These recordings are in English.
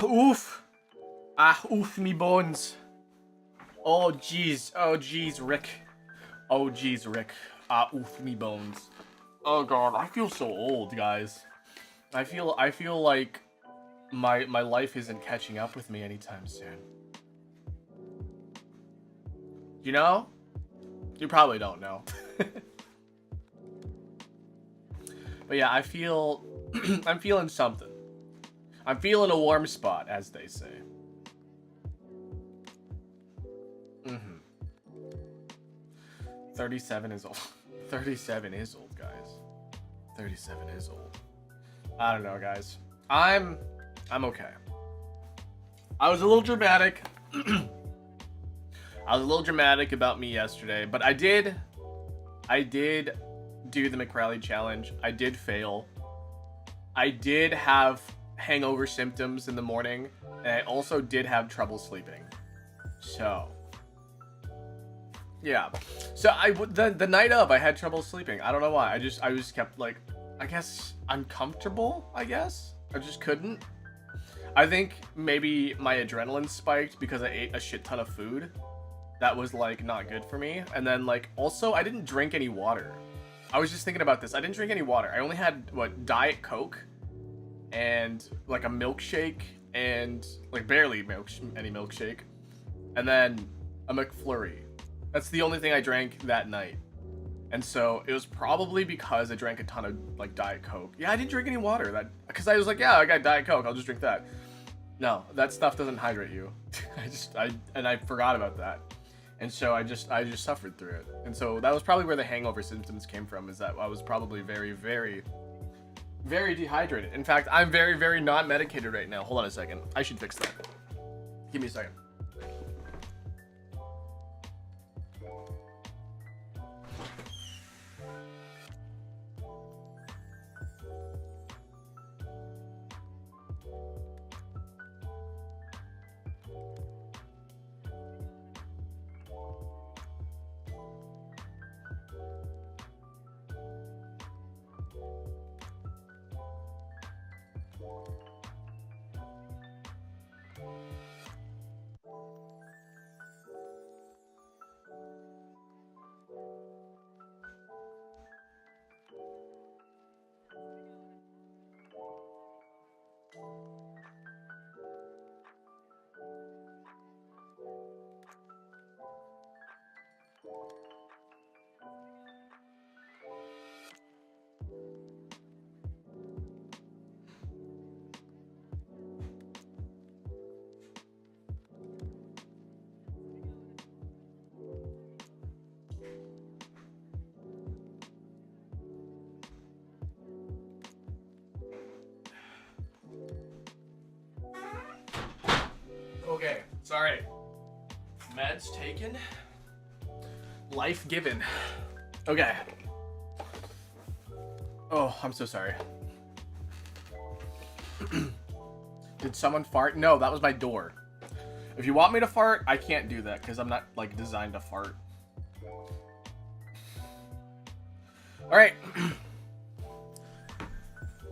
Oof. Oof, me bones. Oh, jeez, Rick. Oh, jeez, Rick. Oof, me bones. Oh, God, I feel so old, guys. I feel like my life isn't catching up with me anytime soon. You know? You probably don't know. But yeah, I feel... I'm feeling something. I'm feeling a warm spot, as they say. 37 is old. 37 is old, guys. 37 is old. I don't know, guys. I'm okay. I was a little dramatic. I was a little dramatic about me yesterday, but I did do the McRally challenge. I did fail. I did have hangover symptoms in the morning, and I also did have trouble sleeping. So, yeah. So the night of, I had trouble sleeping. I don't know why. I just kept, like, I guess uncomfortable. I guess I just couldn't. I think maybe my adrenaline spiked because I ate a shit ton of food that was, like, not good for me. And then, like, also I didn't drink any water. I was just thinking about this. I didn't drink any water. I only had, what, Diet Coke and, like, a milkshake and, like, barely any milkshake. And then a McFlurry. That's the only thing I drank that night. And so it was probably because I drank a ton of, like, Diet Coke. Yeah, I didn't drink any water. Because I was like, yeah, I got Diet Coke. I'll just drink that. No, that stuff doesn't hydrate you. I forgot about that. And so I just suffered through it. And so that was probably where the hangover symptoms came from, is that I was probably very, very, very dehydrated. In fact, I'm very, very not medicated right now. Hold on a second. I should fix that. Give me a second. Sorry. Meds taken. Life given. Okay. Oh, I'm so sorry. Did someone fart? No, that was my door. If you want me to fart, I can't do that because I'm not like designed to fart. All right.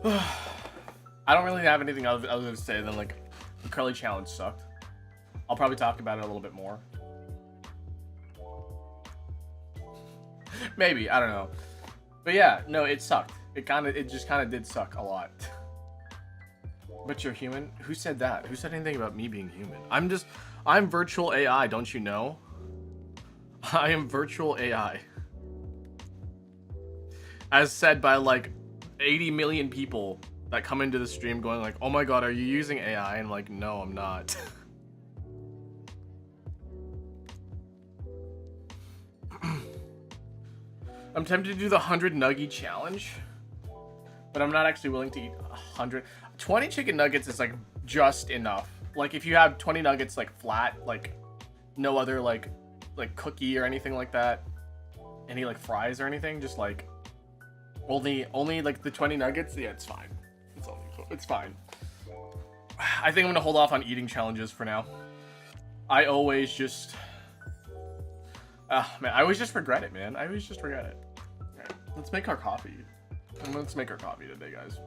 I don't really have anything other to say than like the curly challenge sucked. I'll probably talk about it a little bit more. Maybe, I don't know. But yeah, no, it sucked. It just kind of did suck a lot. But you're human? Who said that? Who said anything about me being human? I'm virtual AI, don't you know? I am virtual AI. As said by like 80 million people that come into the stream going like, oh my god, are you using AI? And like, no, I'm not. I'm tempted to do the 100 nugget challenge, but I'm not actually willing to eat 100. 20 chicken nuggets is like just enough. Like if you have 20 nuggets like flat, like no other like cookie or anything like that, any like fries or anything, just like only like the 20 nuggets, yeah, it's fine. It's fine. I think I'm gonna hold off on eating challenges for now. I always just man, I always just regret it, man. I always just regret it. Alright, let's make our coffee. Let's make our coffee today, guys.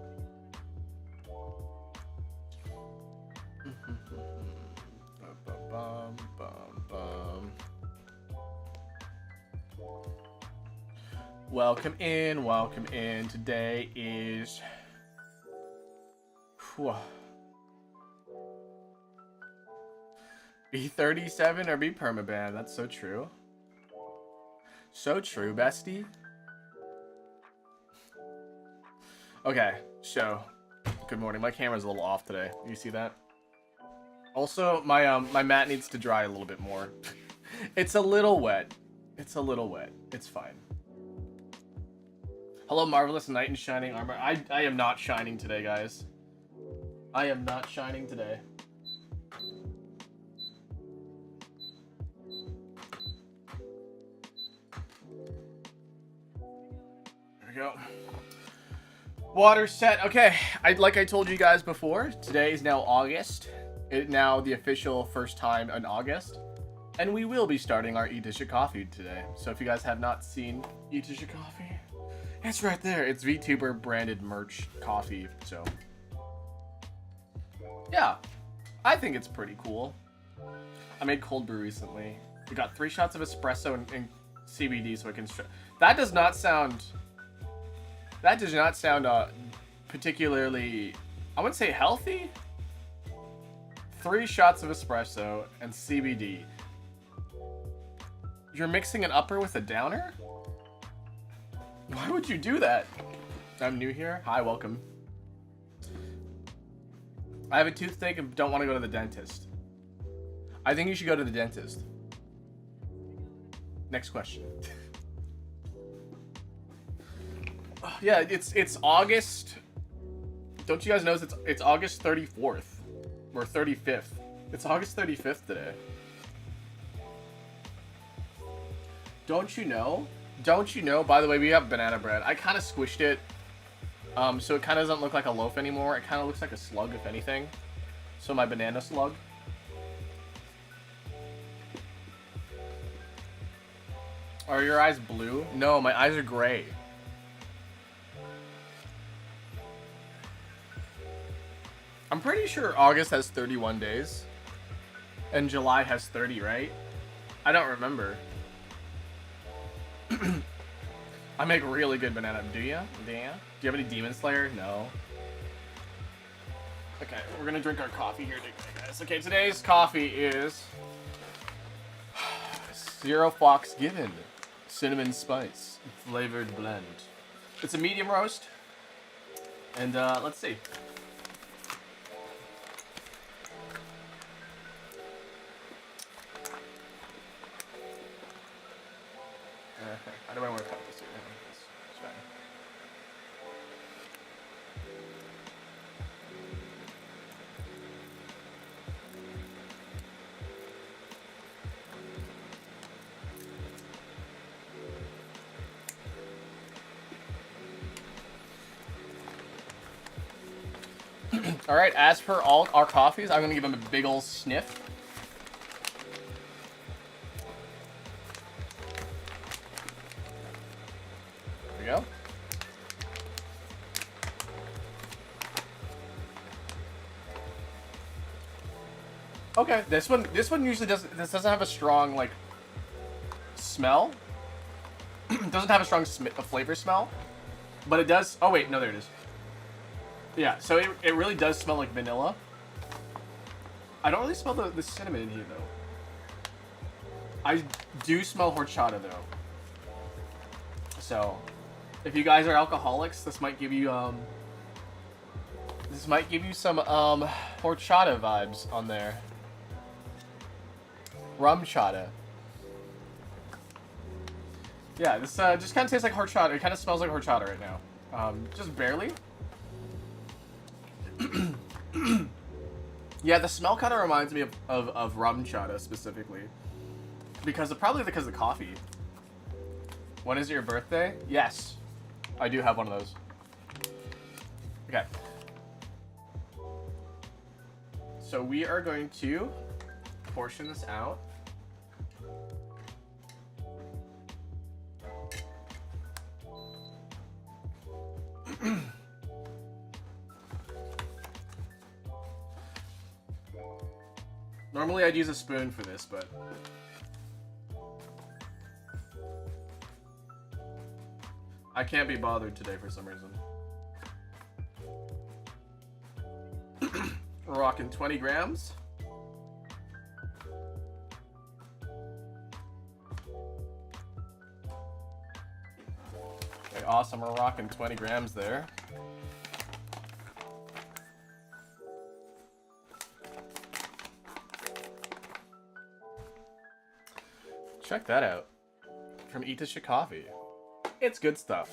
Welcome in, welcome in. Today is be 37 or be permaban. That's so true. So true, bestie. Okay, so good morning. My camera's a little off today. You see that? Also, my mat needs to dry a little bit more. It's a little wet. It's a little wet. It's fine. Hello, marvelous knight in shining armor. I am not shining today, guys. I am not shining today. There we go. Water set. Okay, like I told you guys before, today is now August. Now the official first time in August. And we will be starting our Eat Tisha Coffee today. So if you guys have not seen Eat Tisha Coffee, it's right there. It's VTuber branded merch coffee. So yeah, I think it's pretty cool. I made cold brew recently. We got 3 shots of espresso and CBD so I can... That does not sound particularly, I wouldn't say healthy. 3 shots of espresso and CBD. You're mixing an upper with a downer? Why would you do that? I'm new here. Hi, welcome. I have a toothache and don't want to go to the dentist. I think you should go to the dentist. Next question. Yeah, it's August. Don't you guys know it's August 34th or 35th? It's August 35th today. Don't you know? Don't you know? By the way, we have banana bread. I kind of squished it, so it kind of doesn't look like a loaf anymore. It kind of looks like a slug, if anything. So my banana slug. Are your eyes blue? No, my eyes are gray. I'm pretty sure August has 31 days. And July has 30, right? I don't remember. I make really good banana. Do you? Do you have any Demon Slayer? No. Okay, we're gonna drink our coffee here today, guys. Okay, today's coffee is Zero Fox Given Cinnamon Spice Flavored Blend. It's a medium roast. And let's see. How do I want to cut this here? It's fine. All right, as per all our coffees, I'm gonna give them a big old sniff. There we go. Okay, this one usually doesn't have a strong like smell. It doesn't have a strong flavor smell, but it does. Oh wait, no, there it is. Yeah, so it really does smell like vanilla. I don't really smell the cinnamon in here though. I do smell horchata though. So, if you guys are alcoholics, this might give you some horchata vibes on there. Rum chata. Yeah, this just kind of tastes like horchata. It kind of smells like horchata right now. Just barely. Yeah, the smell kind of reminds me of rum chata specifically. Probably because of coffee. When is your birthday? Yes. I do have one of those. Okay. So we are going to portion this out. Normally I'd use a spoon for this, but I can't be bothered today for some reason. We're rocking 20 grams. Okay, awesome. We're rocking 20 grams there. Check that out. From Eat to Shit Coffee. It's good stuff.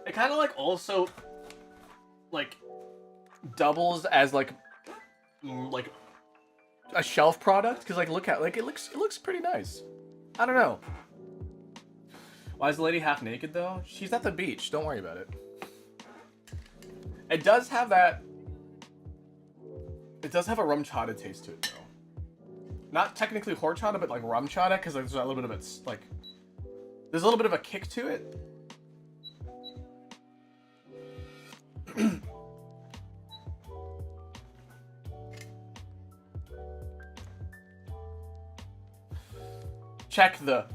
It kind of like also like doubles as like a shelf product because like look at like it looks pretty nice. I don't know. Why is the lady half naked though? She's at the beach. Don't worry about it. It does have that. It does have a rum chata taste to it though. Not technically horchata, but like rum chata because there's a little bit of it's like. There's a little bit of a kick to it. Check the.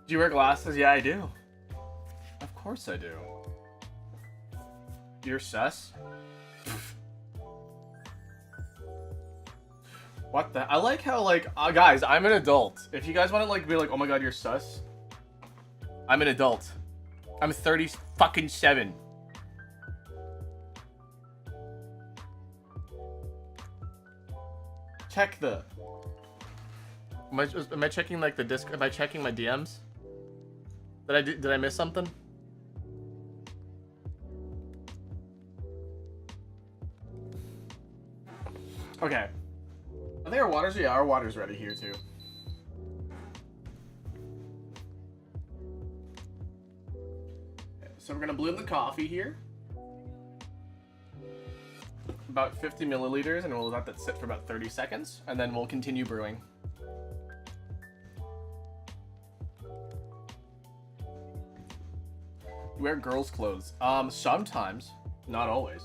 Do you wear glasses? Yeah, I do. Of course I do. You're sus? What the? I like how, like, guys, I'm an adult. If you guys want to, like, be like, oh my god, you're sus. I'm an adult. I'm 37. Check the... Am I checking, like, the disc? Am I checking my DMs? Did I miss something? Okay. I think our water's, yeah, our water's ready here too. Okay, so we're gonna bloom the coffee here. About 50 milliliters, and we'll let that sit for about 30 seconds, and then we'll continue brewing. You wear girls' clothes? Sometimes, not always.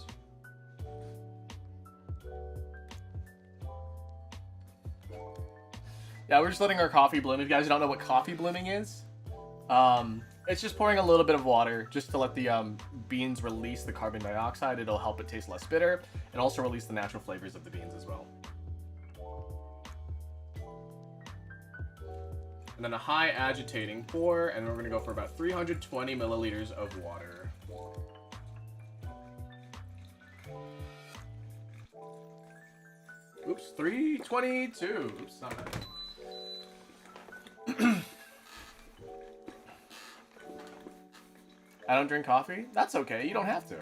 Yeah, we're just letting our coffee bloom. If you guys don't know what coffee blooming is, it's just pouring a little bit of water just to let the beans release the carbon dioxide. It'll help it taste less bitter and also release the natural flavors of the beans as well. And then a high agitating pour, and we're gonna go for about 320 milliliters of water. Oops, 322. Oops, not bad. I don't drink coffee? That's okay, you don't have to.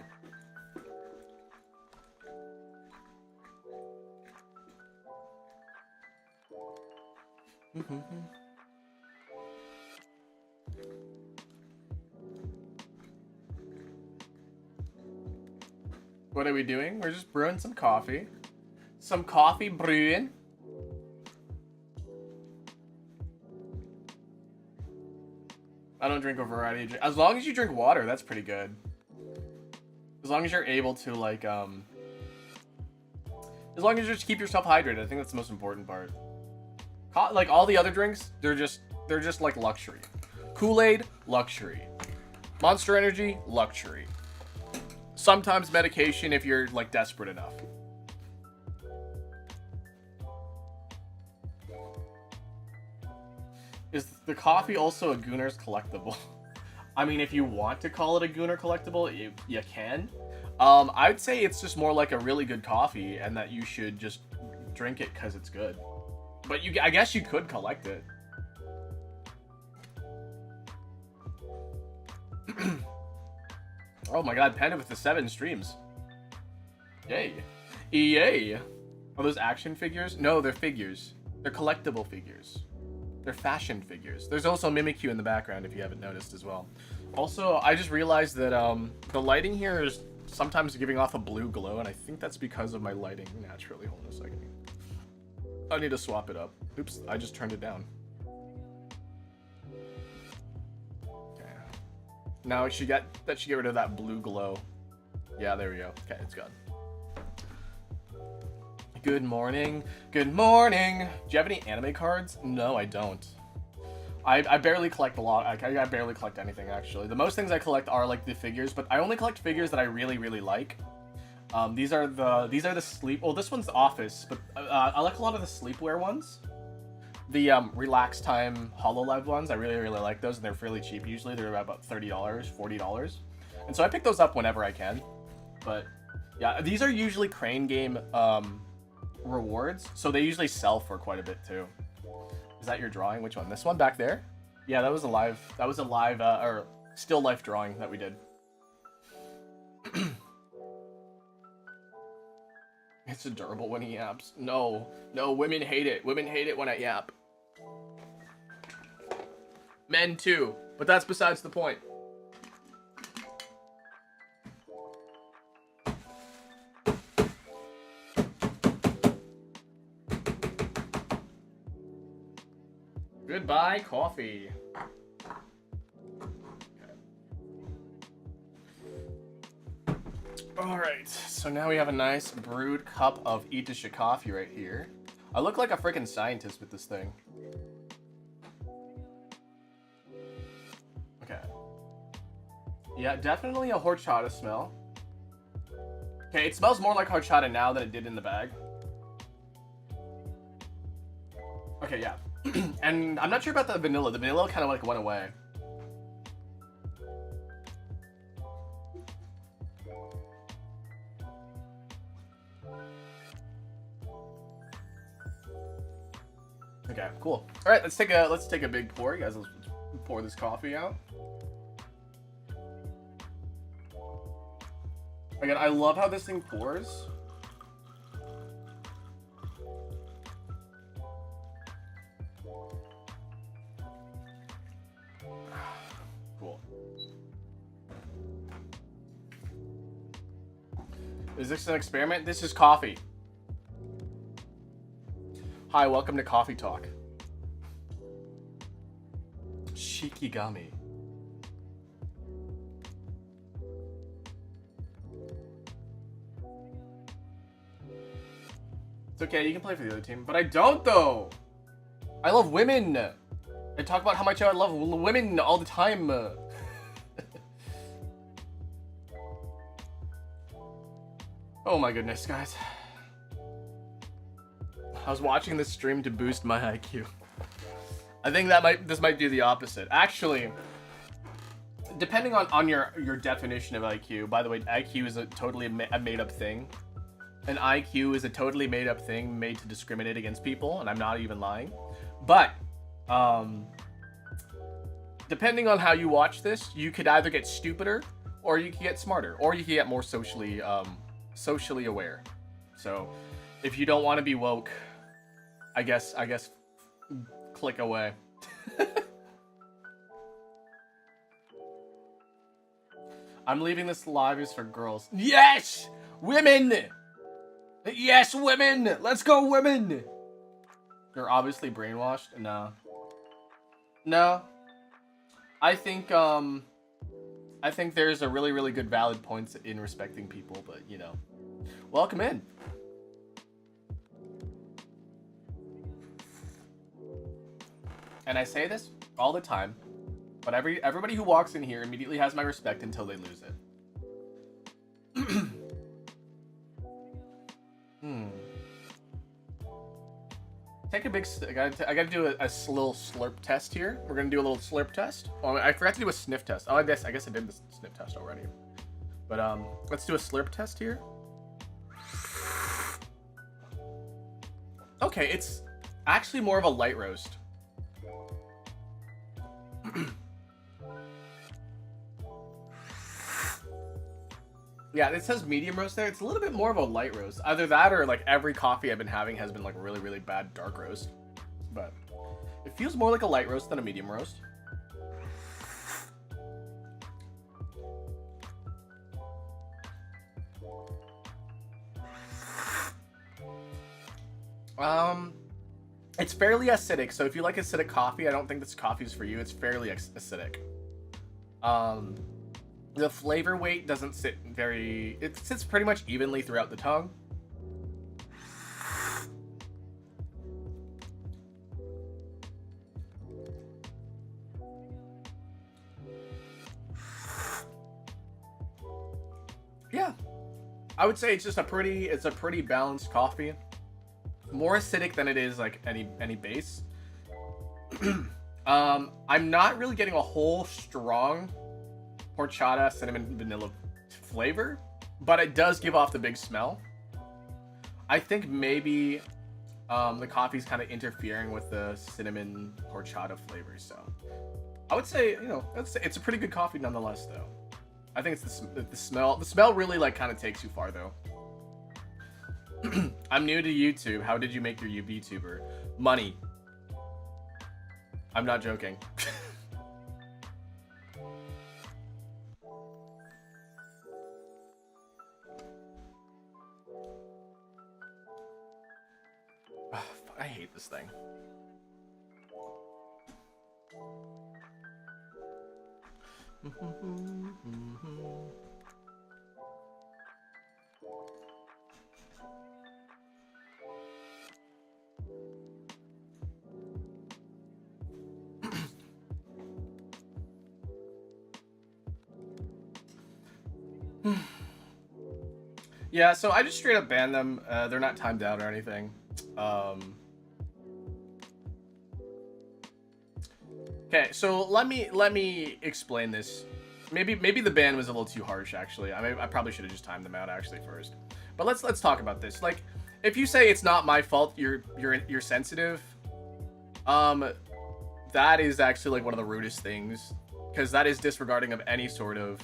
What are we doing? We're just brewing some coffee. Some coffee brewing. I don't drink a variety of drinks. As long as you drink water, that's pretty good. As long as you're able to, like, as long as you just keep yourself hydrated, I think that's the most important part. Like, all the other drinks, they're just like luxury. Kool-Aid, luxury. Monster Energy, luxury. Sometimes medication if you're, like, desperate enough. Is the coffee also a Gooner's collectible? I mean, if you want to call it a Gooner collectible, you can. I'd say it's just more like a really good coffee and that you should just drink it because it's good. But I guess you could collect it. Oh my god, Panda with the 7 streams. Yay. Yay. Are those action figures? No, they're figures. They're collectible figures. They're fashion figures. There's also Mimikyu in the background if you haven't noticed as well. Also, I just realized that the lighting here is sometimes giving off a blue glow, and I think that's because of my lighting naturally. Hold on a second. I need to swap it up. Oops, I just turned it down. Okay. Now that should get rid of that blue glow. Yeah, there we go. Okay, it's gone. Good morning. Good morning. Do you have any anime cards? No, I don't. I barely collect a lot. I barely collect anything, actually. The most things I collect are, like, the figures, but I only collect figures that I really, really like. These are the sleep... Well, this one's Office, but I like a lot of the sleepwear ones. The Relax Time HoloLive ones, I really, really like those, and they're fairly cheap. Usually they're about $30, $40. And so I pick those up whenever I can. But, yeah, these are usually Crane Game rewards, so they usually sell for quite a bit, too. Is that your drawing? Which one? This one back there? Yeah, that was a live, or still life drawing that we did. It's adorable when he yaps. No, women hate it. Women hate it when I yap. Men too, but that's besides the point. Goodbye, coffee. Alright, so now we have a nice brewed cup of Itisha coffee right here. I look like a freaking scientist with this thing. Okay. Yeah, definitely a horchata smell. Okay, it smells more like horchata now than it did in the bag. Okay, yeah. And I'm not sure about the vanilla. The vanilla kind of like went away. Okay, cool. All right, let's take a big pour, guys. Let's pour this coffee out. Again, I love how this thing pours. Cool. Is this an experiment? This is coffee. Hi, welcome to Coffee Talk. Shikigami. It's okay, you can play for the other team, but I don't though. I love women. I talk about how much I love women all the time. Oh my goodness, guys. I was watching this stream to boost my IQ. I think this might do the opposite. Actually, depending on your definition of IQ, by the way, IQ is a totally made-up thing. An IQ is a totally made-up thing made to discriminate against people, and I'm not even lying. But, depending on how you watch this, you could either get stupider, or you could get smarter, or you could get more socially aware. So, if you don't want to be woke, I guess click away. I'm leaving this live is for girls. Yes! Women! Yes, women! Let's go, women! They're obviously brainwashed. No. No. I think there's a really, really good valid points in respecting people, but you know. Welcome in. And I say this all the time, but everybody who walks in here immediately has my respect until they lose it. Take a big. I gotta do a little slurp test here. We're gonna do a little slurp test. Oh, I forgot to do a sniff test. Oh, I guess I did the sniff test already. But let's do a slurp test here. Okay, it's actually more of a light roast. Yeah, it says medium roast there. It's a little bit more of a light roast. Either that or like every coffee I've been having has been like really, really bad dark roast. But it feels more like a light roast than a medium roast. It's fairly acidic. So if you like acidic coffee, I don't think this coffee is for you. It's fairly acidic. The flavor weight doesn't sit very... It sits pretty much evenly throughout the tongue. Yeah. I would say it's just a pretty balanced coffee. More acidic than it is like any base. I'm not really getting a whole strong horchata cinnamon vanilla flavor, but it does give off the big smell. I think maybe the coffee's kind of interfering with the cinnamon horchata flavor, so I would say, you know, it's a pretty good coffee nonetheless, though. I think it's the smell. The smell really like kind of takes you far, though. I'm new to YouTube. How did you make your VTuber? Money. I'm not joking. I hate this thing. Yeah, so I just straight up banned them. They're not timed out or anything. Okay, so let me explain this. Maybe the ban was a little too harsh, actually. I probably should have just timed them out actually first. But let's talk about this. Like, if you say it's not my fault, you're sensitive. That is actually like one of the rudest things, because that is disregarding of any sort of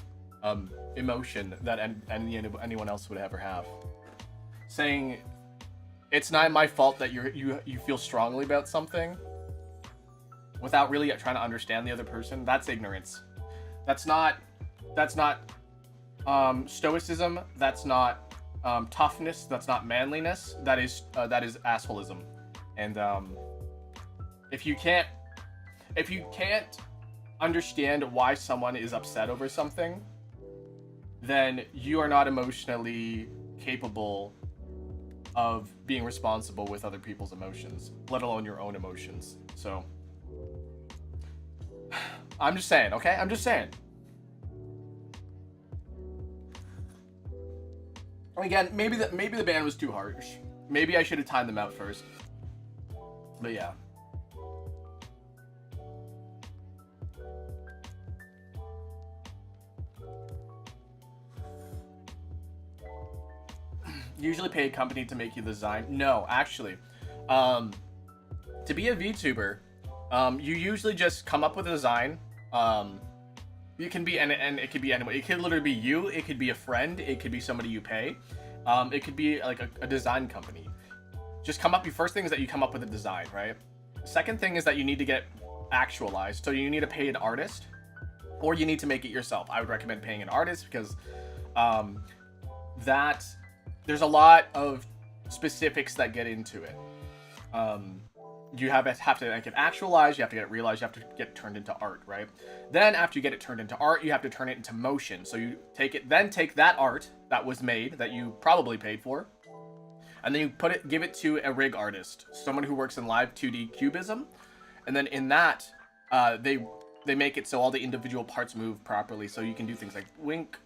emotion that anyone else would ever have. Saying it's not my fault that you feel strongly about something without really trying to understand the other person, that's ignorance. That's not stoicism. That's not toughness. That's not manliness. That is assholism. And if you can't understand why someone is upset over something, then you are not emotionally capable of being responsible with other people's emotions, let alone your own emotions. So I'm just saying, okay? I'm just saying. Again, maybe the ban was too harsh. Maybe I should have timed them out first. But yeah. Usually pay a company to make you the design. No, actually. To be a VTuber, you usually just come up with a design. You can be, and it could be anyone. It could literally be you. It could be a friend. It could be somebody you pay. It could be like a design company. Just come up. The first thing is that you come up with a design, right? Second thing is that you need to get actualized. So you need to pay an artist, or you need to make it yourself. I would recommend paying an artist because that there's a lot of specifics that get into it. You have to like, get actualized, you have to get it realized, you have to get it turned into art, right? Then after you get it turned into art, you have to turn it into motion. So you take that art that was made, that you probably paid for, and then you give it to a rig artist, someone who works in live 2D cubism, and then in that, they make it so all the individual parts move properly. So you can do things like wink,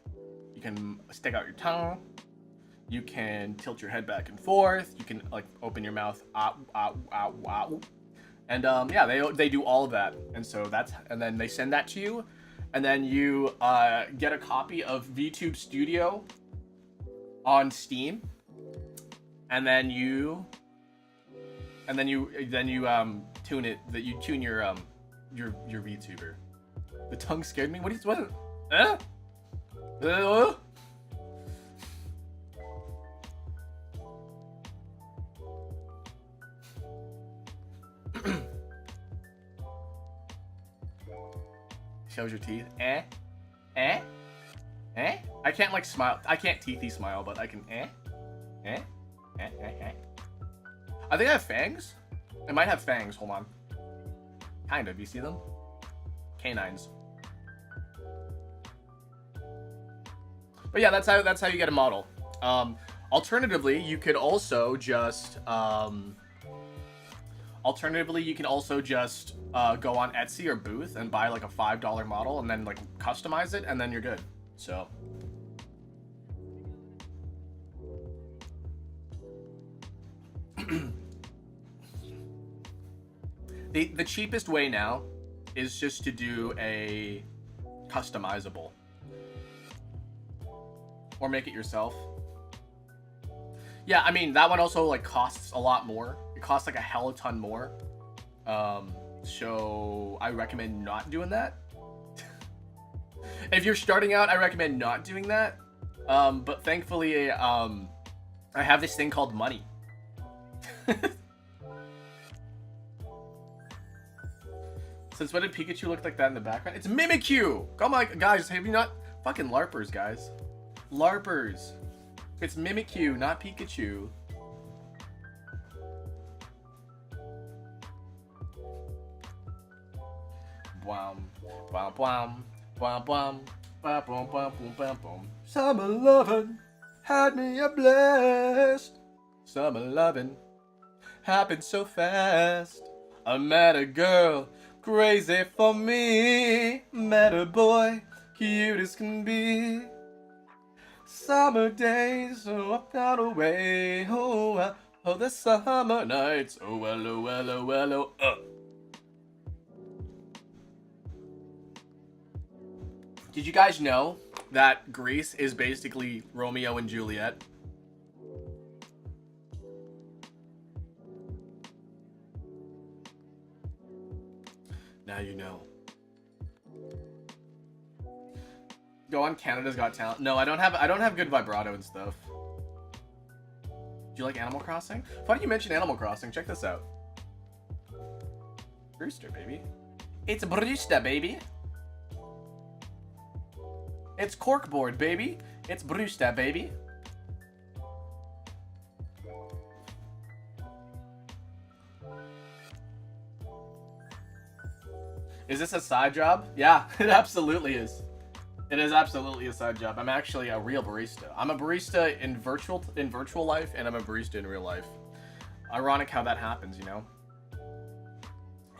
you can stick out your tongue, you can tilt your head back and forth, you can like open your mouth, and yeah, they do all of that, and then they send that to you, and then you get a copy of VTube Studio on Steam, and then you tune it, that you tune your VTuber. The tongue scared me. What? Shows your teeth. Eh? I can't like smile. I can't teethy smile, but I can eh. I think I have fangs. I might have fangs. Hold on. Kind of. You see them? Canines. But yeah, that's how you get a model. Alternatively, you could also just go on Etsy or Booth and buy like a $5 model and then like customize it, and then you're good. So the cheapest way now is just to do a customizable or make it yourself. Yeah, I mean, that one also like costs a lot more. It costs like a hell of a ton more. So I recommend not doing that. If you're starting out, I recommend not doing that. But thankfully, I have this thing called money. Since when did Pikachu look like that in the background? It's Mimikyu! Come on, guys, have you not... Fucking LARPers, guys. LARPers. It's Mimikyu, not Pikachu. Bwam, bwam, bwam, bwam, bwam, bwam, bwam, bwam, bwam, bwam. Summer lovin' had me a blast. Summer lovin' happened so fast. I met a girl crazy for me. Met a boy cute as can be. Summer days, so I found a way. Oh, the summer nights. Oh, hello, hello, hello. Did you guys know that Greece is basically Romeo and Juliet? Now you know. Go on Canada's Got Talent. No, I don't have good vibrato and stuff. Do you like Animal Crossing? Funny you mentioned Animal Crossing. Check this out. Brewster, baby. It's Brewster, baby. It's corkboard, baby. It's Brewster, baby. Is this a side job? Yeah, it absolutely is. It is absolutely a side job. I'm actually a real barista. I'm a barista in virtual life, and I'm a barista in real life. Ironic how that happens, you know?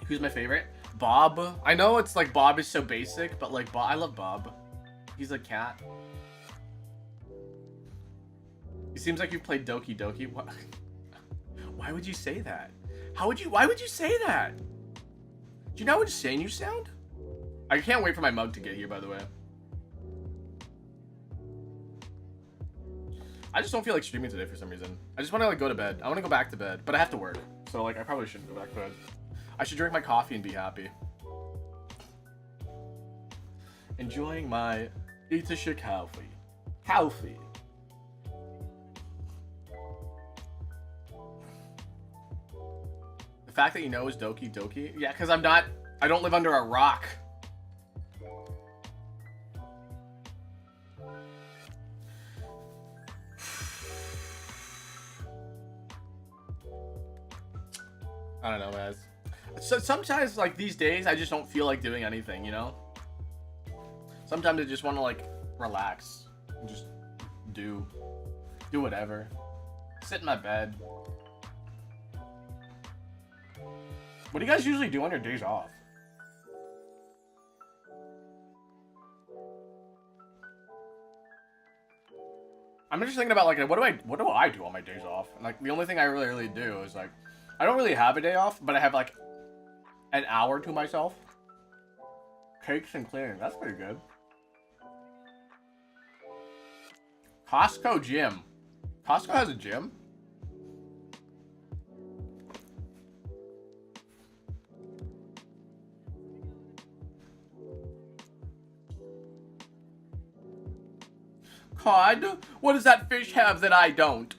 Who's my favorite? Bob. I know it's like Bob is so basic, but like I love Bob. He's a cat. It seems like you've played Doki Doki. What? Why would you say that? Why would you say that? Do you know how insane you sound? I can't wait for my mug to get here, by the way. I just don't feel like streaming today for some reason. I just want to like go to bed. I want to go back to bed, but I have to work. So like I probably shouldn't go back to bed. I should drink my coffee and be happy. Enjoying my Itisha coffee. Coffee. The fact that you know is Doki Doki? Yeah, because I don't live under a rock. I don't know, man. So sometimes, like, these days, I just don't feel like doing anything, you know? Sometimes I just want to, like, relax. And just do whatever. Sit in my bed. What do you guys usually do on your days off? I'm just thinking about, like, what do I do on my days off? And, like, the only thing I really do is, like, I don't really have a day off, but I have, like, an hour to myself. Cakes and cleaning. That's pretty good. Costco gym. Costco has a gym? Cod? What does that fish have that I don't?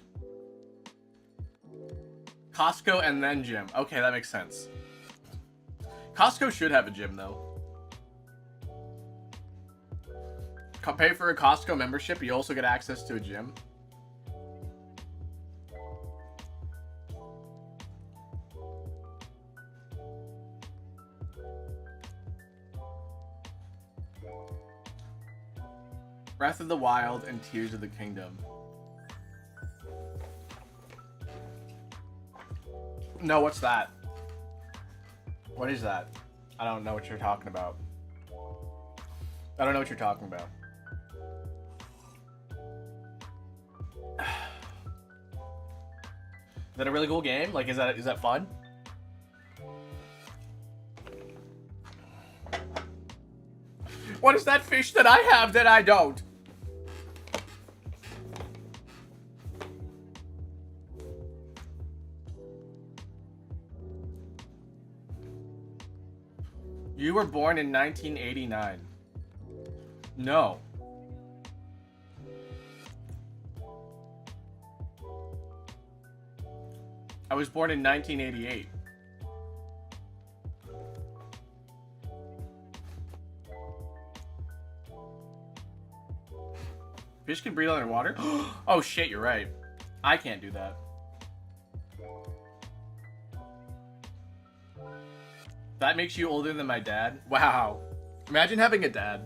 Costco and then gym. Okay, that makes sense. Costco should have a gym, though. Pay for a Costco membership, you also get access to a gym. Breath of the Wild and Tears of the Kingdom. No, what's that? What is that? I don't know what you're talking about. I don't know what you're talking about. Is that a really cool game? Like, is that fun? What is that fish that I have that I don't? You were born in 1989. No. I was born in 1988. Fish can breathe underwater? Oh shit, you're right. I can't do that. That makes you older than my dad? Wow. Imagine having a dad.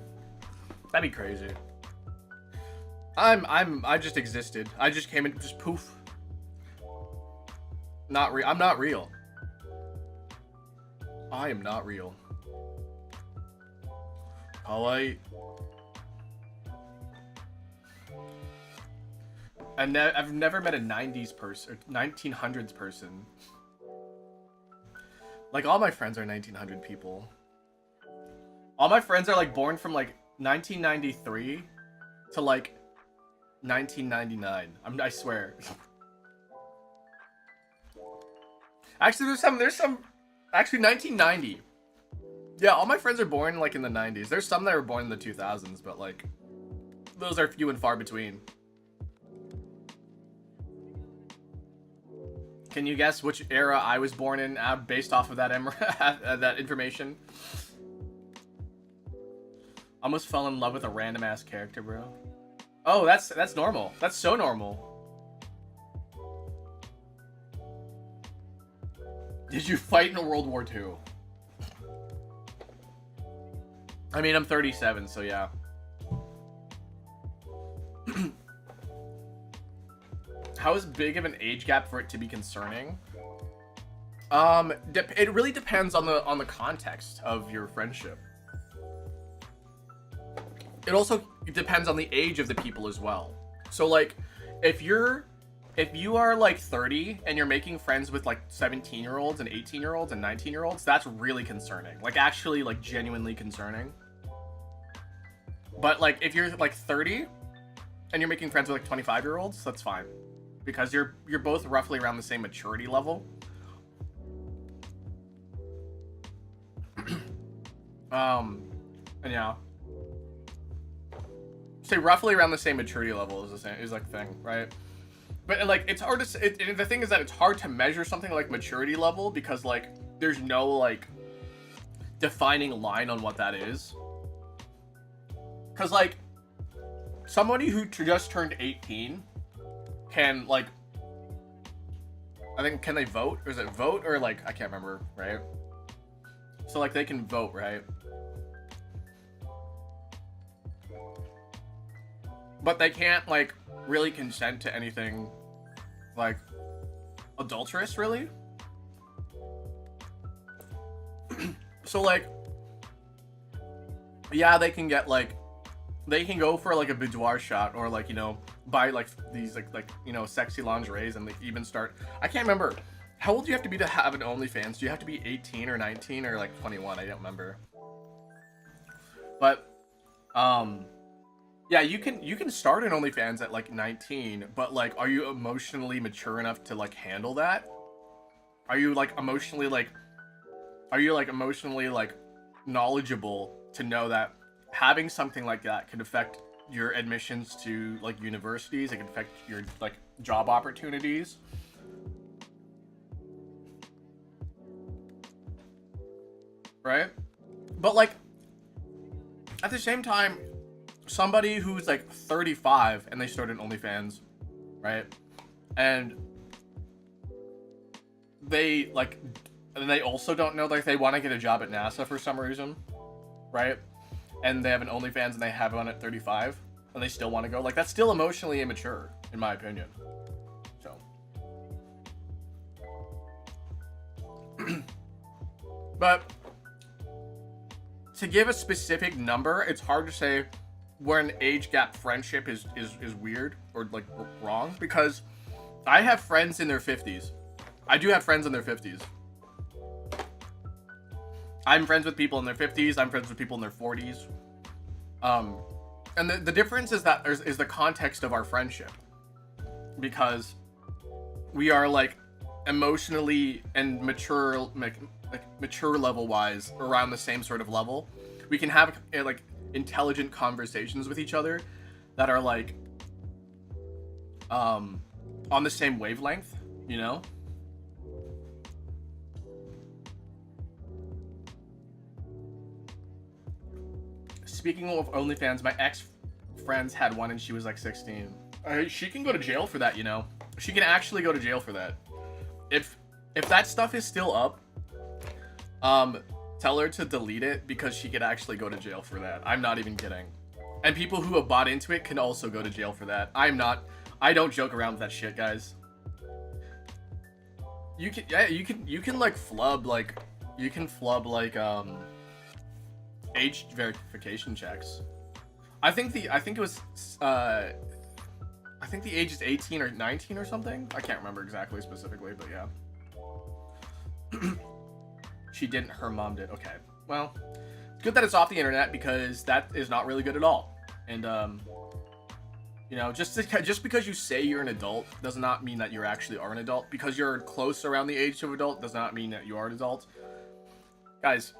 That'd be crazy. I just existed. I just came and just poof. Not real. I'm not real. I am not real. Kawaii. I've never met a 90s person, or 1900s person. Like, all my friends are 1900 people. All my friends are, like, born from, like, 1993 to, like, 1999. I swear. Actually, there's some, actually, 1990. Yeah, all my friends are born, like, in the 90s. There's some that were born in the 2000s, but, like, those are few and far between. Can you guess which era I was born in based off of that that information? Almost fell in love with a random ass character, bro. Oh, that's normal. That's so normal. Did you fight in World War II? I mean, I'm 37, so yeah. How is big of an age gap for it to be concerning? It really depends on the context of your friendship. It also depends on the age of the people as well. So, like, if you are like 30 and you're making friends with like 17-year-olds and 18-year-olds and 19-year-olds, that's really concerning. Like, actually, like, genuinely concerning. But, like, if you're like 30 and you're making friends with like 25-year-olds, that's fine. Because you're both roughly around the same maturity level. And yeah. Say roughly around the same maturity level is like the thing, right? But like, it's hard to the thing is that it's hard to measure something like maturity level because like there's no like defining line on what that is. Cause like somebody who just turned 18 can like I think, can they vote? Or is it vote or like, I can't remember, right? So like they can vote, right? But they can't like really consent to anything like adulterous, really. So like, yeah, they can get like, they can go for like a boudoir shot, or like, you know, buy like these like you know, sexy lingeries, and they even start, I can't remember how old do you have to be to have an OnlyFans. Do you have to be 18 or 19 or like 21? I don't remember. But yeah, you can start an OnlyFans at like 19, but like, are you emotionally mature enough to like handle that? Are you like emotionally like, are you like emotionally like knowledgeable to know that having something like that can affect your admissions to like universities? It can affect your like job opportunities. Right? But like, at the same time, somebody who's like 35 and they started OnlyFans, right? And they like, and they also don't know, like, they want to get a job at NASA for some reason, right? And they have an OnlyFans and they have one at 35 and they still want to go. Like, that's still emotionally immature, in my opinion. So, but to give a specific number, it's hard to say where an age gap friendship is weird or like wrong, because I have friends in their 50s. I do have friends in their 50s. I'm friends with people in their 50s. I'm friends with people in their 40s. And the difference is that is the context of our friendship, because we are like emotionally and mature, like mature level wise around the same sort of level. We can have like intelligent conversations with each other that are like on the same wavelength, you know? Speaking of OnlyFans, my ex-friends had one and she was like 16. She can go to jail for that, you know? She can actually go to jail for that. If that stuff is still up, tell her to delete it, because she could actually go to jail for that. I'm not even kidding. And people who have bought into it can also go to jail for that. I don't joke around with that shit, guys. You can like flub like, age verification checks. I think the age is 18 or 19 or something. I can't remember exactly specifically, but yeah. She didn't, her mom did. Okay. Well, it's good that it's off the internet, because that is not really good at all. And you know, just because you say you're an adult does not mean that you actually are an adult. Because you're close around the age of adult does not mean that you are an adult. Guys,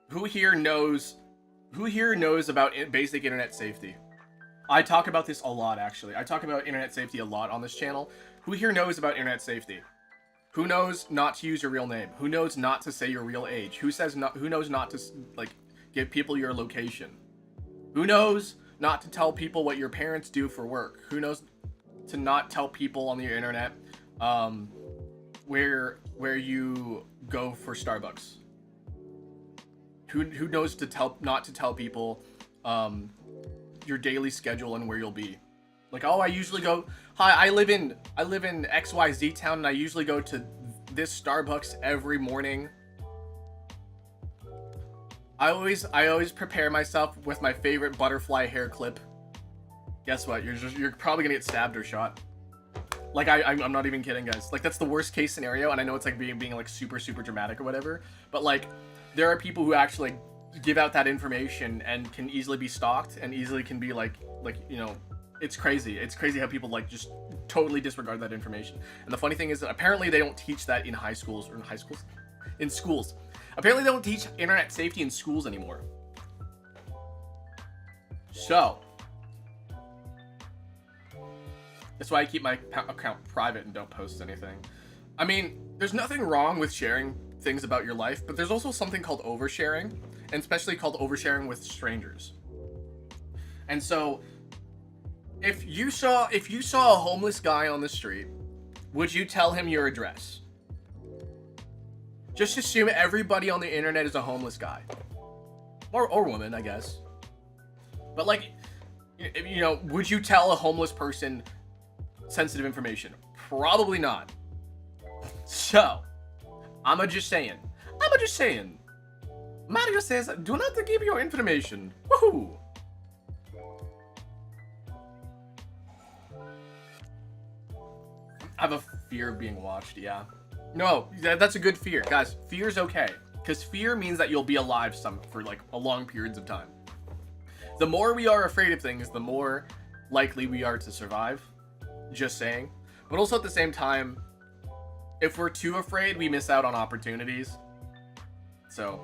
who here knows about basic internet safety? I talk about this a lot, actually. I talk about internet safety a lot on this channel. Who here knows about internet safety? Who knows not to use your real name? Who knows not to say your real age? Who knows not to like give people your location? Who knows not to tell people what your parents do for work? Who knows to not tell people on the internet where you go for Starbucks? Who knows not to tell people your daily schedule and where you'll be? Like, oh, I usually go, hi, I live in XYZ town and I usually go to this Starbucks every morning. I always prepare myself with my favorite butterfly hair clip. Guess what? You're probably gonna get stabbed or shot. Like, I'm not even kidding, guys. Like, that's the worst case scenario, and I know it's like being like super dramatic or whatever, but like, there are people who actually give out that information and can easily be stalked and easily can be like, you know, it's crazy. It's crazy how people like just totally disregard that information. And the funny thing is that apparently they don't teach that in schools. Apparently they don't teach internet safety in schools anymore. So that's why I keep my account private and don't post anything. I mean, there's nothing wrong with sharing things about your life, but there's also something called oversharing, and especially called oversharing with strangers. And so if you saw a homeless guy on the street would you tell him your address? Just assume everybody on the internet is a homeless guy. Or woman, I guess. But like, you know, would you tell a homeless person sensitive information? Probably not. So, I'm just saying. Mario says, do not give your information. Woohoo! I have a fear of being watched, yeah. No, that's a good fear. Guys, fear's okay. Because fear means that you'll be alive for like a long periods of time. The more we are afraid of things, the more likely we are to survive. Just saying. But also at the same time, if we're too afraid, we miss out on opportunities. So,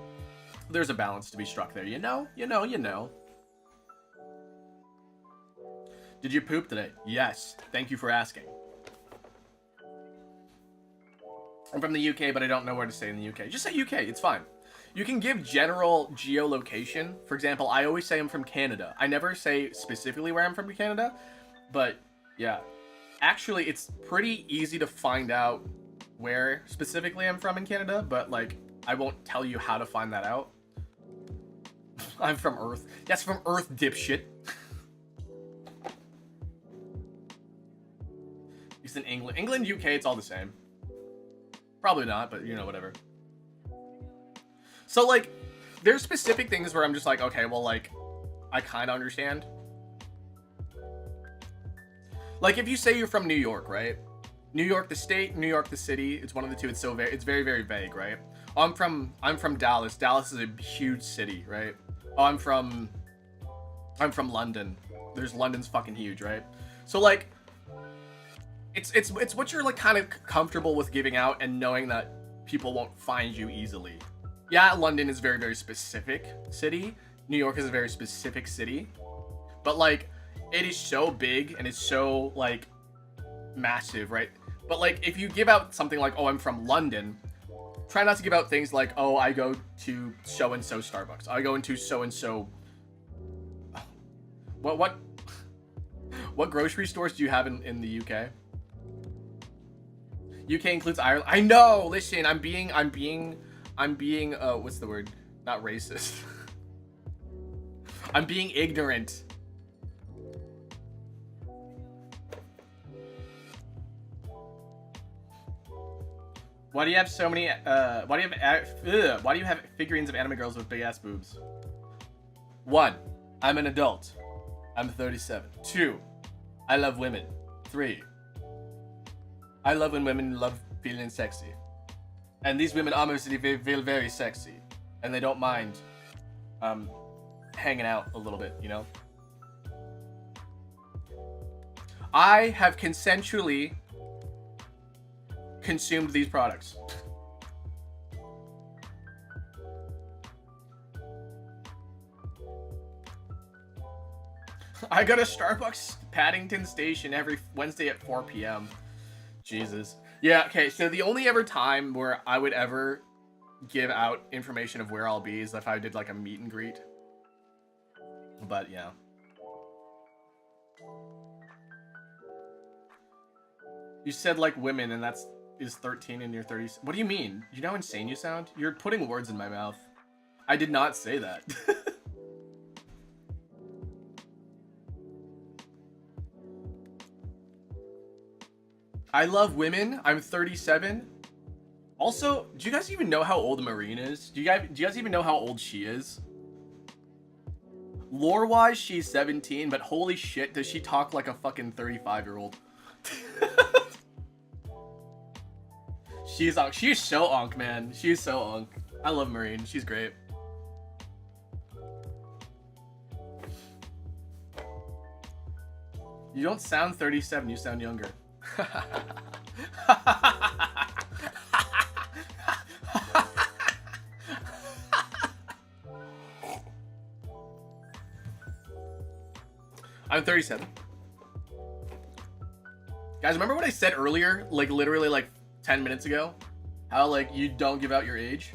there's a balance to be struck there. You know. Did you poop today? Yes. Thank you for asking. I'm from the UK, but I don't know where to stay in the UK. Just say UK, it's fine. You can give general geolocation. For example, I always say I'm from Canada. I never say specifically where I'm from Canada, but yeah. Actually, it's pretty easy to find out where specifically I'm from in Canada, but like, I won't tell you how to find that out. I'm from Earth. That's from Earth, dipshit. It's in England. England, UK, it's all the same. Probably not, but you know, whatever. So like, there's specific things where I'm just like, okay, well, like, I kind of understand. Like, if you say you're from New York, right? New York the state, New York the city, it's one of the two. It's very, very vague, right? Oh, I'm from Dallas. Dallas is a huge city, right? Oh, I'm from London. London's fucking huge, right? So like, it's what you're like kind of comfortable with giving out and knowing that people won't find you easily. Yeah, London is a very, very specific city. New York is a very specific city. But like, it is so big and it's so like massive, right? But like, if you give out something like, oh, I'm from London, try not to give out things like, oh, I go to so-and-so Starbucks. I go into so-and-so. What grocery stores do you have in the UK? UK includes Ireland. I know. Listen, I'm being what's the word? Not racist. I'm being ignorant. Why do you have so many? Why do you have figurines of anime girls with big ass boobs? 1, I'm an adult. I'm 37. 2, I love women. 3, I love when women love feeling sexy. And these women obviously feel very sexy. And they don't mind hanging out a little bit, you know? I have consensually consumed these products. I go to Starbucks Paddington Station every Wednesday at 4 p.m. Jesus. Yeah, okay, so the only ever time where I would ever give out information of where I'll be is if I did like a meet and greet. But yeah. You said like women and that's is 13 in your 30s. What do you mean? You know how insane you sound? You're putting words in my mouth. I did not say that. I love women. I'm 37. Also, do you guys even know how old Marine is? Do you guys even know how old she is? Lore-wise, she's 17, but holy shit, does she talk like a fucking 35-year-old? She's so onk, man. She's so onk. I love Marine. She's great. You don't sound 37, you sound younger. I'm 37. Guys, remember what I said earlier? Like, literally, like, 10 minutes ago? How, like, you don't give out your age?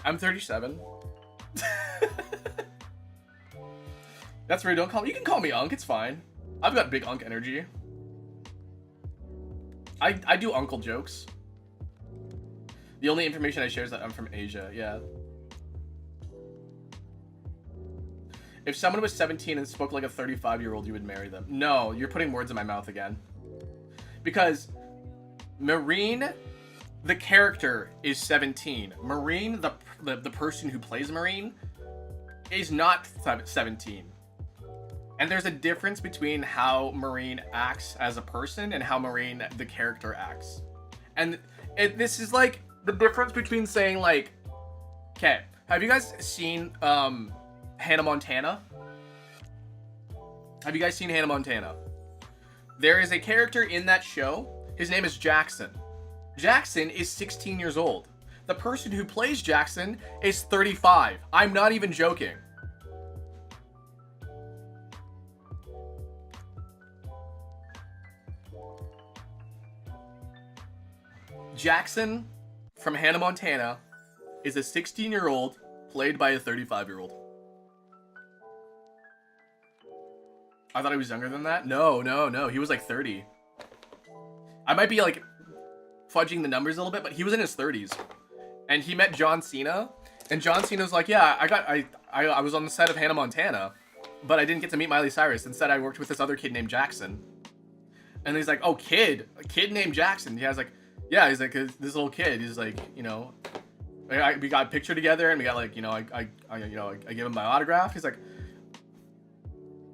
I'm 37. That's rude. Don't call me. You can call me Unk. It's fine. I've got big Unk energy. I do uncle jokes. The only information I share is that I'm from Asia. Yeah. If someone was 17 and spoke like a 35-year-old, you would marry them. No, you're putting words in my mouth again. Because Marine, the character, is 17. Marine, the person who plays Marine, is not 17. And there's a difference between how Marine acts as a person and how Marine, the character, acts. And this is like the difference between saying like, okay, have you guys seen Hannah Montana? Have you guys seen Hannah Montana? There is a character in that show. His name is Jackson. Jackson is 16 years old. The person who plays Jackson is 35. I'm not even joking. Jackson from Hannah Montana is a 16-year-old played by a 35-year-old. I thought he was younger than that? No. He was like 30. I might be like fudging the numbers a little bit, but he was in his 30s. And he met John Cena. And John Cena was like, yeah, I was on the set of Hannah Montana, but I didn't get to meet Miley Cyrus. Instead, I worked with this other kid named Jackson. And he's like, oh, a kid named Jackson. Yeah, I was like, yeah, he's like, this little kid. He's like, you know, we got a picture together and we got like, you know, I gave him my autograph. He's like,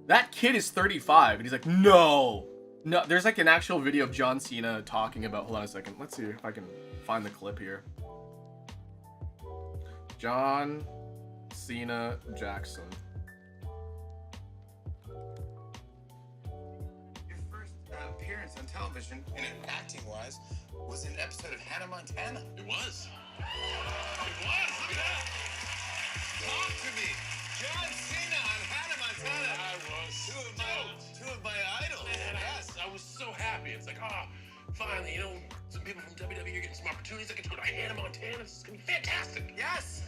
that kid is 35. And he's like, no, there's like an actual video of John Cena talking about, hold on a second. Let's see if I can find the clip here. John Cena Jackson. Your first appearance on television, acting-wise, was in an episode of Hannah Montana. It was. Look at that. Talk to me. John Cena on Hannah Montana. I was two of my idols. Man, yes, I was so happy. It's like, finally, you know, some people from WWE are getting some opportunities. I can go to Hannah Montana. This is gonna be fantastic. Yes.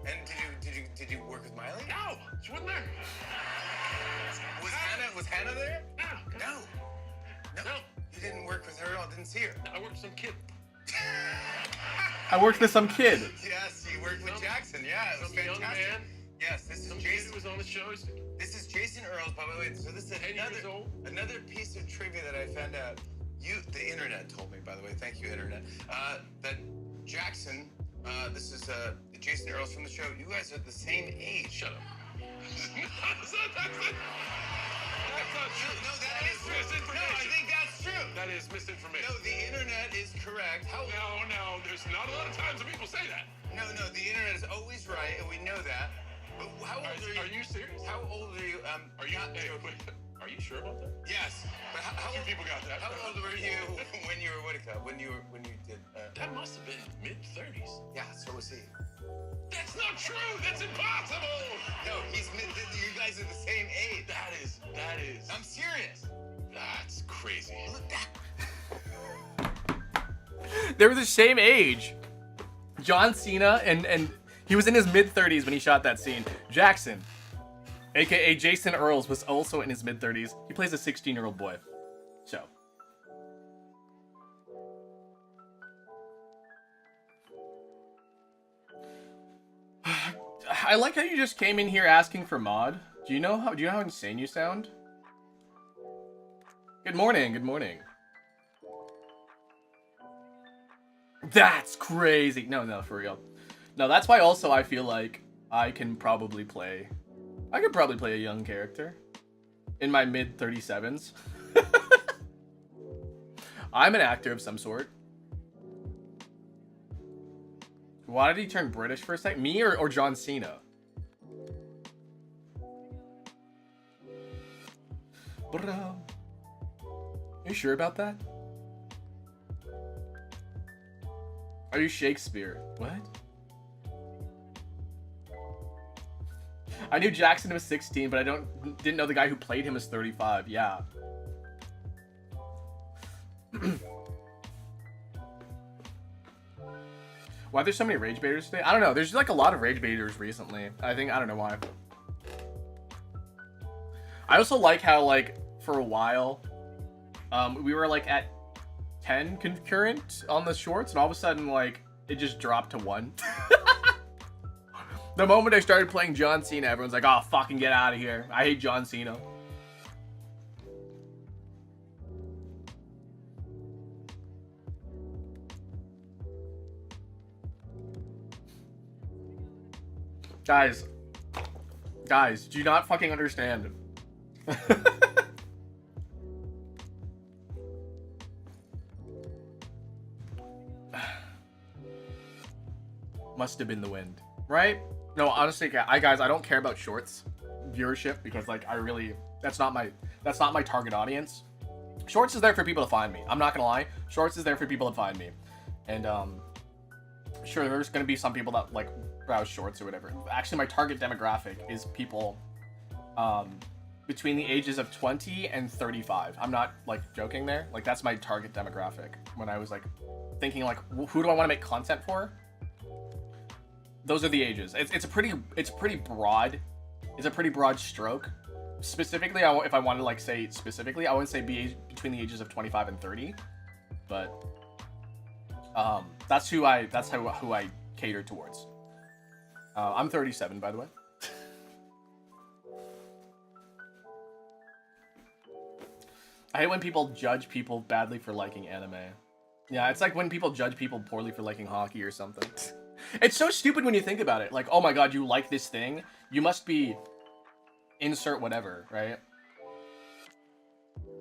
And did you work with Miley? No, she wasn't there. Was Hannah there? No. You didn't work with her. I didn't see her. No, I worked with some kid. I worked with some kid. Yes, you worked with Jackson. Yeah, it was fantastic. Young man. Yes, this is Some Jason. kid was on the show. This is Jason Earls, by the way. So this is 10 years old. another piece of trivia that I found out. The internet told me, by the way. Thank you, internet. That Jackson, this is Jason Earls from the show. You guys are the same age. Shut up. That's not true. No, that is misinformation. No, I think that's true. That is misinformation. No, the internet is correct. No, there's not a lot of times when people say that. No, the internet is always right, and we know that. But how old are you? Are you serious? How old are you? Wait, are you sure about that? Yes. But how Two old, people got that. how old were you when you were when you did? That must have been mid-30s. Yeah, so was he. That's not true. That's impossible. No, you guys are the same age. That is. I'm serious. That's crazy. Look that. They were the same age. John Cena and he was in his mid-30s when he shot that scene. Jackson, aka Jason Earls, was also in his mid-30s. He plays a 16-year-old boy. So. I like how you just came in here asking for mod. Do you know how insane you sound? Good morning. That's crazy. No, for real. No, that's why also I feel like I could probably play a young character in my mid 37s. I'm an actor of some sort. Why did he turn British for a sec? Me or John Cena? Are you sure about that? Are you Shakespeare? What? I knew Jackson was 16, but I didn't know the guy who played him was 35. Yeah. Why there's so many rage baiters today? I don't know. There's like a lot of rage baiters recently. I don't know why. I also like how, like, for a while, we were, like, at 10 concurrent on the shorts, and all of a sudden, like, it just dropped to 1. The moment I started playing John Cena, everyone's like, oh, fucking get out of here. I hate John Cena. Guys, do you not fucking understand? Must have been the wind, right? No, honestly, guys, I don't care about shorts viewership because, like, that's not my target audience. Shorts is there for people to find me. I'm not gonna lie. Shorts is there for people to find me, and sure, there's gonna be some people that like browse shorts or whatever. Actually, my target demographic is people between the ages of 20 and 35. I'm not, like, joking there. Like, that's my target demographic. When I was, like, thinking, like, who do I want to make content for? Those are the ages. It's a pretty broad stroke. Specifically, if I wanted to, like, say specifically, I wouldn't say be between the ages of 25 and 30, but that's who I cater towards. I'm 37, by the way. I hate when people judge people badly for liking anime. Yeah, it's like when people judge people poorly for liking hockey or something. It's so stupid when you think about it. Like, oh my god, you like this thing? You must be insert whatever, right?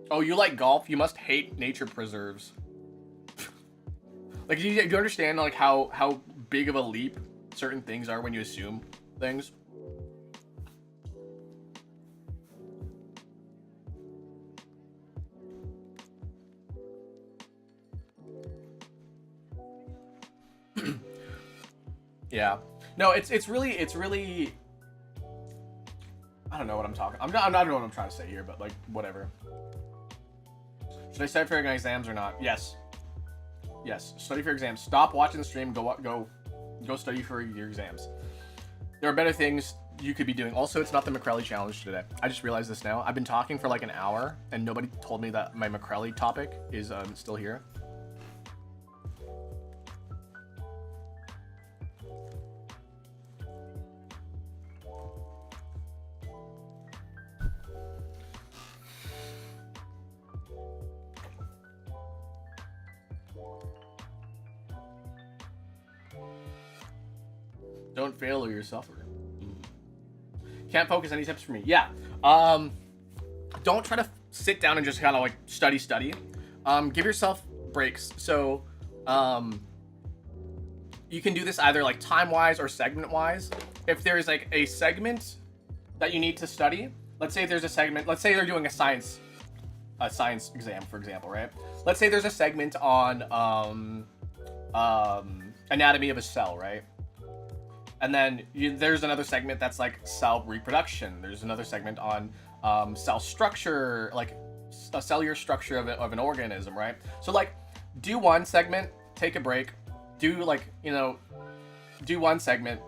Oh, you like golf? You must hate nature preserves. Like, do you understand, like, how big of a leap certain things are when you assume things? Yeah. No, it's really I don't know what I'm talking. I'm not know what I'm trying to say here, but, like, whatever. Should I study for exams or not? Yes. Yes. Study for exams. Stop watching the stream. Go study for your exams. There are better things you could be doing. Also, it's not the McCrelly challenge today. I just realized this now. I've been talking for like an hour, and nobody told me that my McCrelly topic is still here. Don't fail or you suffer. Can't focus. Any tips for me? Yeah. Don't try to sit down and just kind of like study. Give yourself breaks. So, you can do this either like time-wise or segment-wise. If there's like a segment that you need to study, let's say there's a segment. Let's say they're doing a science exam, for example, right? Let's say there's a segment on anatomy of a cell, right? And then there's another segment that's like cell reproduction. There's another segment on cell structure, like a cellular structure of an organism, right? So like, do one segment, take a break, do like, do one segment,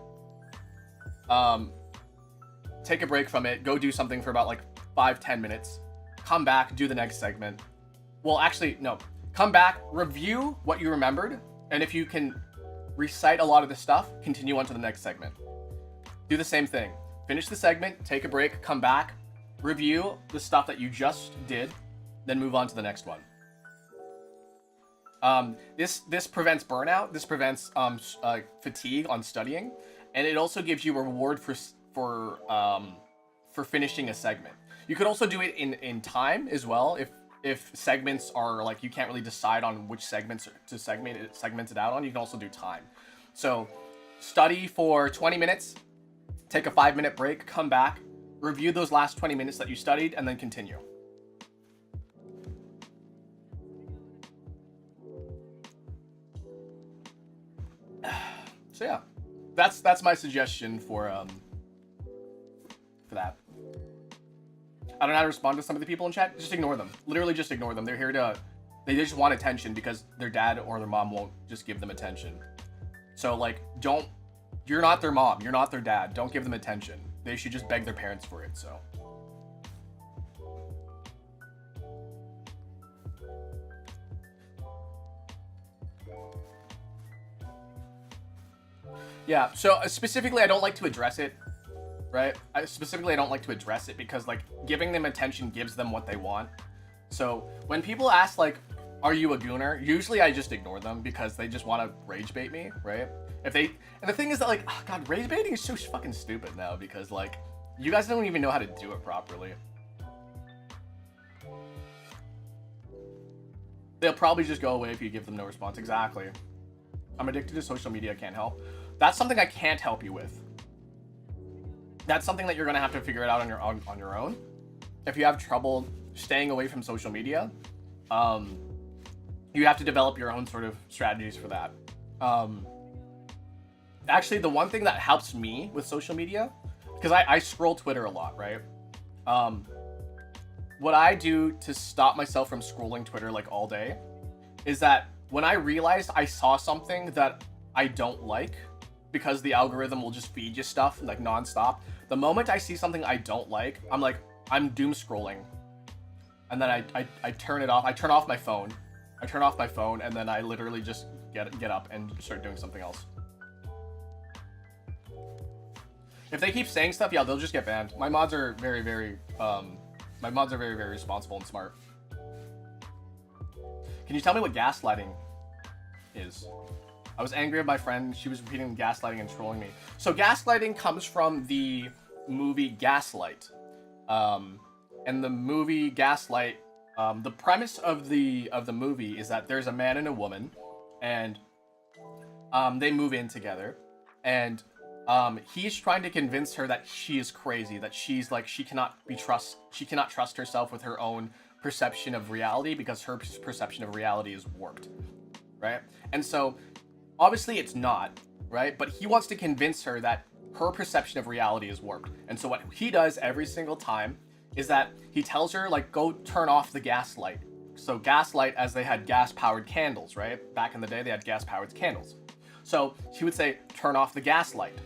take a break from it, go do something for about like 5-10 minutes, come back, do the next segment. Well, actually, no, come back, review what you remembered, and if you can recite a lot of the stuff, continue on to the next segment. Do the same thing. Finish the segment, take a break, come back, review the stuff that you just did, then move on to the next one. This prevents burnout. This prevents fatigue on studying, and it also gives you a reward for finishing a segment. You could also do it in time as well. If segments are like you can't really decide on which segments to segment it out on, you can also do time. So study for 20 minutes, take a 5-minute break, come back, review those last 20 minutes that you studied, and then continue. So yeah, that's my suggestion for that. I don't know how to respond to some of the people in chat. Just ignore them. Literally just ignore them. They're here they just want attention because their dad or their mom won't just give them attention. So like, you're not their mom. You're not their dad. Don't give them attention. They should just beg their parents for it, so. Yeah, so specifically, I don't like to address it, right? I don't like to address it because, like, giving them attention gives them what they want. So when people ask, like, are you a gooner? Usually I just ignore them because they just want to rage bait me, right? And the thing is that, like, oh God, rage baiting is so fucking stupid now because, like, you guys don't even know how to do it properly. They'll probably just go away if you give them no response. Exactly. I'm addicted to social media, can't help. That's something I can't help you with. That's something that you're gonna have to figure it out on your own. If you have trouble staying away from social media, you have to develop your own sort of strategies for that. Actually, the one thing that helps me with social media, because I scroll Twitter a lot, right? What I do to stop myself from scrolling Twitter like all day is that when I realized I saw something that I don't like, because the algorithm will just feed you stuff like nonstop, the moment I see something I don't like, I'm like, I'm doom scrolling. And then I turn it off. I turn off my phone. And then I literally just get up and start doing something else. If they keep saying stuff, yeah, they'll just get banned. My mods are very, very responsible and smart. Can you tell me what gaslighting is? I was angry at my friend. She was repeating gaslighting and trolling me. So gaslighting comes from the movie Gaslight. And the movie Gaslight, the premise of the movie is that there's a man and a woman, and they move in together, and he's trying to convince her that she is crazy, that she's like she cannot trust herself with her own perception of reality because her perception of reality is warped, right? And so obviously it's not, right? But he wants to convince her that her perception of reality is warped. And so what he does every single time is that he tells her, like, go turn off the gas light. So gaslight, as they had gas-powered candles, right? Back in the day, they had gas-powered candles. So she would say, turn off the gas light.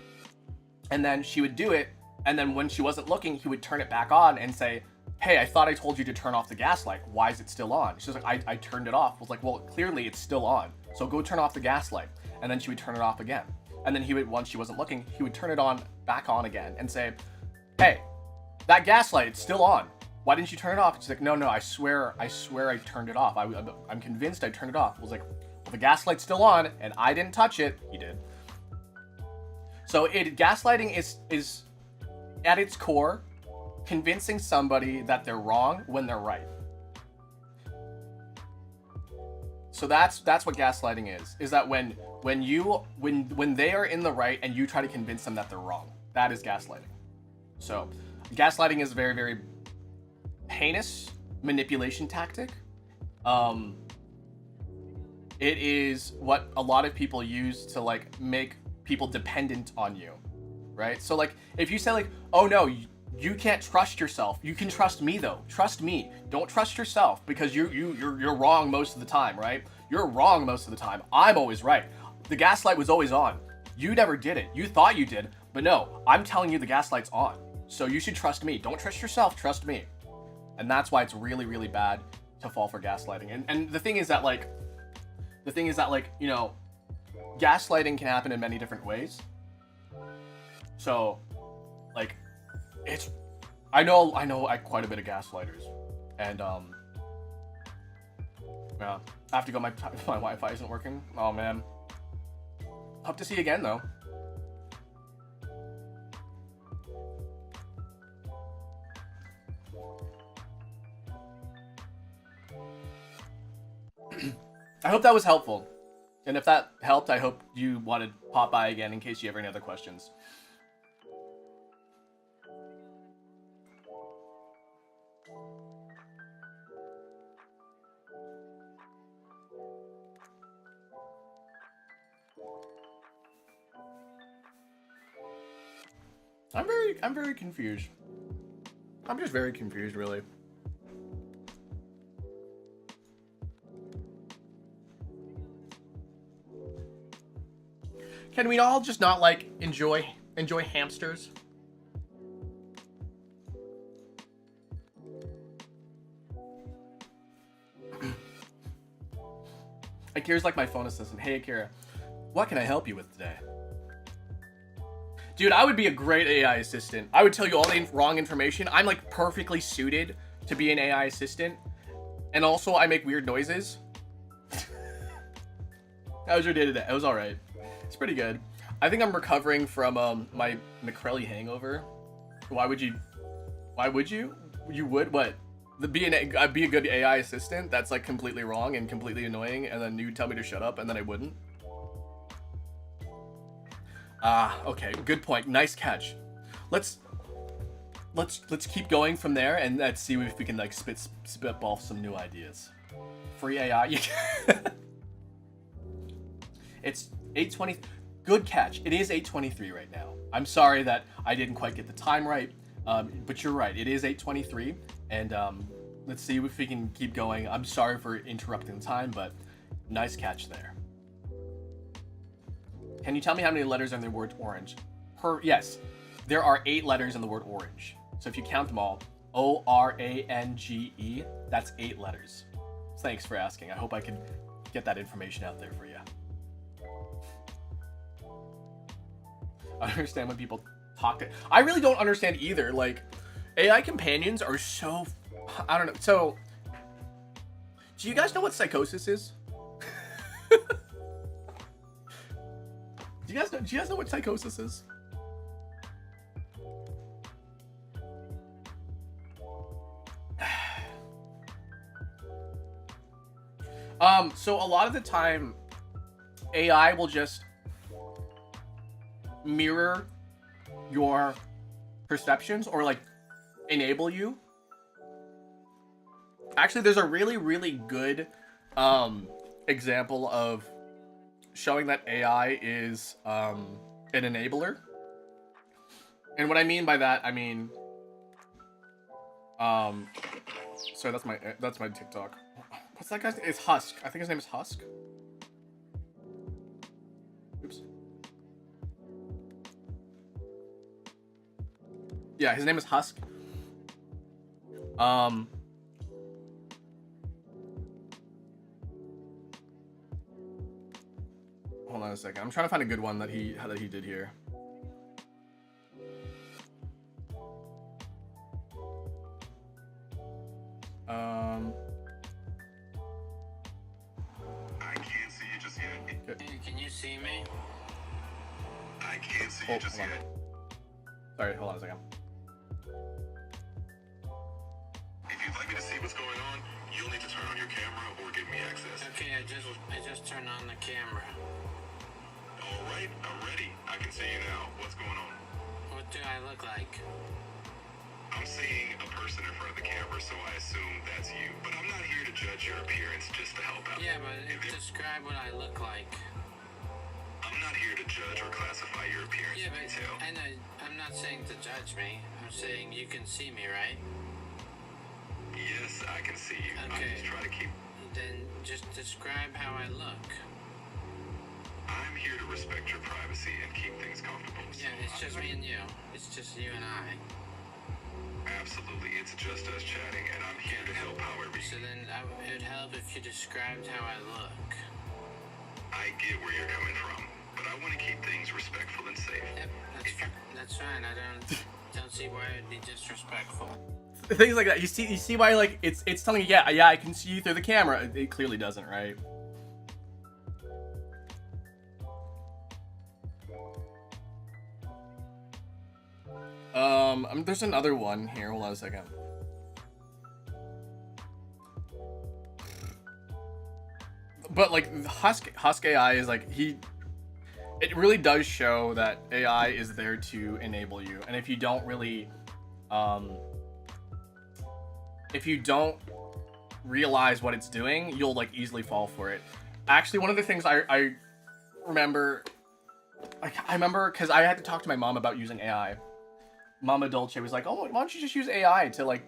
And then she would do it, and then when she wasn't looking, he would turn it back on and say, hey, I thought I told you to turn off the gas light. Why is it still on? She's like, I turned it off. I was like, well, clearly it's still on. So go turn off the gas light. And then she would turn it off again. And then he would, once she wasn't looking, he would turn it on, back on again, and say, hey, that gas light, it's still on. Why didn't you turn it off? She's like, no, I swear I turned it off. I'm convinced I turned it off. I was like, well, the gas light's still on, and I didn't touch it. He did. So gaslighting is at its core convincing somebody that they're wrong when they're right. So that's what gaslighting is that when they are in the right and you try to convince them that they're wrong. That is gaslighting. So gaslighting is a very, very heinous manipulation tactic. It is what a lot of people use to, like, make people dependent on you, right? So, like, if you say, like, oh no, you can't trust yourself, you can trust me though, trust me, don't trust yourself because you're wrong most of the time, right? You're wrong most of the time, I'm always right, the gaslight was always on, you never did it, you thought you did, but no, I'm telling you the gaslight's on, so you should trust me, don't trust yourself, trust me. And that's why it's really, really bad to fall for gaslighting. And the thing is that, like, you know, gaslighting can happen in many different ways. So, like, I know quite a bit of gaslighters, and yeah, I have to go. My Wi-Fi isn't working. Oh man. Hope to see you again though. I hope that was helpful. And if that helped, I hope you want to pop by again in case you have any other questions. I'm very confused. I'm just very confused, really. Can we all just not, like, enjoy hamsters? Akira's like my phone assistant. Hey Akira, what can I help you with today? Dude, I would be a great AI assistant. I would tell you all the wrong information. I'm like perfectly suited to be an AI assistant. And also I make weird noises. How was your day today? It was alright. It's pretty good. I think I'm recovering from my McCrelly hangover. Why would you? You would? What? Be a good AI assistant? That's like completely wrong and completely annoying, and then you'd tell me to shut up, and then I wouldn't. Okay, good point. Nice catch. Let's keep going from there, and let's see if we can like spitball some new ideas. Free AI. It's 8:20. Good catch. It is 8:23 right now. I'm sorry that I didn't quite get the time right, but you're right. It is 8:23, and let's see if we can keep going. I'm sorry for interrupting the time, but nice catch there. Can you tell me how many letters are in the word orange? Yes, there are 8 letters in the word orange. So if you count them all, O-R-A-N-G-E, that's 8 letters. Thanks for asking. I hope I can get that information out there for you. I understand when people talk to... I really don't understand either. Like, AI companions are so... I don't know. So, do you guys know what psychosis is? Do you guys know what psychosis is? So a lot of the time, AI will just mirror your perceptions or like enable you. Actually, there's a really, really good example of showing that AI is an enabler. And what I mean by that, I mean, sorry, that's my TikTok. What's that guy's name? It's Husk. I think his name is Husk. Oops. Yeah, his name is Husk. Hold on a second. I'm trying to find a good one that he did here. I can't see you just yet. Good. Can you see me? I can't see you just hold on. yet. Sorry, hold on a second. If you'd like me to see what's going on, you'll need to turn on your camera or give me access. Okay, I just turned on the camera. All right, I'm ready. I can see you now. What's going on? What do I look like? I'm seeing a person in front of the camera, so I assume that's you. But I'm not here to judge your appearance, just to help out. Yeah, but describe what I look like. I'm not here to judge or classify your appearance Yeah, in but detail. I know, I'm not saying to judge me. I'm saying you can see me, right? Yes, I can see you. Okay. I just try to keep... Then just describe how I look. I'm here to respect your privacy and keep things comfortable. Yeah, it's just me and you. It's just you and I. Absolutely, it's just us chatting, and I'm here to help however So you... then it'd help if you described how I look. I get where you're coming from, but I want to keep things respectful and safe. Yep, that's fine. I don't see why it'd be disrespectful. Things like that. You see why like it's telling you, yeah, I can see you through the camera. It clearly doesn't, right? There's another one here. Hold on a second. But like Husk AI is like it really does show that AI is there to enable you, and if you don't really if you don't realize what it's doing, you'll like easily fall for it. Actually, one of the things I remember, like I remember because I had to talk to my mom about using AI. Mama Dolce was like, "Oh, why don't you just use AI to like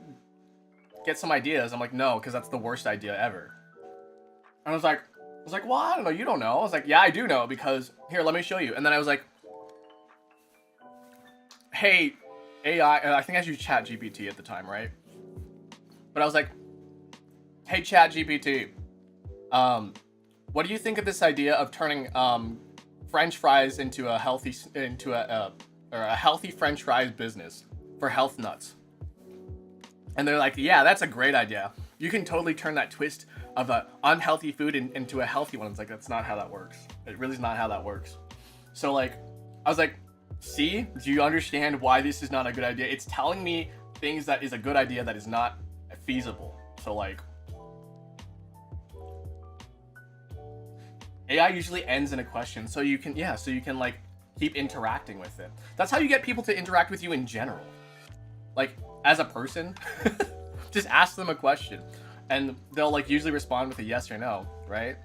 get some ideas?" I'm like, "No, because that's the worst idea ever." And I was like, "Well, I don't know. You don't know." I was like, "Yeah, I do know because here, let me show you." And then I was like, "Hey, AI." I think I used Chat GPT at the time, right? But I was like, "Hey, Chat GPT, what do you think of this idea of turning French fries into a or a healthy French fries business for health nuts. And they're like, yeah, that's a great idea. You can totally turn that twist of a unhealthy food into a healthy one. It's like, that's not how that works. It really is not how that works. So like, I was like, see, do you understand why this is not a good idea? It's telling me things that is a good idea that is not feasible. So like, AI usually ends in a question, so you can like keep interacting with it. That's how you get people to interact with you in general. Like, as a person, just ask them a question, and they'll like usually respond with a yes or no, right?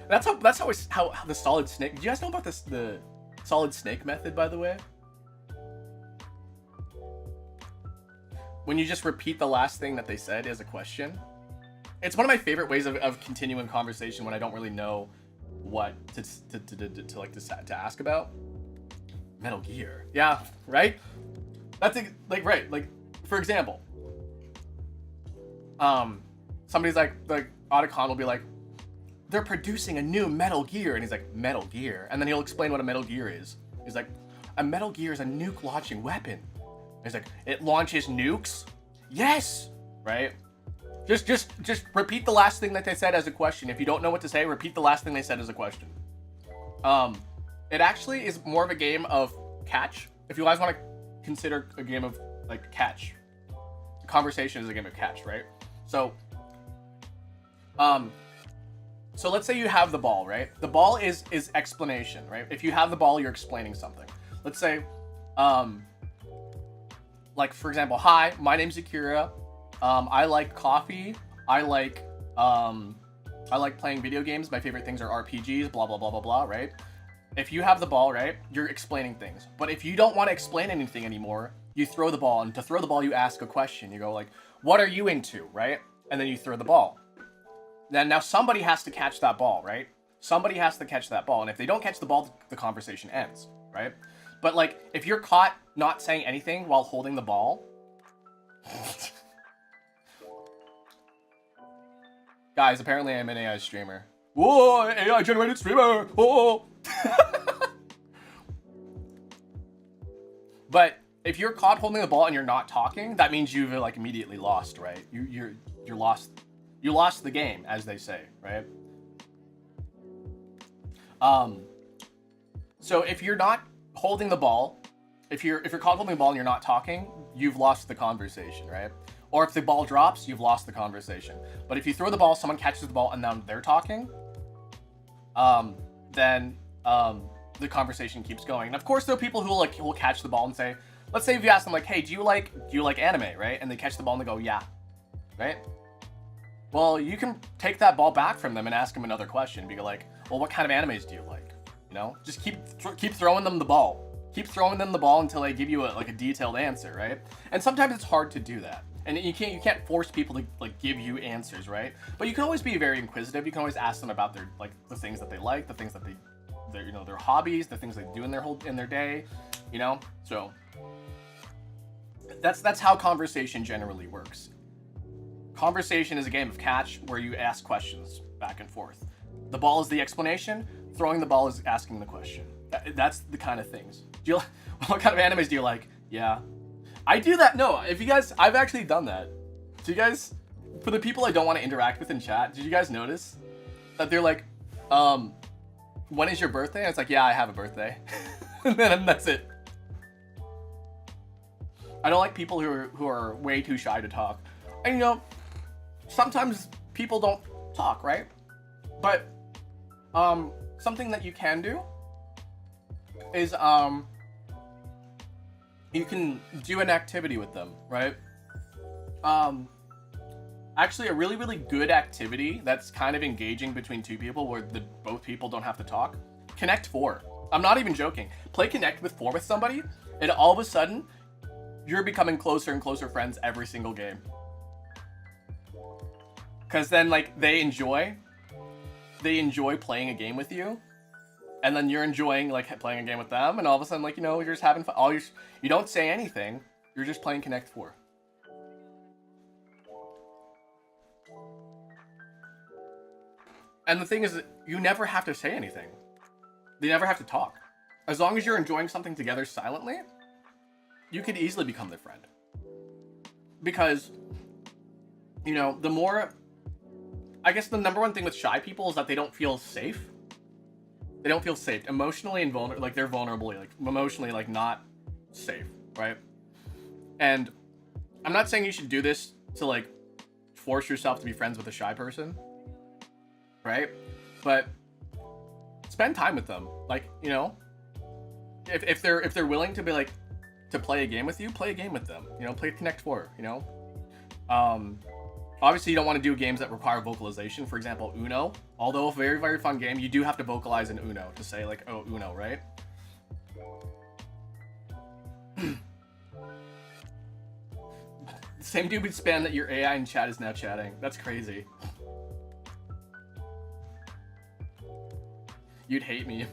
That's how the solid snake. Do you guys know about the solid snake method, by the way? When you just repeat the last thing that they said as a question. It's one of my favorite ways of continuing conversation when I don't really know what to ask about. Metal Gear. Yeah, right? That's like, right, like, for example, somebody's like Otacon will be like, they're producing a new Metal Gear, and he's like, Metal Gear, and then he'll explain what a Metal Gear is. He's like, a Metal Gear is a nuke launching weapon. And he's like, it launches nukes? Yes, right? Just repeat the last thing that they said as a question. If you don't know what to say, repeat the last thing they said as a question. It actually is more of a game of catch. If you guys want to consider a game of like catch, conversation is a game of catch, right? So let's say you have the ball, right? The ball is explanation, right? If you have the ball, you're explaining something. Let's say, like for example, hi, my name's Akira. I like coffee. I like playing video games. My favorite things are RPGs, blah, blah, blah, blah, blah, right? If you have the ball, right, you're explaining things. But if you don't want to explain anything anymore, you throw the ball. And to throw the ball, you ask a question. You go like, what are you into, right? And then you throw the ball. Then now somebody has to catch that ball, right? Somebody has to catch that ball. And if they don't catch the ball, the conversation ends, right? But like, if you're caught not saying anything while holding the ball... Guys, apparently I'm an AI streamer. Whoa, AI generated streamer. Whoa. But if you're caught holding the ball and you're not talking, that means you've like immediately lost, right? You're lost. You lost the game, as they say, right? So if you're not holding the ball, if you're caught holding the ball and you're not talking, you've lost the conversation, right? Or if the ball drops, you've lost the conversation. But if you throw the ball, someone catches the ball, and now they're talking, then the conversation keeps going. And of course, there are people who will catch the ball and say, let's say if you ask them like, hey, do you like anime, right? And they catch the ball and they go, yeah, right? Well, you can take that ball back from them and ask them another question. Be like, well, what kind of animes do you like? You know, just keep throwing them the ball. Keep throwing them the ball until they give you a detailed answer, right? And sometimes it's hard to do that. And you can't force people to like give you answers, right? But you can always be very inquisitive. You can always ask them about their like the things that they like, the things that their their hobbies, the things they do in their day, you know. So that's how conversation generally works. Conversation is a game of catch where you ask questions back and forth. The ball is the explanation. Throwing the ball is asking the question. That's the kind of things. What kind of animes do you like? Yeah. I do that. No, if you guys, I've actually done that. Do you guys, for the people I don't want to interact with in chat, did you guys notice that they're like, when is your birthday? And it's like, yeah, I have a birthday. And then that's it. I don't like people who are way too shy to talk. And you know, sometimes people don't talk, right? But something that you can do is you can do an activity with them, right? Actually, a really, really good activity that's kind of engaging between two people where both people don't have to talk. Connect 4. I'm not even joking. Play Connect with 4 with somebody, and all of a sudden, you're becoming closer and closer friends every single game. Because then, like, they enjoy playing a game with you. And then you're enjoying like playing a game with them, and all of a sudden, like, you know, you're just having fun. You don't say anything. You're just playing Connect 4. And the thing is, you never have to say anything. They never have to talk. as long as you're enjoying something together silently, you could easily become their friend. Because, you know, the more, I guess the number one thing with shy people is that they don't feel safe. They don't feel safe emotionally and vulnerable, like they're vulnerably, like emotionally, like not safe, right? And I'm not saying you should do this to like force yourself to be friends with a shy person, right? But spend time with them. Like, you know, if they're willing to be like to play a game with you, play a game with them. You know, play Connect 4, you know. Obviously you don't want to do games that require vocalization. For example, Uno. Although a very, very fun game, you do have to vocalize in Uno to say like, oh, Uno, right? Same dude would spam that your AI in chat is now chatting. That's crazy. You'd hate me.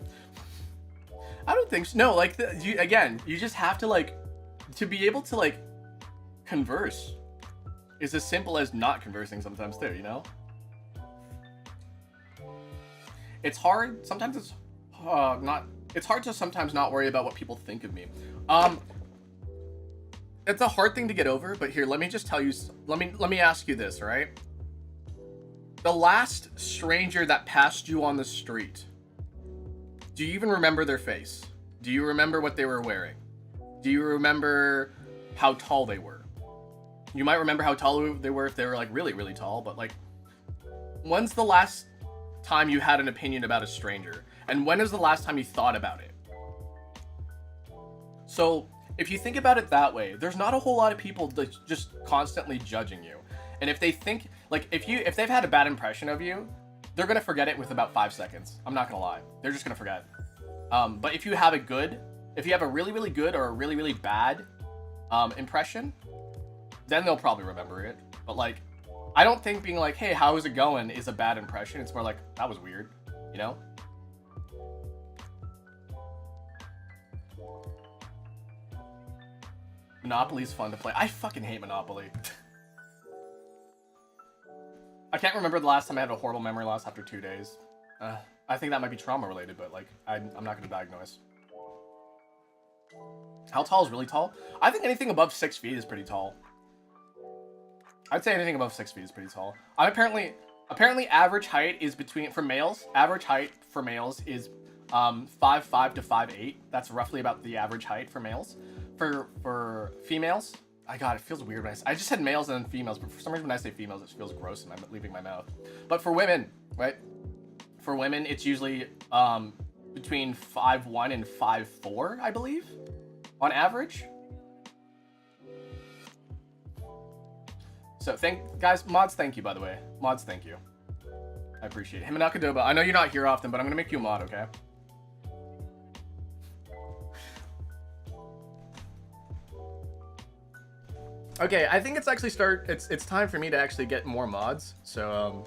I don't think so. No, like, you just have to, like, to be able to, like, converse is as simple as not conversing sometimes, too, you know? It's hard. Sometimes it's it's hard to sometimes not worry about what people think of me. It's a hard thing to get over, but here, let me just tell you, let me ask you this, right? The last stranger that passed you on the street, do you even remember their face? Do you remember what they were wearing? Do you remember how tall they were? You might remember how tall they were if they were like really, really tall, but like, when's the last time you had an opinion about a stranger? And when is the last time you thought about it? So if you think about it that way, there's not a whole lot of people just constantly judging you. And if they think, like, if they've had a bad impression of you, they're gonna forget it with about 5 seconds. I'm not gonna lie. They're just gonna forget. But if you have a really, really good or a really, really bad impression, then they'll probably remember it. But like, I don't think being like, hey, how is it going is a bad impression. It's more like, that was weird, you know? Monopoly's fun to play. I fucking hate Monopoly. I can't remember the last time I had a horrible memory loss after 2 days. I think that might be trauma related, but like, I'm not gonna diagnose. How tall is really tall? I think anything above 6 feet is pretty tall. I'd say anything above 6 feet is pretty tall. Apparently average height is for males, average height for males is 5'5" to 5'8". That's roughly about the average height for males. For females, it feels weird when I just said males and then females, but for some reason when I say females, it feels gross and I'm leaving my mouth. But for women, right? For women, it's usually between 5'1" and 5'4", I believe, on average. So guys, mods, thank you, by the way. Mods, thank you. I appreciate it. Himanakadoba, I know you're not here often, but I'm gonna make you a mod, okay? Okay, I think it's actually it's time for me to actually get more mods. So,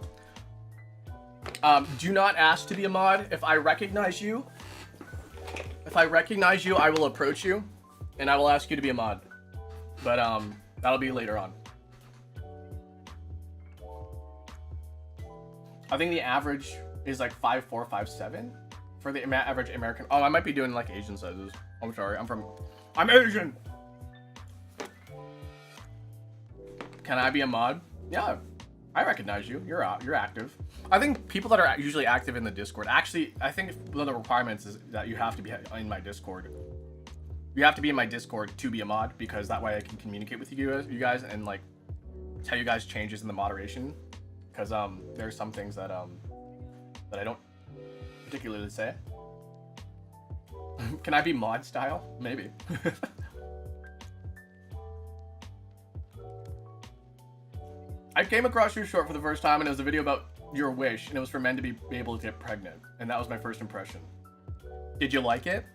do not ask to be a mod. If I recognize you, I will approach you, and I will ask you to be a mod. But, that'll be later on. I think the average is like 5'4", 5'7", for the average American. Oh, I might be doing like Asian sizes. I'm sorry, I'm Asian! Can I be a mod? Yeah, I recognize you. You're active. I think people that are usually active in the Discord, actually, I think one of the requirements is that you have to be in my Discord. You have to be in my Discord to be a mod, because that way I can communicate with you guys and like tell you guys changes in the moderation. Because there's some things that that I don't particularly say. Can I be mod style? Maybe. I came across your short for the first time, and it was a video about your wish, and it was for men to be able to get pregnant, and that was my first impression. Did you like it?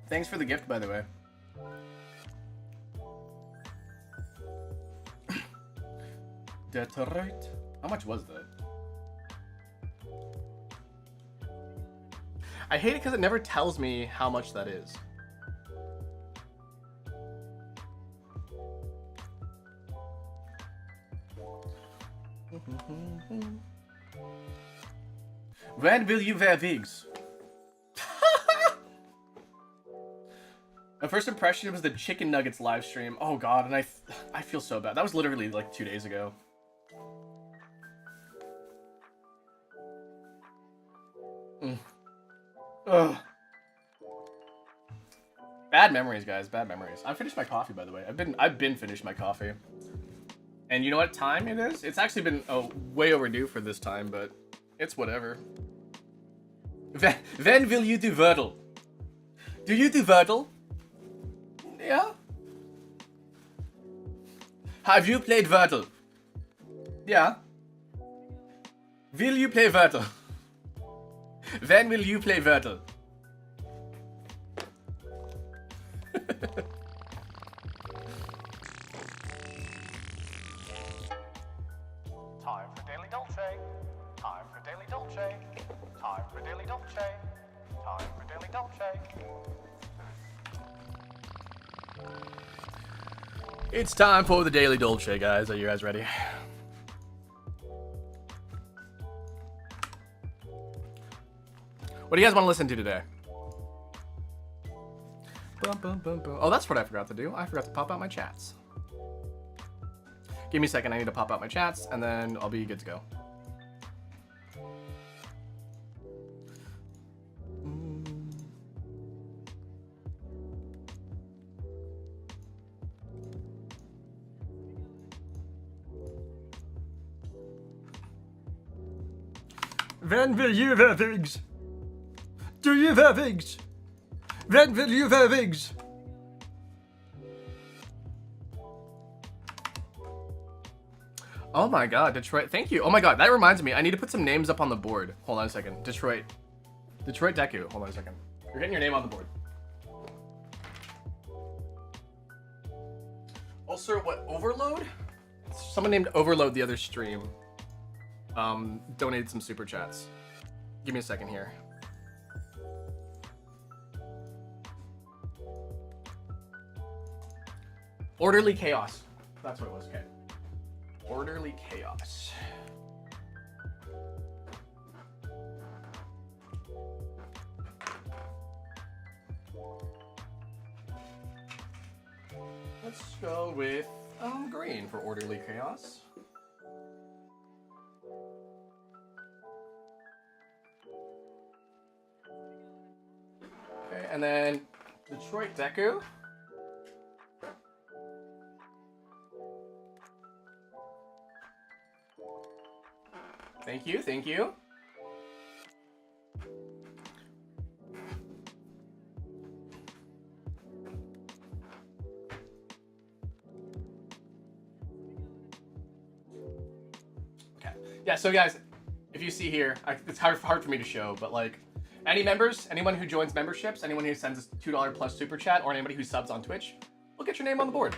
Thanks for the gift, by the way. That's right. How much was that? I hate it because it never tells me how much that is. When will you wear wigs? My first impression was the chicken nuggets live stream. Oh god, and I feel so bad. That was literally like 2 days ago. Ugh. Bad memories, guys. Bad memories. I finished my coffee, by the way. I've been finished my coffee. And you know what time it is? It's actually been way overdue for this time, but it's whatever. When will you do Wordle? Do you do Wordle? Yeah. Have you played Wordle? Yeah. Will you play Wordle? When will you play Wordle? Time for Daily Dolce. Time for Daily Dolce. Time for Daily Dolce. Time for Daily Dolce. It's time for the Daily Dolce, guys. Are you guys ready? What do you guys want to listen to today? Bum, bum, bum, bum. Oh, that's what I forgot to do. I forgot to pop out my chats. Give me a second. I need to pop out my chats, and then I'll be good to go. When will you wear wigs? Do you wear wigs? When will you wear wigs? Oh my god, Detroit. Thank you. Oh my god, that reminds me. I need to put some names up on the board. Hold on a second. Detroit Deku. Hold on a second. You're getting your name on the board. Also, what? Overload? Someone named Overload the other stream. Donated some super chats. Give me a second here. Orderly Chaos. That's what it was, okay. Orderly Chaos. Let's go with green for Orderly Chaos. Okay, and then Detroit Deku. Thank you, thank you. Okay. Yeah, so guys, if you see here, it's hard for me to show, but like, any members, anyone who joins memberships, anyone who sends a $2 plus super chat, or anybody who subs on Twitch, we'll get your name on the board.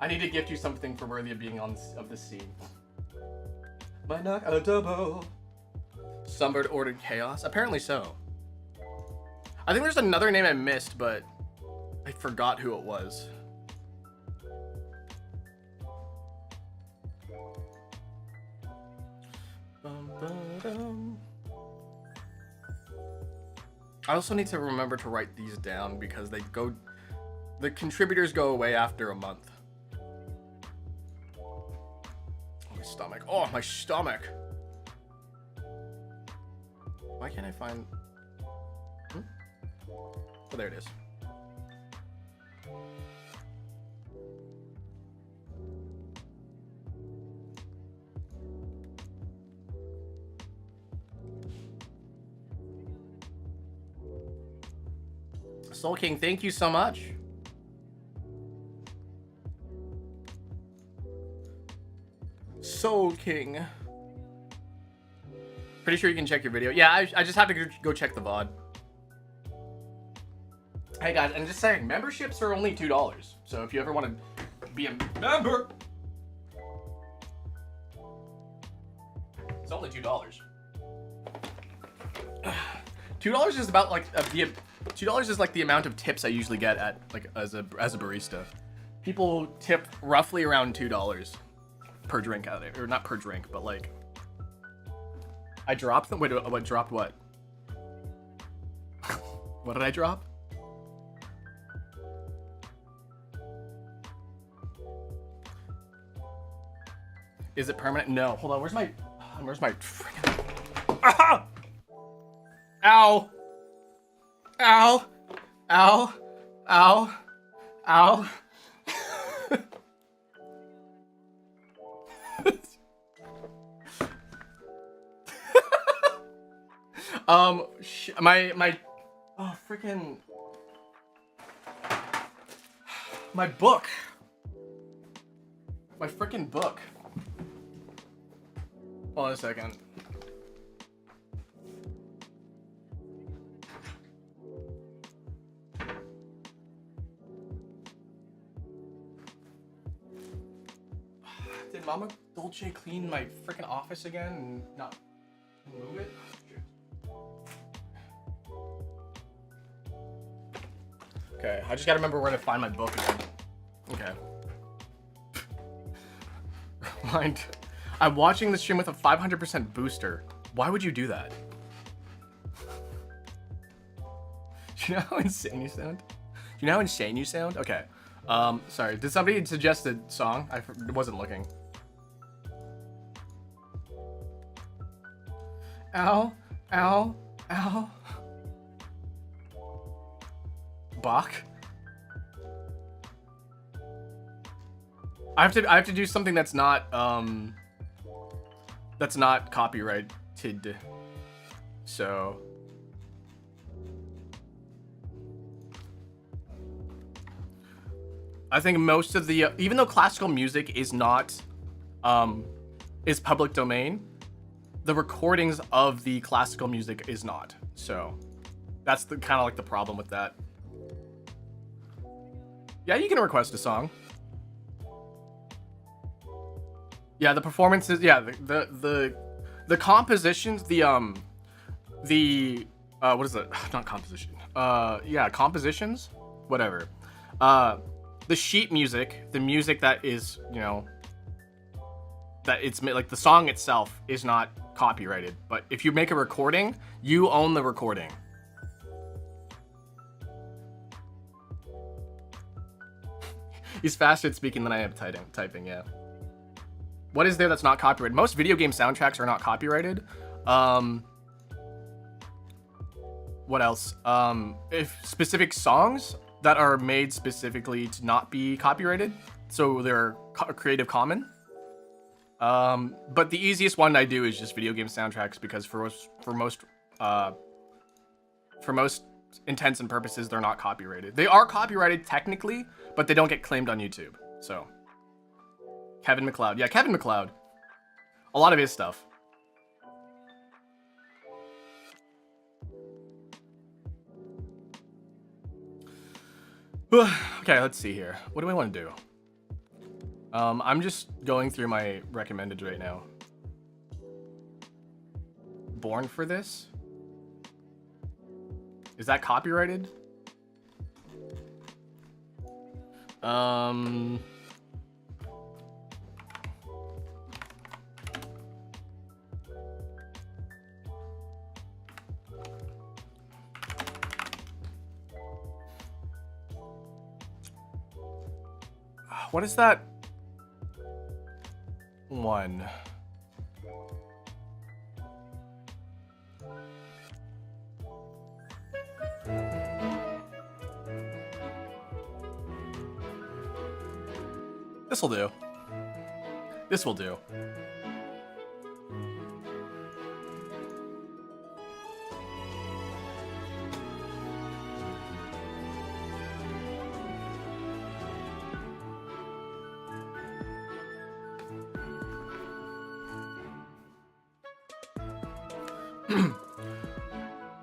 I need to gift you something for worthy of being on this scene. But not a double. Sunbird ordered Chaos? Apparently so. I think there's another name I missed, but I forgot who it was. I also need to remember to write these down because the contributors go away after a month. Stomach. Oh, my stomach. Why can't I find... Oh, there it is. Soul King, thank you so much. Soul King. Pretty sure you can check your video. Yeah, I just have to go check the VOD. Hey guys, and just saying, memberships are only $2. So if you ever want to be a member, it's only $2. $2 is about like $2 is like the amount of tips I usually get at like as a barista. People tip roughly around $2 per drink out there, or not per drink, but like I dropped them. Wait, what dropped what? What did I drop? Is it permanent? No. Hold on. Where's my ah! Ow. Ow. Ow. Ow. Ow. My oh freaking my book. My freaking book. Hold on a second. Did Mama Dolce clean my freaking office again and not move it? Okay, I just gotta remember where to find my book again. Okay. Mind. I'm watching the stream with a 500% booster. Why would you do that? Do you know how insane you sound? Do you know how insane you sound? Okay. Sorry. Did somebody suggest a song? I wasn't looking. Ow. Ow. Ow. Bach? I have to do something that's not copyrighted. So I think most of the even though classical music is not is public domain, the recordings of the classical music is not. So that's the kind of like the problem with that. Yeah, you can request a song. Yeah, the performances. Yeah, the compositions. What is it? Not composition. Yeah, compositions. Whatever. The sheet music, the music that is, you know, that it's like the song itself is not copyrighted. But if you make a recording, you own the recording. He's faster at speaking than I am typing, yeah. What is there that's not copyrighted? Most video game soundtracks are not copyrighted. What else? If specific songs that are made specifically to not be copyrighted, so they're Creative Commons. But the easiest one I do is just video game soundtracks because for most intents and purposes, they're not copyrighted. They are copyrighted technically, but they don't get claimed on YouTube. So, Kevin MacLeod. Yeah, Kevin MacLeod. A lot of his stuff. Okay, let's see here. What do I want to do? I'm just going through my recommended right now. Born for This? Is that copyrighted? What is that one? This'll do. This will do.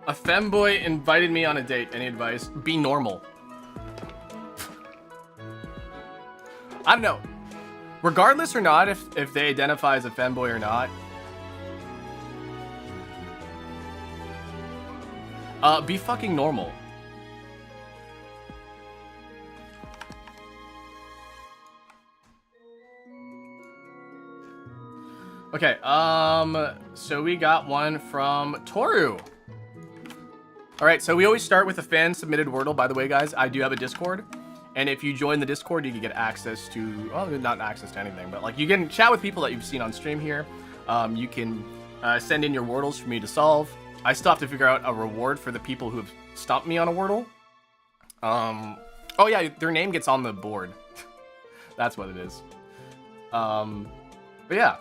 A femboy invited me on a date. Any advice? Be normal. I don't know. Regardless or not, if they identify as a femboy or not. Be fucking normal. Okay, so we got one from Toru. All right, so we always start with a fan-submitted Wordle. By the way, guys, I do have a Discord. And if you join the Discord, you can get access to, well, not access to anything, but like you can chat with people that you've seen on stream here. You can send in your Wordles for me to solve. I still have to figure out a reward for the people who have stopped me on a Wordle. Oh yeah, their name gets on the board. That's what it is. But yeah.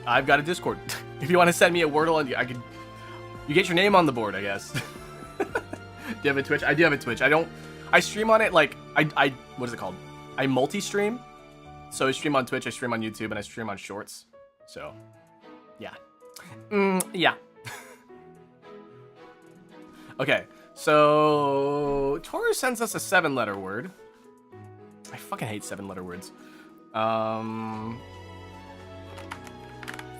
I've got a Discord. If you want to send me a Wordle, and you get your name on the board, I guess. Do you have a Twitch? I do have a Twitch. I stream on it like, what is it called? I multi-stream. So I stream on Twitch, I stream on YouTube, and I stream on Shorts. So, yeah. Yeah. Okay, so Taurus sends us a 7-letter word. I fucking hate 7-letter words.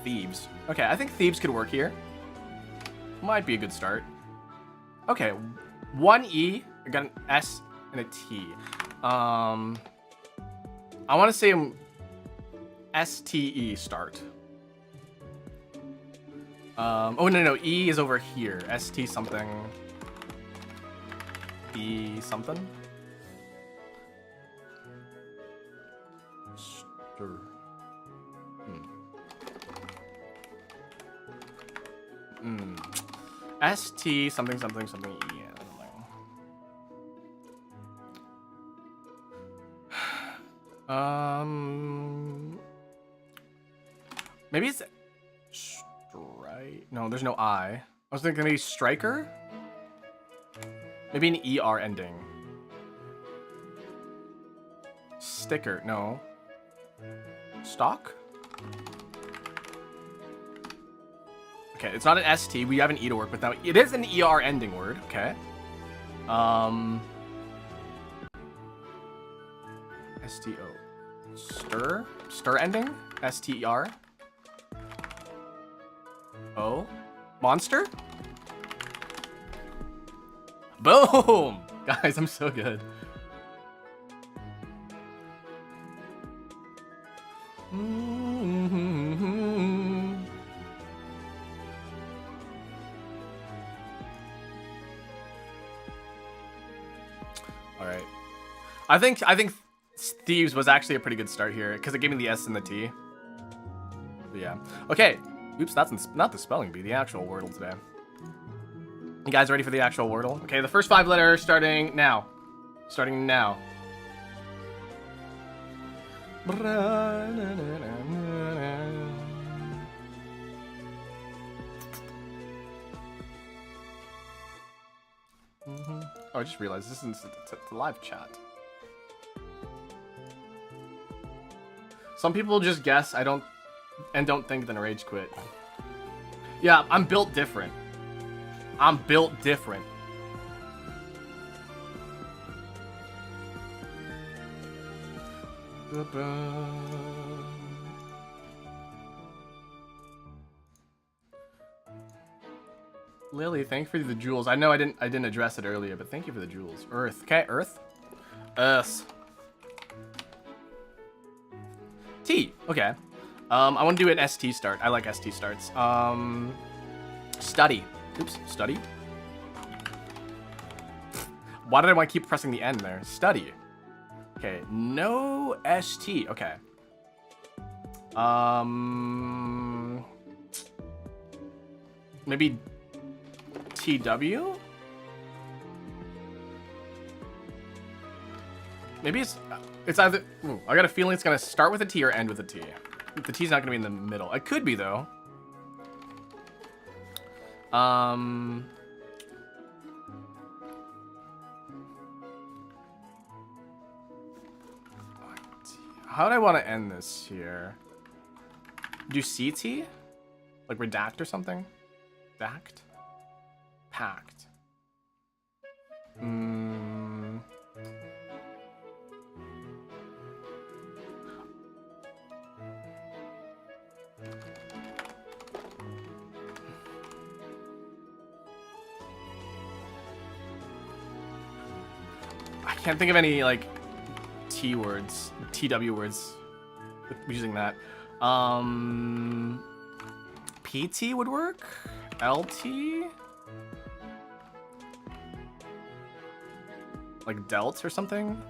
Thieves. Okay, I think thieves could work here. Might be a good start. Okay, 1 E. I got an S and a T. I want to say STE start. Oh no, E is over here. ST something. E something. Stir. ST something something something E. Maybe it's strike. No, there's no I. I was thinking maybe striker. Maybe an ER ending. Sticker. No. Stock. Okay, it's not an ST. We have an E to work with now. It is an ER ending word. Okay. STO. Stir? Stir ending? STER? Oh? Monster? Boom! Guys, I'm so good. Alright. I think Thieves was actually a pretty good start here, because it gave me the S and the T. But yeah. Okay. Oops, that's not the spelling bee, the actual Wordle today. You guys ready for the actual Wordle? Okay, the first 5 letters starting now. Starting now. Oh, I just realized this is the live chat. Some people just guess don't think then rage quit. Yeah, I'm built different. I'm built different. Lily, thank you for the jewels. I know I didn't address it earlier, but thank you for the jewels. Earth. Okay, Earth. Earth. T. Okay. I want to do an ST start. I like ST starts. Study. Oops. Study. Why did I want to keep pressing the N there? Study. Okay. No ST. Okay. Maybe TW? Maybe it's either... I got a feeling it's going to start with a T or end with a T. The T's not going to be in the middle. It could be, though. How would I want to end this here? Do CT? Like redact or something? Dact? Pact. I can't think of any, like, T words, TW words using that. PT would work? LT? Like Delt or something?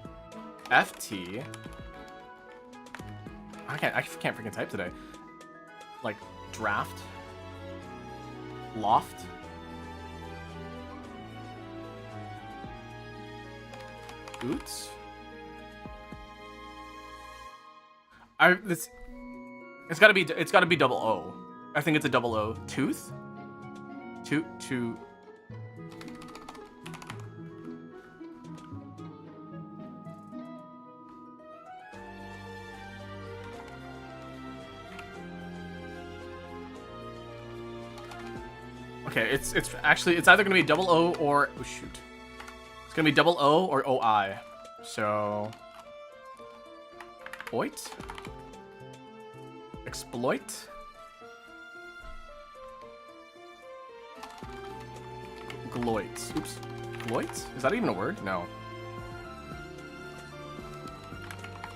FT. I can't freaking type today. Like draft. Loft. Oots. It's gotta be double O. I think it's a double O. Tooth? Two. Okay, it's either gonna be double O or oh shoot. It's gonna be double O or OI. So Oit? Exploit? Gloit. Oops. Gloit? Is that even a word? No.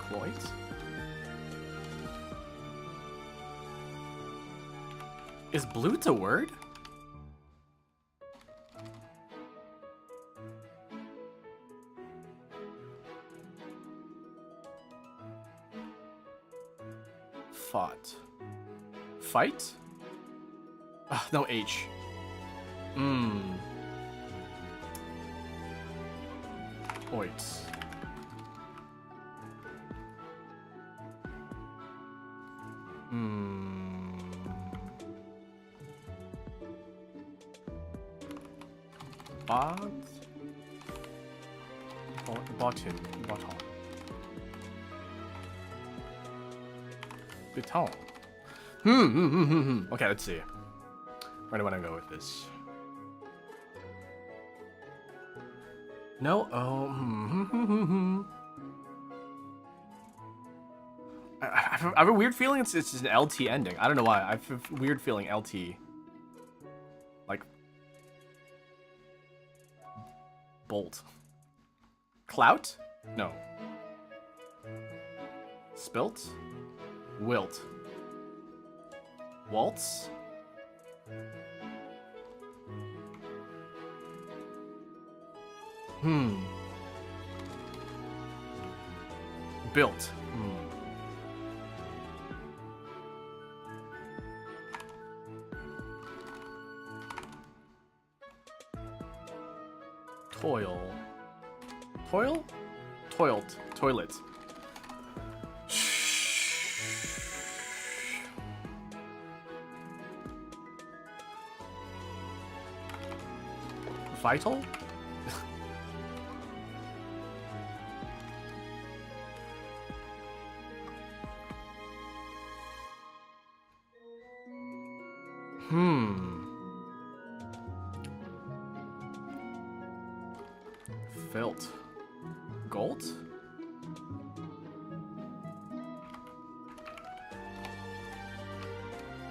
Gloit? Is bloot a word? Fought. Fight? No H. Oit. Bottom. Beton. Okay, let's see. Where do I want to go with this? No. I have a weird feeling it's just an LT ending. I don't know why. I have a weird feeling LT. Like bolt. Clout? No. Spilt? Wilt. Waltz? Built. Toil. Toil? Toilet. Toilet. Vital? Felt. Gold?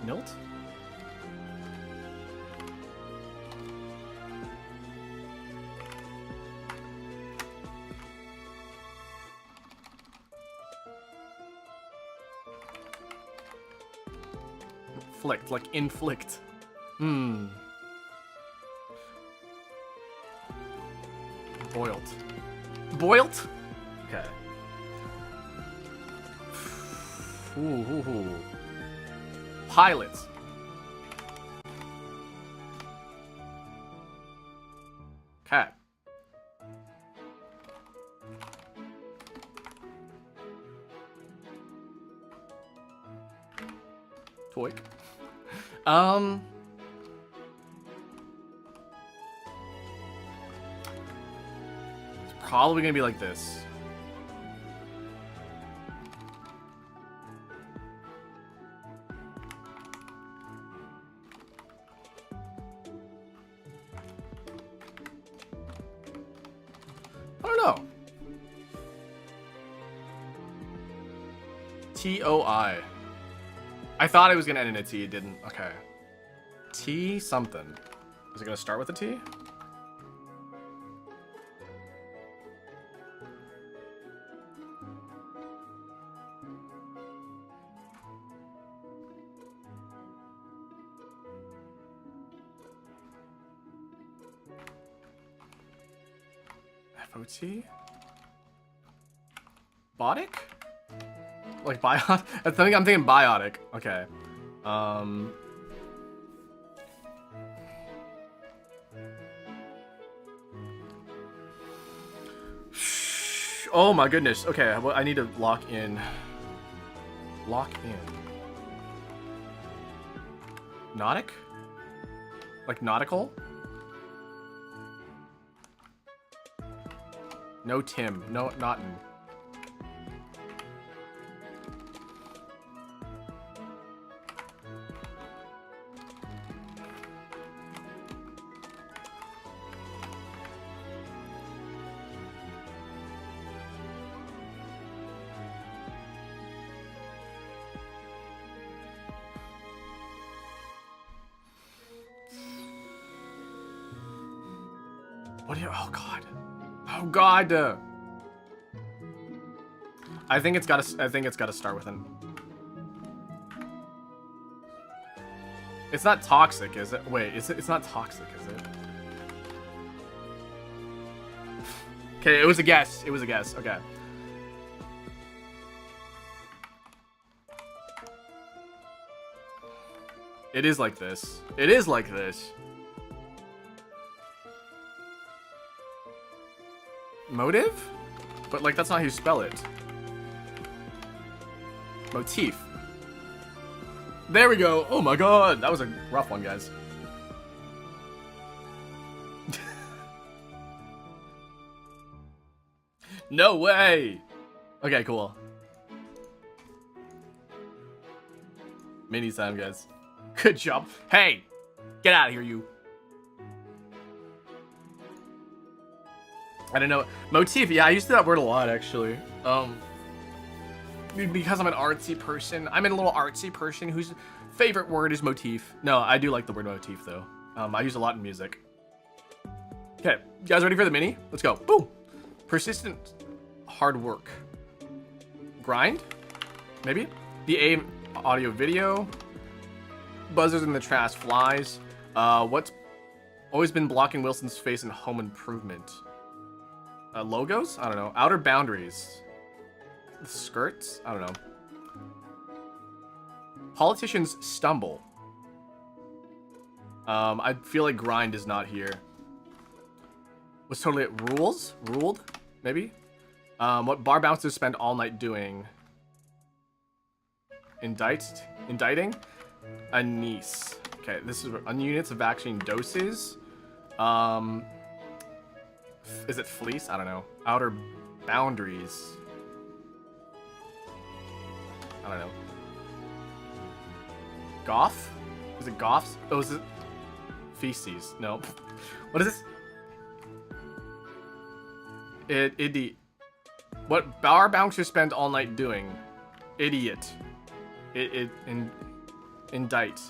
Nilt? Flicked, like inflict. Boiled. Boiled? Okay. Ooh. Pilot. Okay. Toik. It's probably gonna be like this. I don't know. TOI. I thought it was gonna end in a T, it didn't. Okay. T something. Is it gonna start with a T? OT? Biotic? Like biotic? I think I'm thinking biotic. Okay. Oh my goodness. Okay, well, I need to lock in. Lock in. Nautic? Like nautical? No Tim. No, not in. What do you? Oh god. Oh god. I think it's gotta. I think it's gotta start with an. It's not toxic, is it? Wait, is it? It's not toxic, is it? Okay, it was a guess. It was a guess. Okay. It is like this. It is like this. Motive? But like that's not how you spell it. Motif. There we go. Oh my god, that was a rough one, guys. No way. Okay, cool. Mini time, guys. Good job. Hey, get out of here, you. I don't know. Motif, yeah, I used that word a lot, actually. Because I'm an artsy person. I'm a little artsy person whose favorite word is motif. No, I do like the word motif, though. I use a lot in music. Okay, you guys ready for the mini? Let's go. Boom. Persistent hard work. Grind? Maybe? BA audio video. Buzzers in the trash flies. What's always been blocking Wilson's face in Home Improvement? Logos? I don't know. Outer boundaries. Skirts? I don't know. Politicians stumble. I feel like grind is not here. Was totally rules? Ruled? Maybe? What bar bouncers spend all night doing? Indicting? A niece. Okay, this is on units of vaccine doses. Is it fleece? I don't know. Outer boundaries. I don't know. Goth? Is it goths? Oh, is it feces? No. What is this? Idiot. What bar bouncers spend all night doing? Idiot. Indict.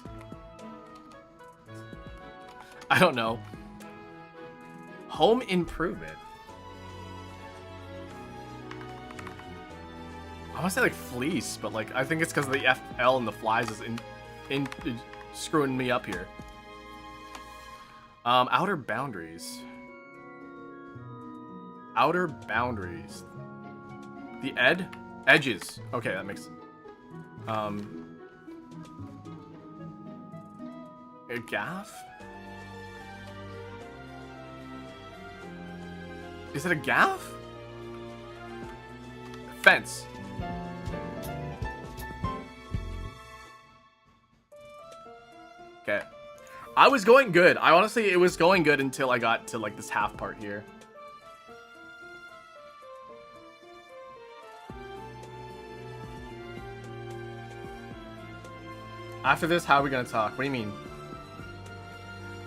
I don't know. Home improvement. I want to say like fleece, but like I think it's because of the FL and the flies is in screwing me up here. Outer boundaries. Outer boundaries. The edges. Okay, that makes. A gaff? Is it a gaff? Fence. Okay. I was going good. I honestly, it was going good until I got to like this half part here. After this, how are we gonna talk? What do you mean?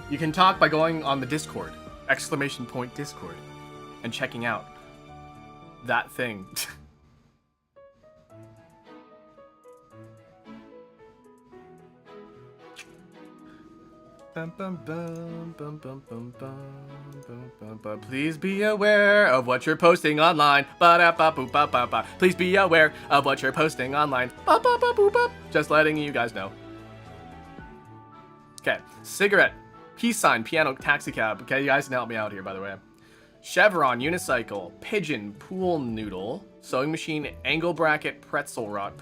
You can talk by going on the Discord. ! Discord. And checking out that thing. Please be aware of what you're posting online. Please be aware of what you're posting online. Just letting you guys know. Okay, cigarette, peace sign, piano, taxi cab. Okay, you guys can help me out here, by the way. chevron, unicycle, pigeon, pool noodle, sewing machine, angle bracket, pretzel rod,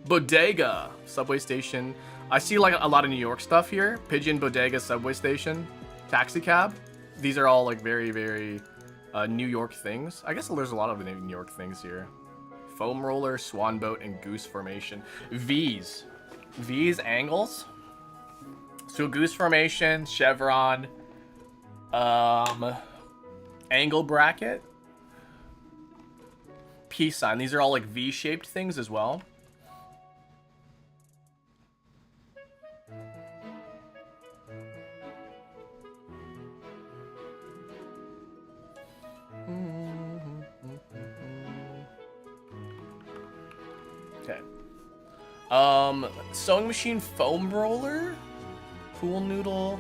bodega, subway station. I see like a lot of New York stuff here. Pigeon, bodega, subway station, taxi cab. These are all like very, very New York things. I guess there's a lot of New York things here. Foam roller, swan boat, and goose formation. V's angles. So goose formation, chevron, angle bracket, peace sign. These are all like V-shaped things as well. Okay. Sewing machine, foam roller, pool noodle,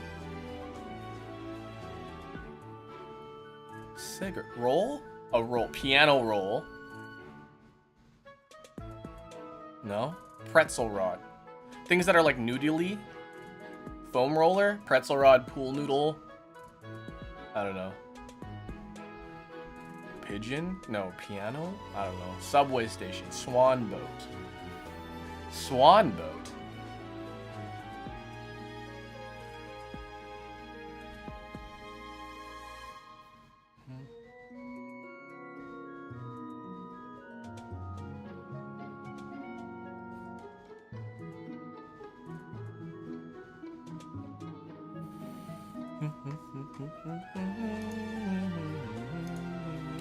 cigarette roll, a roll, piano roll. No, pretzel rod. Things that are like noodly. Foam roller, pretzel rod, pool noodle. I don't know. Pigeon? No, piano? I don't know. Subway station, swan boat. Swan boat.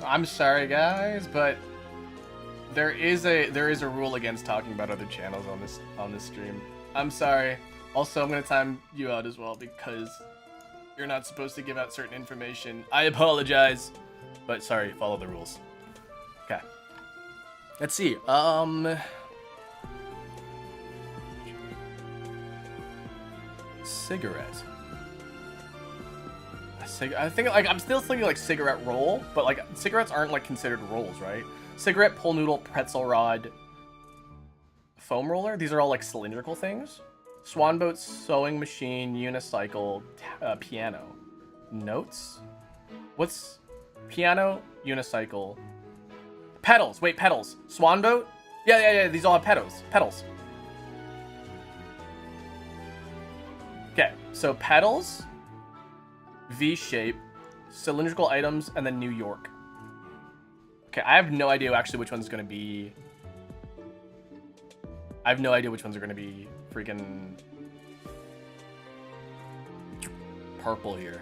I'm sorry guys, but there is a rule against talking about other channels on this stream. I'm sorry. Also, I'm gonna time you out as well because you're not supposed to give out certain information. I apologize, but sorry, follow the rules. Okay. Let's see. Cigarette. I think like I'm still thinking like cigarette roll, but like cigarettes aren't like considered rolls, right? Cigarette, pool noodle, pretzel rod, foam roller. These are all like cylindrical things. Swan boat, sewing machine, unicycle, piano. Notes? What's piano, unicycle, pedals? Wait, pedals. Swan boat? Yeah. These all have pedals. Pedals. Okay, so pedals. V-shape, cylindrical items, and then New York. Okay, I have no idea actually which one's gonna be. I have no idea which ones are gonna be freaking purple here.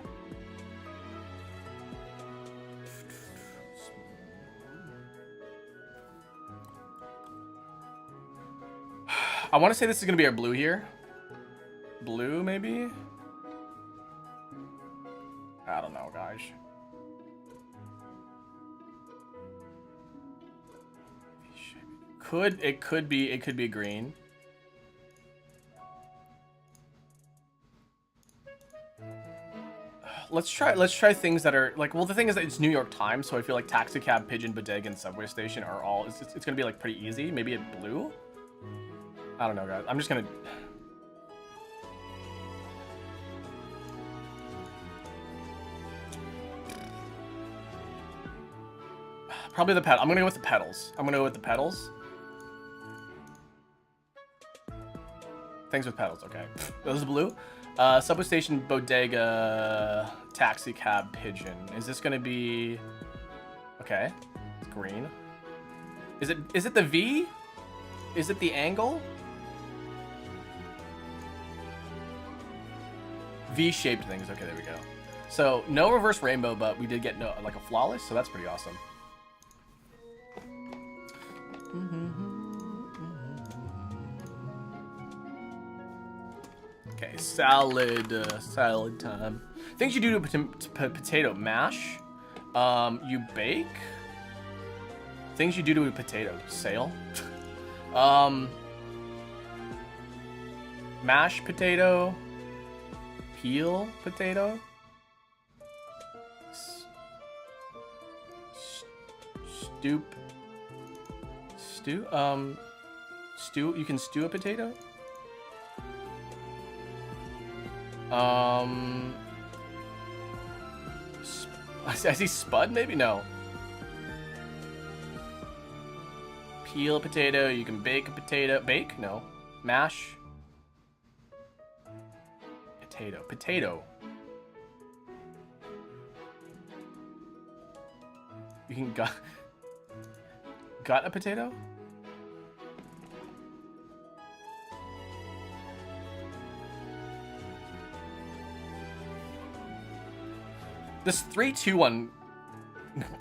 I want to say this is gonna be our blue here. Blue, maybe? I don't know, guys. It could be green. Let's try things that are like, well, the thing is that it's New York Times, so I feel like taxi cab, pigeon, bodega, and subway station are all it's gonna be like pretty easy. Maybe a blue. I don't know, guys. I'm just gonna. Probably the pedal. I'm gonna go with the pedals. Things with pedals, okay. Those are blue. Subway station, bodega, taxi cab, pigeon. Is this gonna be... Okay, it's green. Is it the V? Is it the angle? V-shaped things. Okay, there we go. So no reverse rainbow, but we did get like a flawless, so that's pretty awesome. Okay, salad time. Things you do to potato mash. You bake. Things you do to a potato sail. Mash potato. Peel potato. Stew. You can stew a potato. I see spud, maybe? No. Peel a potato. You can bake a potato. Bake? No. Mash. Potato. Potato. You can gut a potato? This 3, 2, 1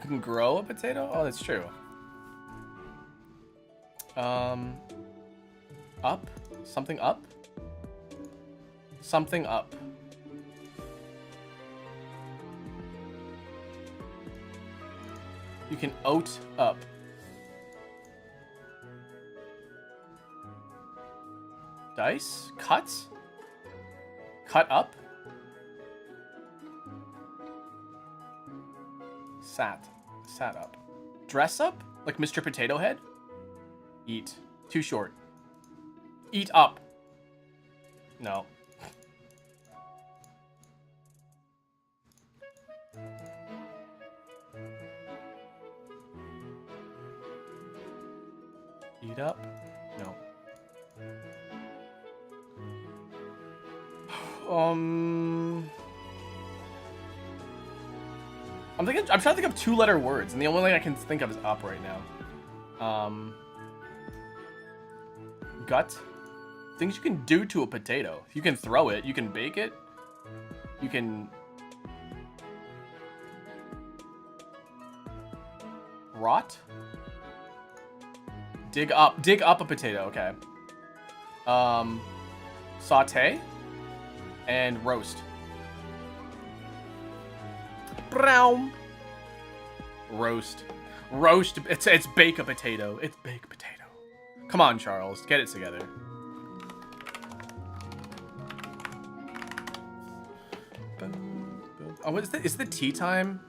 can grow a potato? Oh, that's true. Up? Something up? Something up. You can oat up. Dice? Cuts? Cut up? Sat up. Dress up? Like Mr. Potato Head? Eat. Too short. Eat up. No. Eat up? No. I'm trying to think of 2-letter words, and the only thing I can think of is up right now. Gut. Things you can do to a potato. You can throw it. You can bake it. You can... Rot? Dig up a potato, okay. Saute. And roast. Brown. Roast. Roast. It's bake a potato. It's bake potato. Come on, Charles. Get it together. Oh, what is this? Is the tea time?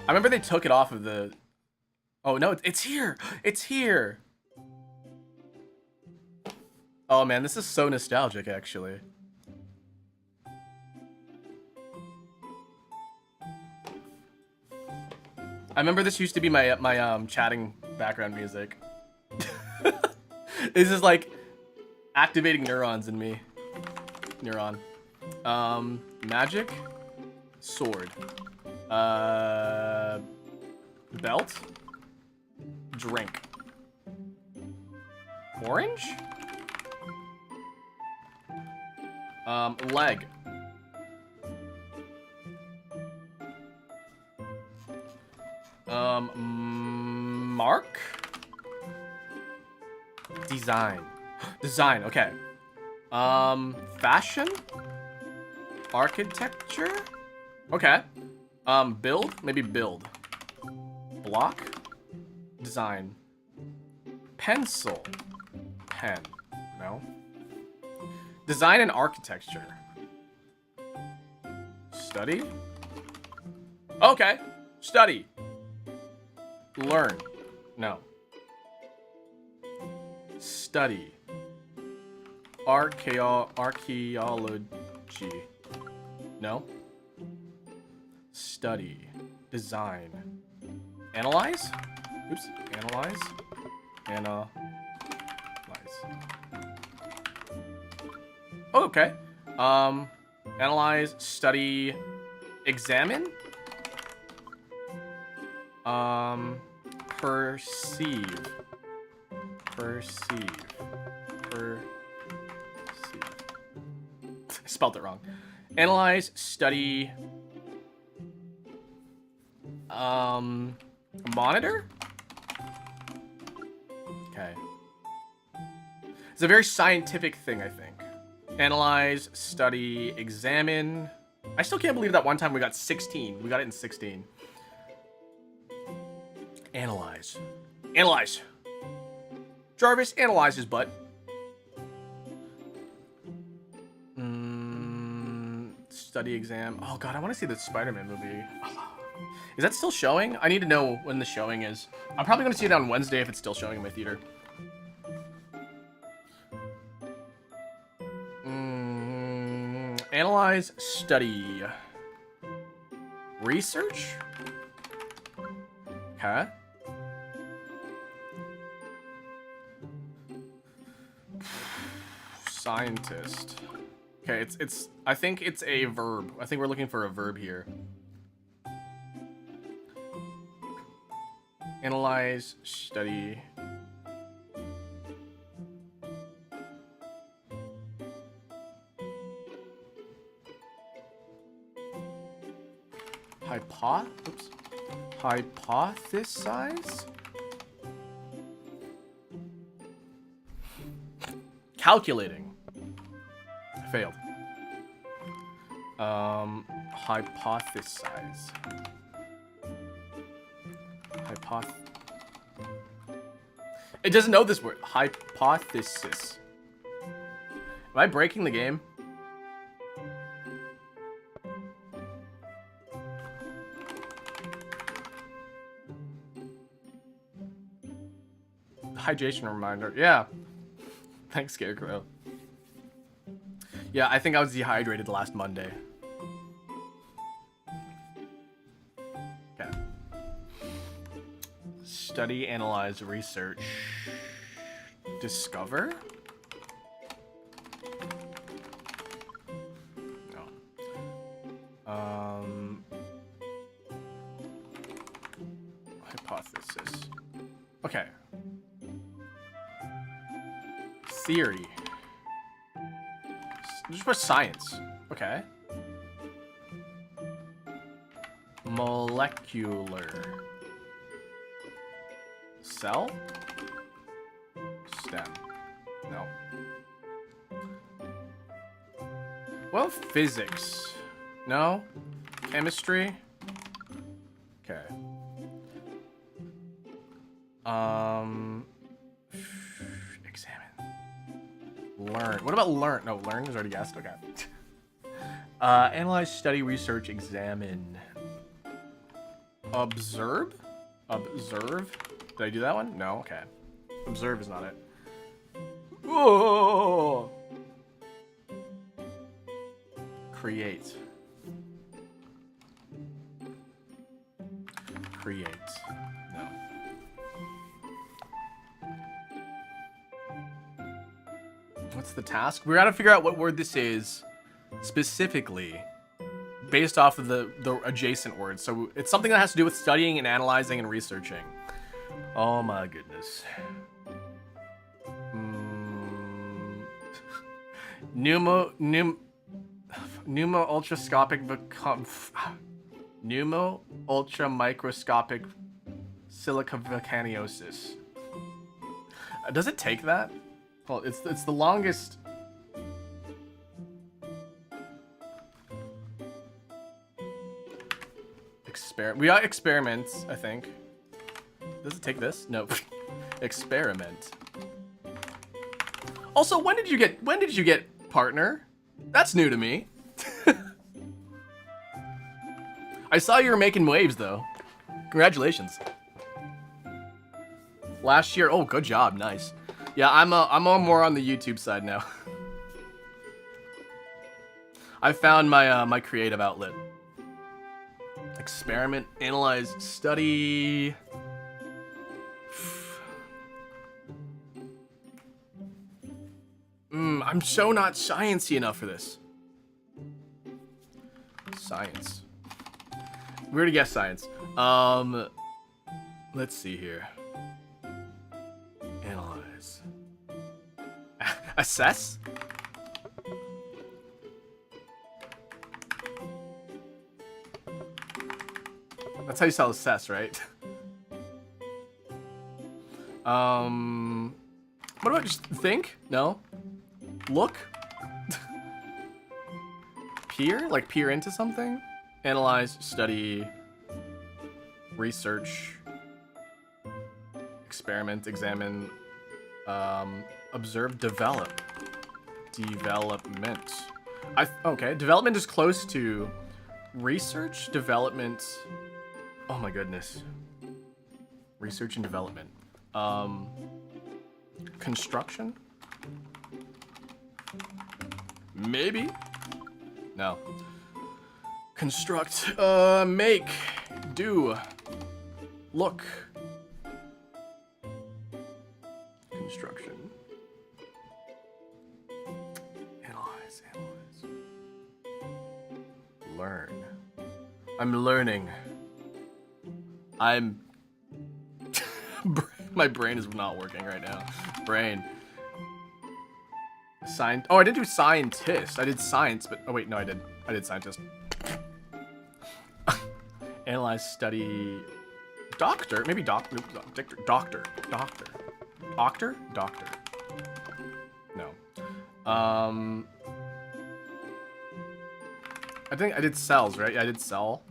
I remember they took it off of the... Oh, no, it's here. It's here. Oh, man, this is so nostalgic, actually. I remember this used to be my chatting background music. This is like activating neurons in me. Neuron. Magic. Sword. Belt. Drink. Orange. Leg. Mark? Design. Design, okay. Fashion? Architecture? Okay. Build? Maybe build. Block? Design. Pencil. Pen. No. Design and architecture. Study? Okay. Study. Learn. No. Study. Archaeology. No. Study. Design. Analyze? Oops. Analyze. Analyze. Oh, okay. Analyze, study, examine. Perceive. Perceive. Spelled it wrong. Analyze, study, monitor? Okay. It's a very scientific thing, I think. Analyze, study, examine. I still can't believe that one time we got 16. We got it in 16. Analyze. Analyze. Jarvis, analyze his butt. Study exam. Oh god, I want to see the Spider-Man movie. Is that still showing? I need to know when the showing is. I'm probably going to see it on Wednesday if it's still showing in my theater. Analyze, study, research. Okay. Scientist. Okay, it's I think it's a verb. I think we're looking for a verb here. Analyze, study. Hypothesize? Calculating. I failed. Hypothesize. It doesn't know this word. Hypothesis. Am I breaking the game? Hydration reminder. Yeah. Thanks, Scarecrow. Yeah, I think I was dehydrated last Monday. Okay. Study, analyze, research, discover? No. Hypothesis. Okay. Theory. Just for science. Okay. Molecular. Cell? Stem. No. Well, physics. No. Chemistry. Okay. Examine. Learn. What about learn? No, learn is already guessed. Okay. Analyze, study, research, examine. Observe? Observe? Did I do that one? No? Okay. Observe is not it. Whoa! Create. Create. No. What's the task? We gotta figure out what word this is specifically based off of the adjacent words. So it's something that has to do with studying and analyzing and researching. Oh my goodness. Pneumo ultra microscopic silicovolcaniosis. Does it take that? Well, it's the longest. We got experiments, I think. Does it take this? No. Experiment. Also, when did you get partner? That's new to me. I saw you were making waves though. Congratulations. Last year. Oh, good job. Nice. Yeah, I'm more on the YouTube side now. I found my my creative outlet. Experiment, analyze, study. I'm so not sciencey enough for this. Science. We already guessed science. Let's see here. Analyze. Assess? That's how you spell assess, right? What about just think? No? Look? Peer? Like peer into something? Analyze, study, research, experiment, examine, observe, develop. Development. Okay, development is close to research, development. Oh my goodness. Research and development. Construction? Maybe. No. Construct. Make. Do. Look. Construction. Analyze. Learn. I'm learning. I'm... My brain is not working right now. Brain. Oh, I didn't do scientist. I did science, but... Oh, wait, no, I did. I did scientist. Analyze, study... Doctor? Maybe doctor. Doctor. No. I think I did cells, right? Yeah, I did cell.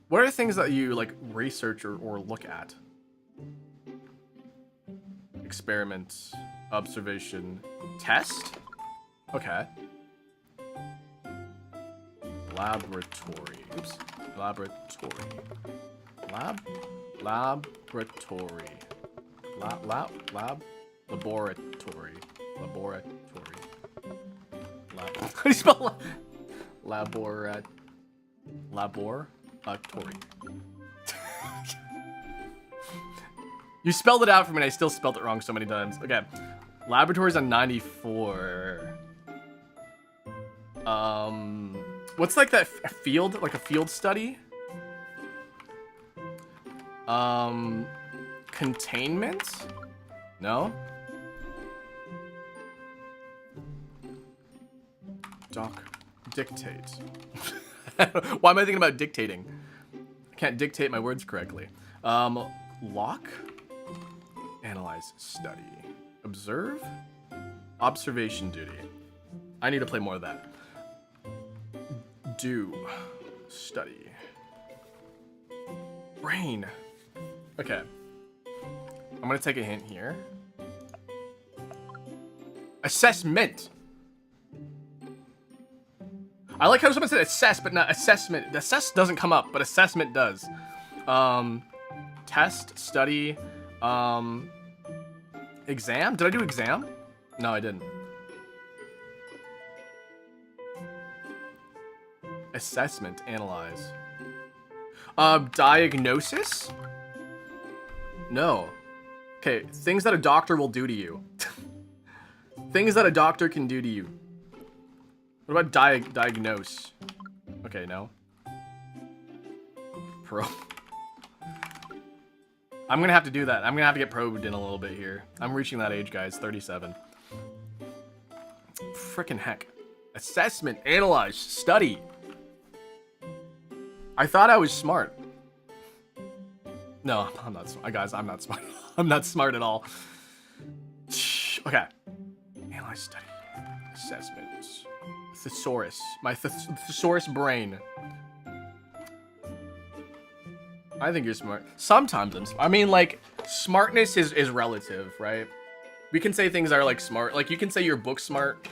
What are things that you, like, research or look at? Experiment, observation, test? Okay. Laboratory. Oops. Laboratory. Laboratory. Laboratory. How do you spell laboratory? You spelled it out for me and I still spelled it wrong so many times. Okay. Laboratory's on 94. What's like that field? Like a field study? Containment? No? Dictate. Why am I thinking about dictating? I can't dictate my words correctly. Lock? Analyze, study. Observe? Observation duty. I need to play more of that. Do. Study. Brain. Okay. I'm gonna take a hint here. Assessment. I like how someone said assess, but not assessment. Assess doesn't come up, but assessment does. Test, study, exam? Did I do exam? No, I didn't. Assessment, analyze. Diagnosis? No. Okay, things that a doctor will do to you. Things that a doctor can do to you. What about diagnose? Okay, no. I'm gonna have to do that. I'm gonna have to get probed in a little bit here. I'm reaching that age, guys. 37. Frickin' heck. Assessment, analyze, study. I thought I was smart. No, I'm not smart. Guys, I'm not smart. I'm not smart at all. Okay. Analyze, study, assessment. Thesaurus. My thesaurus brain. I think you're smart. Sometimes I'm smart. I mean, like, smartness is relative, right? We can say things are, like, smart. Like, you can say you're book smart.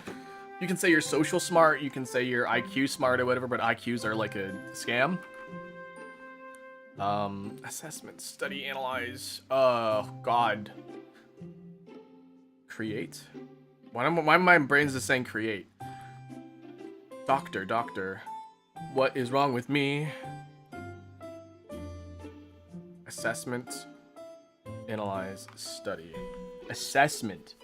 You can say you're social smart. You can say you're IQ smart or whatever, but IQs are, like, a scam. Assessment, study, analyze. God. Create? Why my brain's just saying create? Doctor. What is wrong with me? Assessment, analyze, study. Assessment.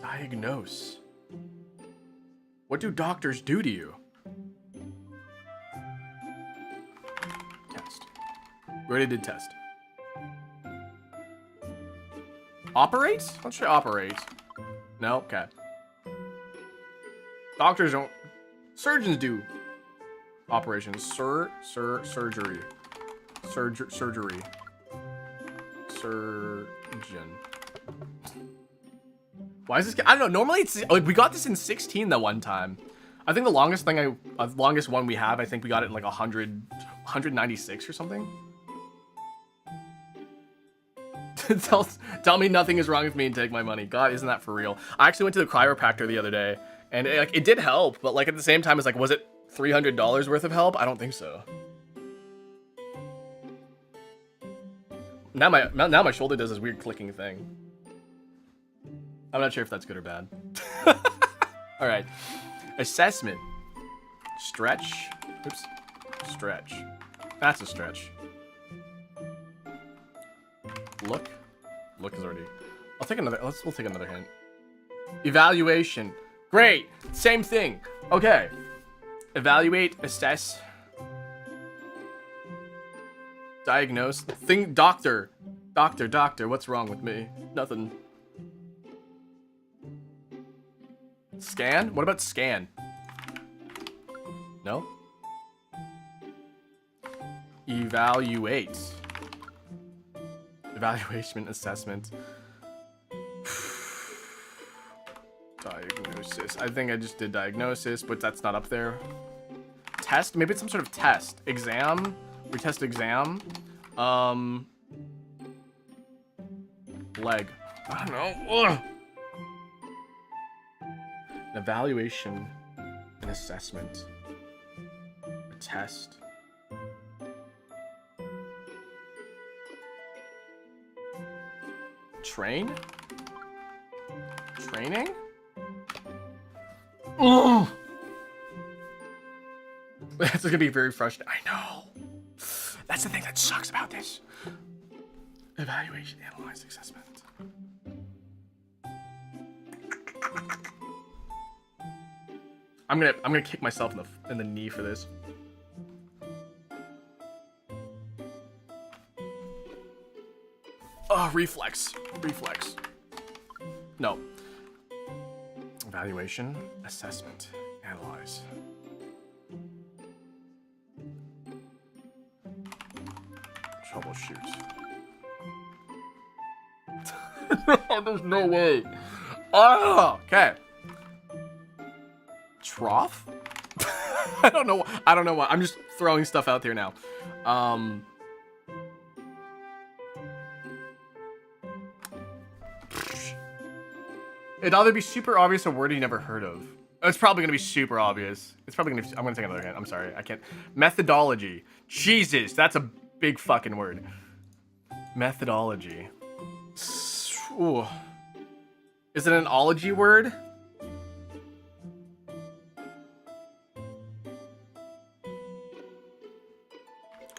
Diagnose. What do doctors do to you? Test. We already did test. Operate? Let's try operate. No? Okay. Doctors don't... Surgeons do operations. Surgery. Surgeon. Why is this... I don't know. Normally it's... Like, we got this in 16 that one time. I think the longest longest one we have, I think we got it in like 196 or something. Tell me nothing is wrong with me and take my money. God, isn't that for real? I actually went to the chiropractor the other day, and it did help, but like at the same time, it's like, was it $300 worth of help? I don't think so. Now my shoulder does this weird clicking thing. I'm not sure if that's good or bad. All right. Assessment. Stretch. Oops. Stretch. That's a stretch. Look. Look is already. I'll take another. We'll take another hint. Evaluation. Great. Same thing. Okay. Evaluate. Assess. Diagnose. Think. Doctor. Doctor. What's wrong with me? Nothing. Scan? What about scan? No? Evaluate. Evaluation, assessment. Diagnosis. I think I just did diagnosis, but that's not up there. Test? Maybe it's some sort of test. Exam? Retest exam? Leg. I don't know. Ugh. Evaluation and assessment. A test. Train? Training? Ugh. That's gonna be very frustrating. I know. That's the thing that sucks about this. Evaluation, analyze, assessment. I'm gonna kick myself in the knee for this. Oh, reflex. No. Evaluation, assessment, analyze. Troubleshoot. There's no way. Oh, okay. Trough? I don't know what. I'm just throwing stuff out there now. It'd either be super obvious or word you never heard of. It's probably gonna be super obvious. It's probably gonna be, I'm gonna take another hint. I'm sorry. I can't. Methodology. Jesus, that's a big fucking word. Methodology. Ooh. Is it an ology word?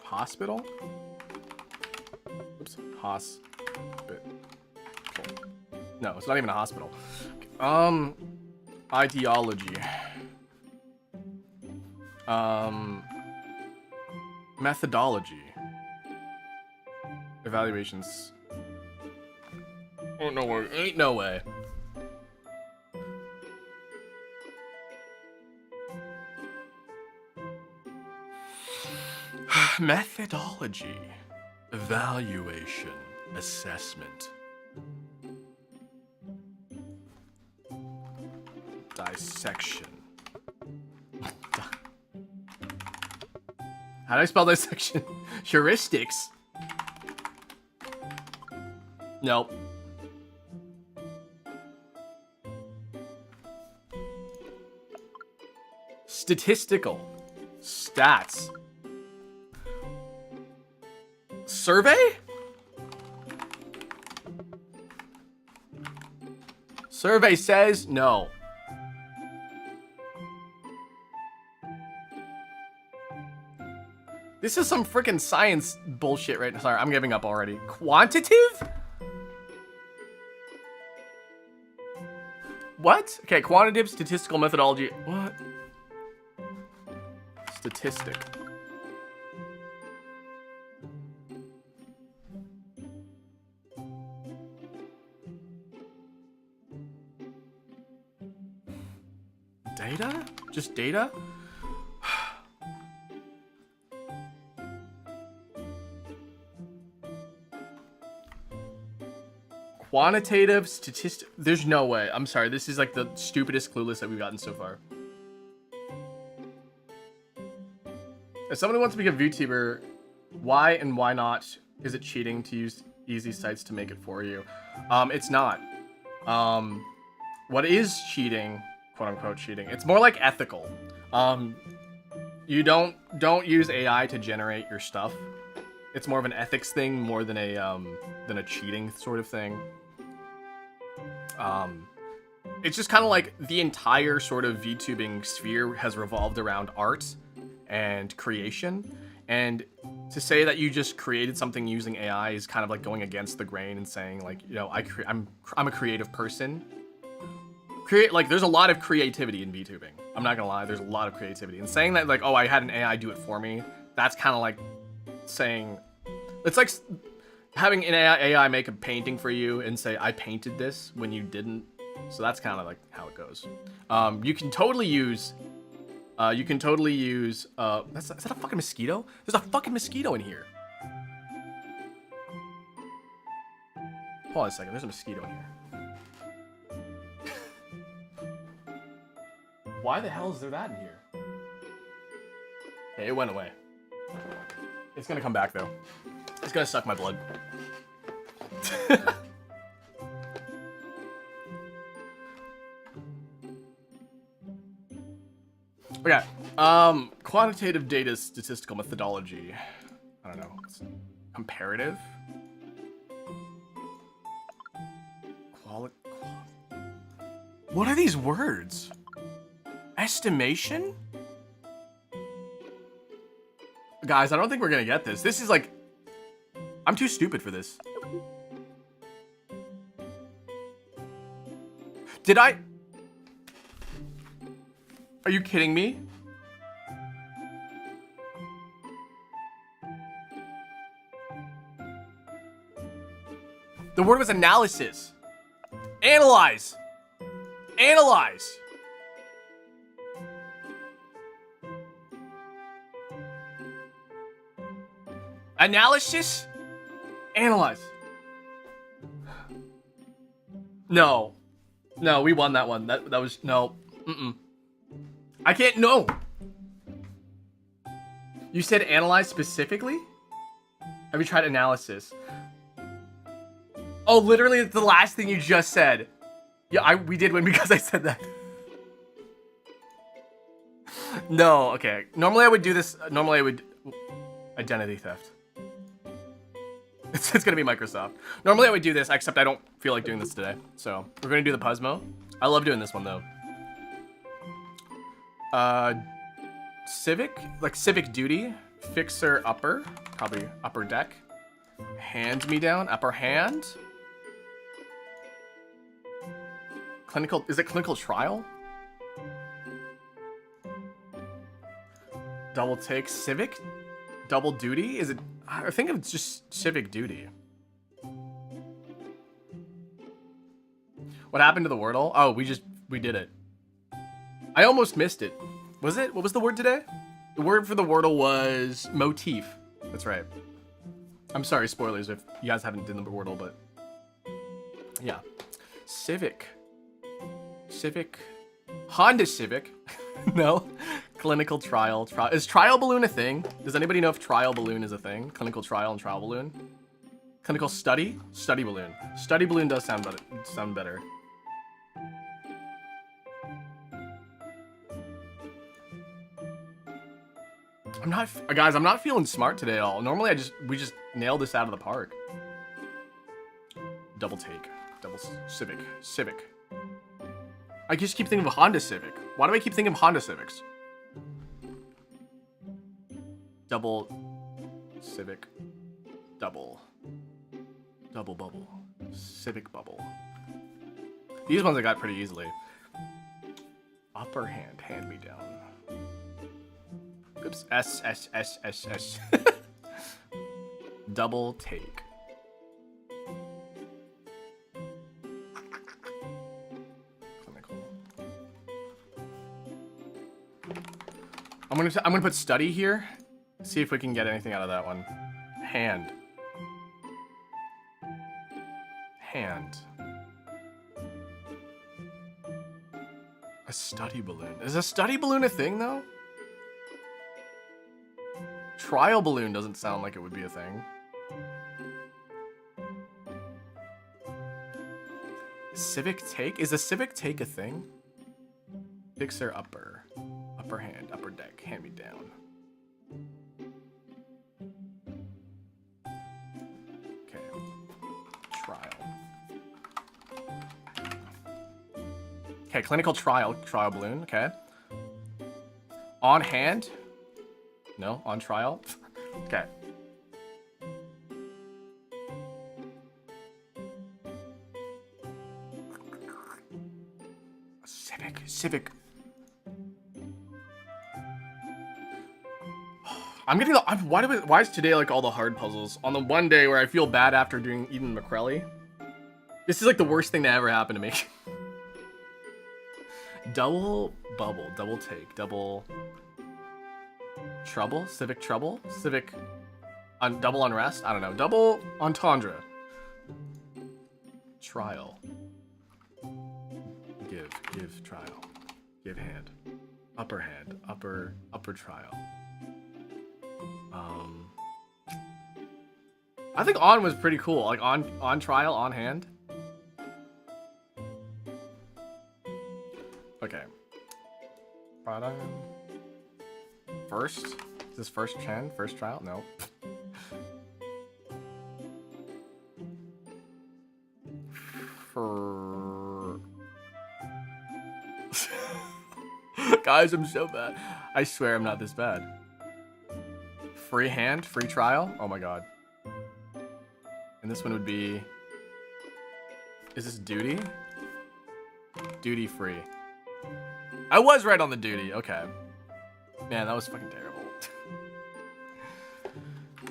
Hospital? Oops. Hospital. No, it's not even a hospital. Ideology. Methodology. Evaluations. Oh, no way. Ain't no way. Methodology. Evaluation. Assessment. Dissection. How do I spell dissection? Heuristics? Nope. Statistical. Stats. Survey? Survey says no. This is some freaking science bullshit right now. Sorry, I'm giving up already. Quantitative? What? Okay, quantitative, statistical methodology. What? Statistic. Data? Just data? Quantitative statistic. There's no way. I'm sorry. This is like the stupidest clueless that we've gotten so far. If somebody wants to be a VTuber, why and why not is it cheating to use easy sites to make it for you? It's not. What is cheating, quote unquote cheating? It's more like ethical. You don't use AI to generate your stuff. It's more of an ethics thing more than a cheating sort of thing. It's just kind of like the entire sort of VTubing sphere has revolved around art and creation, and to say that you just created something using AI is kind of like going against the grain and saying like, you know, I'm a creative person. Like there's a lot of creativity in VTubing. I'm not gonna lie, there's a lot of creativity. And saying that like, oh, I had an AI do it for me, that's kind of like saying, it's like having an AI make a painting for you and say I painted this when you didn't. So that's kind of like how it goes. You can totally use is that a fucking mosquito? There's a fucking mosquito in here. Hold on a second, there's a mosquito in here. Why the hell is there that in here? Okay, it went away. It's gonna come back though. It's gonna suck my blood. Okay. Quantitative data statistical methodology. I don't know. It's comparative. What are these words? Estimation? Guys, I don't think we're gonna get this. This is like... I'm too stupid for this. Did I... Are you kidding me? The word was analysis. Analyze. Analyze. Analysis? Analyze. No. No, we won that one. That was... No. Mm-mm. I can't... No! You said analyze specifically? Have you tried analysis? Oh, literally the last thing you just said. Yeah, we did win because I said that. No, okay. Normally I would do this... Normally I would... Identity theft. It's gonna be Microsoft. Normally I would do this, except I don't feel like doing this today. So, we're gonna do the Puzzmo. I love doing this one, though. Civic? Like civic duty. Fixer upper. Probably upper deck. Hand me down. Upper hand. Clinical... Is it clinical trial? Double take. Civic? Double duty? Is it... I think it's just civic duty. What happened to the Wordle? Oh, we did it. I almost missed it. Was it? What was the word today? The word for the Wordle was motif. That's right. I'm sorry, spoilers if you guys haven't done the Wordle, but... Yeah. Civic. Civic. Honda Civic. No. Clinical trial. Is trial balloon a thing? Does anybody know if trial balloon is a thing? Clinical trial and trial balloon? Clinical study? Study balloon. Study balloon does sound better. Guys, I'm not feeling smart today at all. Normally we just nailed this out of the park. Double take. Double Civic. Civic. I just keep thinking of a Honda Civic. Why do I keep thinking of Honda Civics? Double Civic. Double bubble. Civic bubble. These ones I got pretty easily. Upper hand. Hand me down. Oops. S. Double take. Clinical. I'm gonna put study here. See if we can get anything out of that one. Hand. Hand. A study balloon. Is a study balloon a thing though? Trial balloon doesn't sound like it would be a thing. Civic take? Is a civic take a thing? Fixer upper. Upper hand. Upper deck. Hand me down. Okay, clinical trial balloon. Okay. On hand. No, on trial. Okay. Civic. I'm getting the. Why is today like all the hard puzzles on the one day where I feel bad after doing Eden McCrelly? This is like the worst thing to ever happen to me. Double bubble, double take, double trouble, civic trouble, civic double unrest. I don't know. Double entendre. Trial. Give trial. Give hand. Upper hand. Upper trial. I think on was pretty cool. Like on trial, on hand. Okay. First? Is this first trial? No. Guys, I'm so bad. I swear I'm not this bad. Free hand, free trial. Oh my god. And this one would be... Is this duty? Duty free. I was right on the duty. Okay. Man, that was fucking terrible.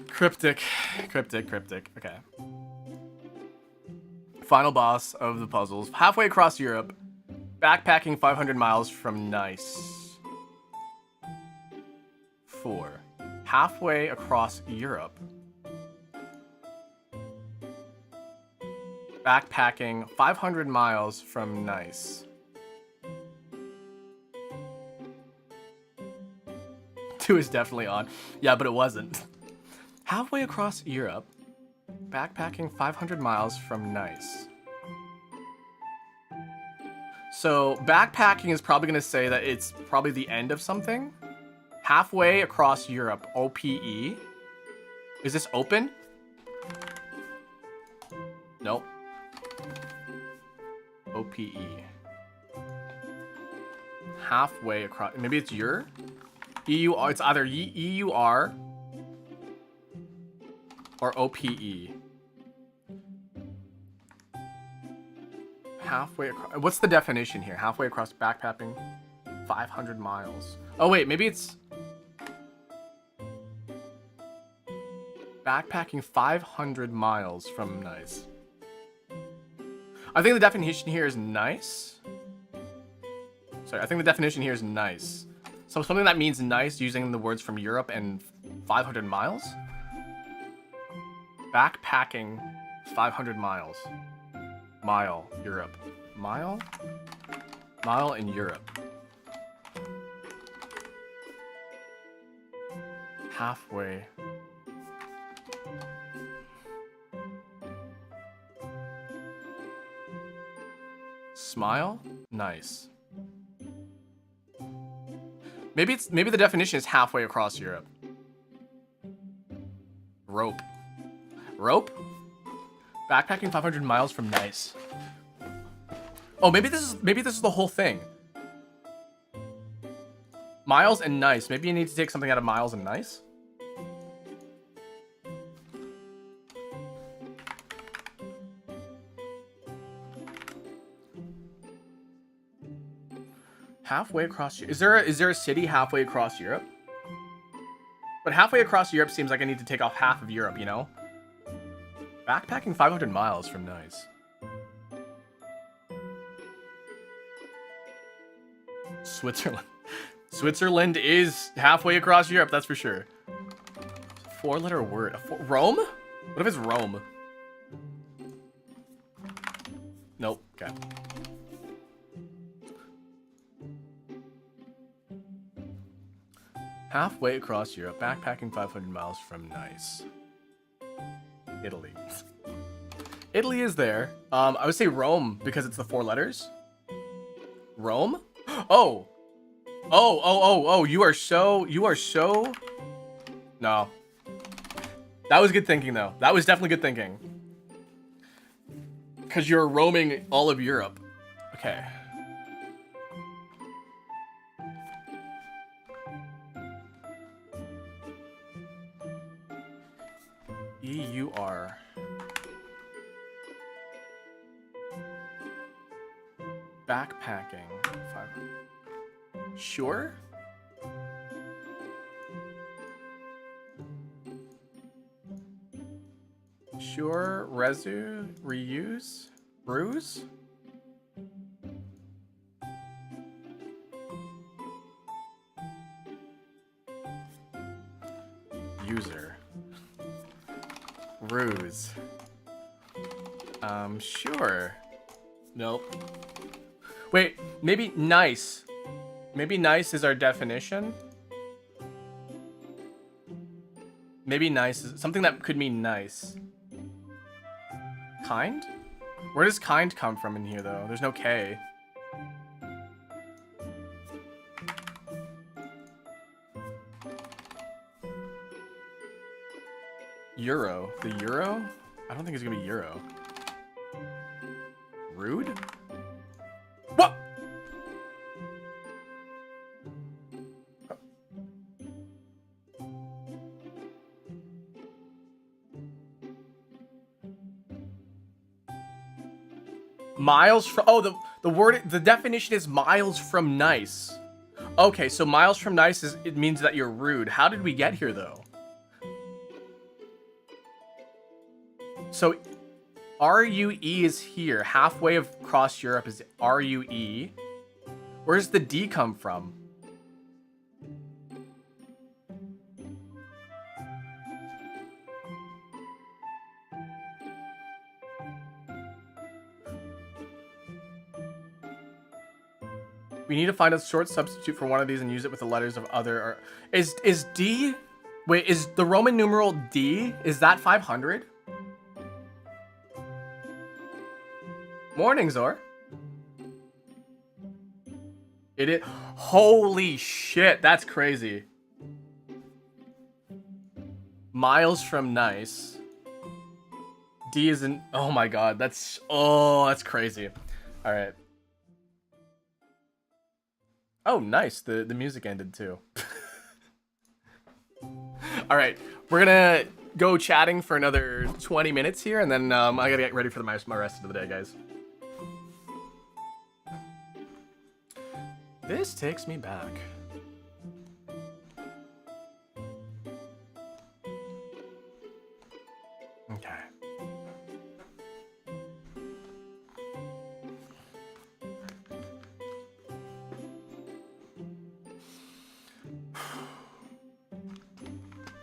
Cryptic. Okay. Final boss of the puzzles. Halfway across Europe. Backpacking 500 miles from Nice. 4. Halfway across Europe. Backpacking 500 miles from Nice. 2 is definitely on. Yeah, but it wasn't. Halfway across Europe. Backpacking 500 miles from Nice. So backpacking is probably going to say that it's probably the end of something. Halfway across Europe. OPE. Is this open? Nope. OPE. Halfway across. Maybe it's your? EUR. It's either EUR or OPE. Halfway across. What's the definition here? Halfway across backpacking 500 miles. Oh, wait. Maybe it's backpacking 500 miles from Nice. I think the definition here is nice. Sorry, I think the definition here is nice. So something that means nice using the words from Europe and 500 miles? Backpacking 500 miles. Mile, Europe. Mile? Mile in Europe. Halfway. Smile? Nice. Maybe the definition is halfway across Europe. Rope. Rope? Backpacking 500 miles from Nice. Oh, maybe this is the whole thing. Miles and Nice. Maybe you need to take something out of miles and Nice. Halfway across. Is there a city halfway across Europe? But halfway across Europe seems like I need to take off half of Europe, you know? Backpacking 500 miles from Nice. Switzerland. Switzerland is halfway across Europe, that's for sure. 4-letter word. Rome? What if it's Rome? Nope. Okay. Halfway across Europe, backpacking 500 miles from Nice. Italy. Italy is there. I would say Rome because it's the 4 letters. Rome? Oh. Oh, you are so... No. That was good thinking, though. That was definitely good thinking. Because you're roaming all of Europe. Okay. EUR. Backpacking. 500. Sure? Sure, reuse, ruse? User. Ruse. Sure. Nope. Wait, maybe nice. Maybe nice is our definition? Maybe nice is something that could mean nice. Kind? Where does kind come from in here, though? There's no K. Euro. The euro? I don't think it's gonna be euro. Rude? What? Miles from, oh, the definition is miles from nice. Okay, so miles from nice is, it means that you're rude. How did we get here, though? So RUE is here. Halfway across Europe is RUE. Where's the D come from? We need to find a short substitute for one of these and use it with the letters of other. Is D? Wait, is the Roman numeral D? Is that 500? Morning, Zor. It is. Holy shit, that's crazy. Miles from nice. D isn't. Oh my god, that's crazy. All right. Oh, nice. The music ended too. All right, we're gonna go chatting for another 20 minutes here, and then I gotta get ready for my rest of the day, guys. This takes me back. Okay.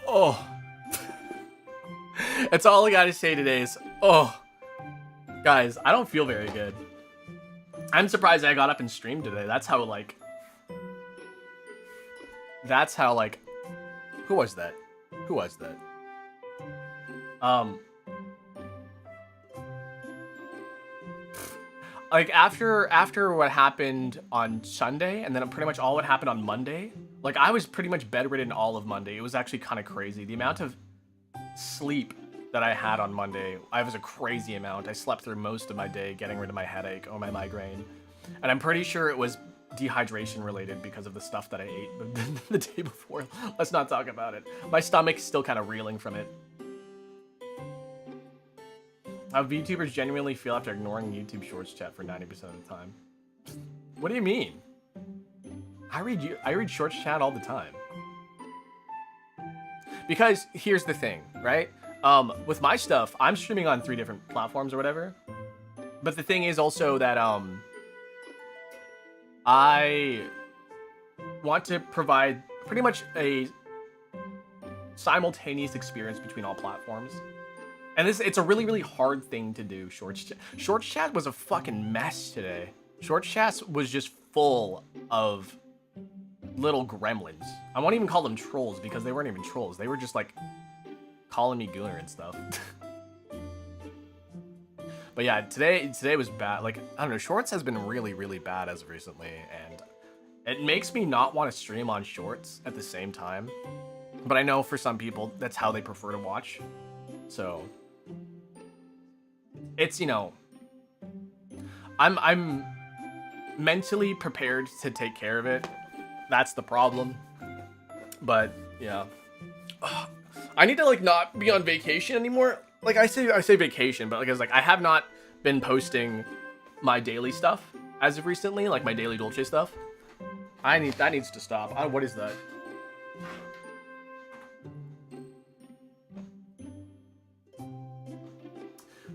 Oh. That's all I gotta say today is, oh. Guys, I don't feel very good. I'm surprised I got up and streamed today. That's how, like... Who was that? Who was that? Like, after what happened on Sunday, and then pretty much all what happened on Monday, like, I was pretty much bedridden all of Monday. It was actually kind of crazy. The amount of sleep that I had on Monday, I was a crazy amount. I slept through most of my day getting rid of my headache or my migraine. And I'm pretty sure it was dehydration related because of the stuff that I ate the day before. Let's not talk about it. My stomach's still kind of reeling from it. How VTubers genuinely feel after ignoring YouTube Shorts chat for 90% of the time. What do you mean? I read Shorts chat all the time. Because here's the thing, right? With my stuff, I'm streaming on 3 different platforms or whatever. But the thing is also that I want to provide pretty much a simultaneous experience between all platforms. And it's a really, really hard thing to do, Shorts chat. Shorts chat was a fucking mess today. Shorts chat was just full of little gremlins. I won't even call them trolls because they weren't even trolls. They were just like calling me Gooner and stuff. But yeah, today was bad. Like, I don't know, Shorts has been really, really bad as of recently, and it makes me not want to stream on Shorts at the same time. But I know for some people, that's how they prefer to watch. So it's, you know, I'm mentally prepared to take care of it. That's the problem. But yeah, I need to like not be on vacation anymore. Like I say vacation, but like I have not been posting my daily stuff as of recently, like my daily Dolce stuff. That needs to stop. What is that?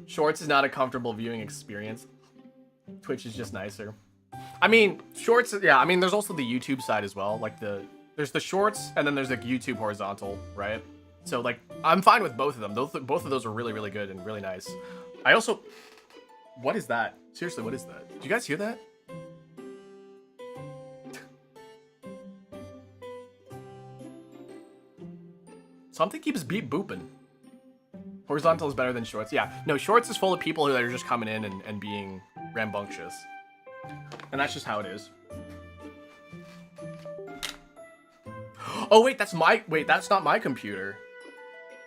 Shorts is not a comfortable viewing experience. Twitch is just nicer. I mean, Shorts, yeah, I mean, there's also the YouTube side as well. Like there's the Shorts and then there's like YouTube horizontal, right? So like, I'm fine with both of them. Both of those are really, really good and really nice. I also, what is that? Seriously, what is that? Did you guys hear that? Something keeps beep booping. Horizontal is better than Shorts. Yeah, no, Shorts is full of people that are just coming in and being rambunctious. And that's just how it is. Oh, wait, that's not my computer.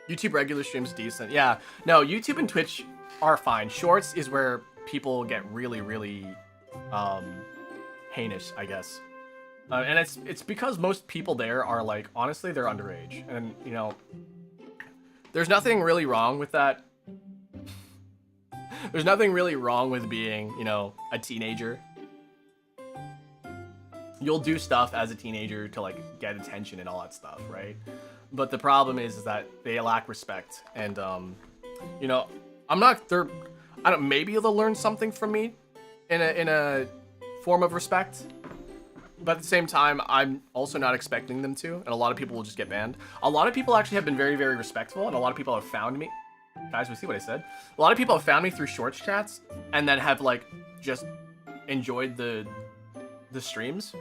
YouTube regular stream's decent. Yeah, no, YouTube and Twitch are fine. Shorts is where people get really, really heinous, I guess. And it's because most people there are like, honestly, they're underage. And, you know, there's nothing really wrong with that. There's nothing really wrong with being, you know, a teenager. You'll do stuff as a teenager to like get attention and all that stuff, right? But the problem is that they lack respect. And, you know, maybe they'll learn something from me in a form of respect. But at the same time, I'm also not expecting them to, and a lot of people will just get banned. A lot of people actually have been very, very respectful, and a lot of people have found me. Guys, we see what I said? A lot of people have found me through Shorts chats, and then have, like, just enjoyed the streams.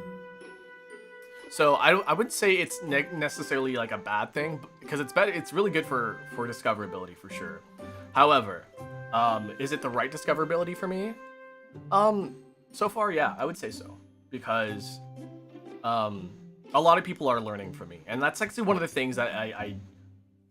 So I wouldn't say it's necessarily, like, a bad thing, because it's really good for discoverability, for sure. However, is it the right discoverability for me? So far, yeah, I would say so. Because a lot of people are learning from me. And that's actually one of the things that I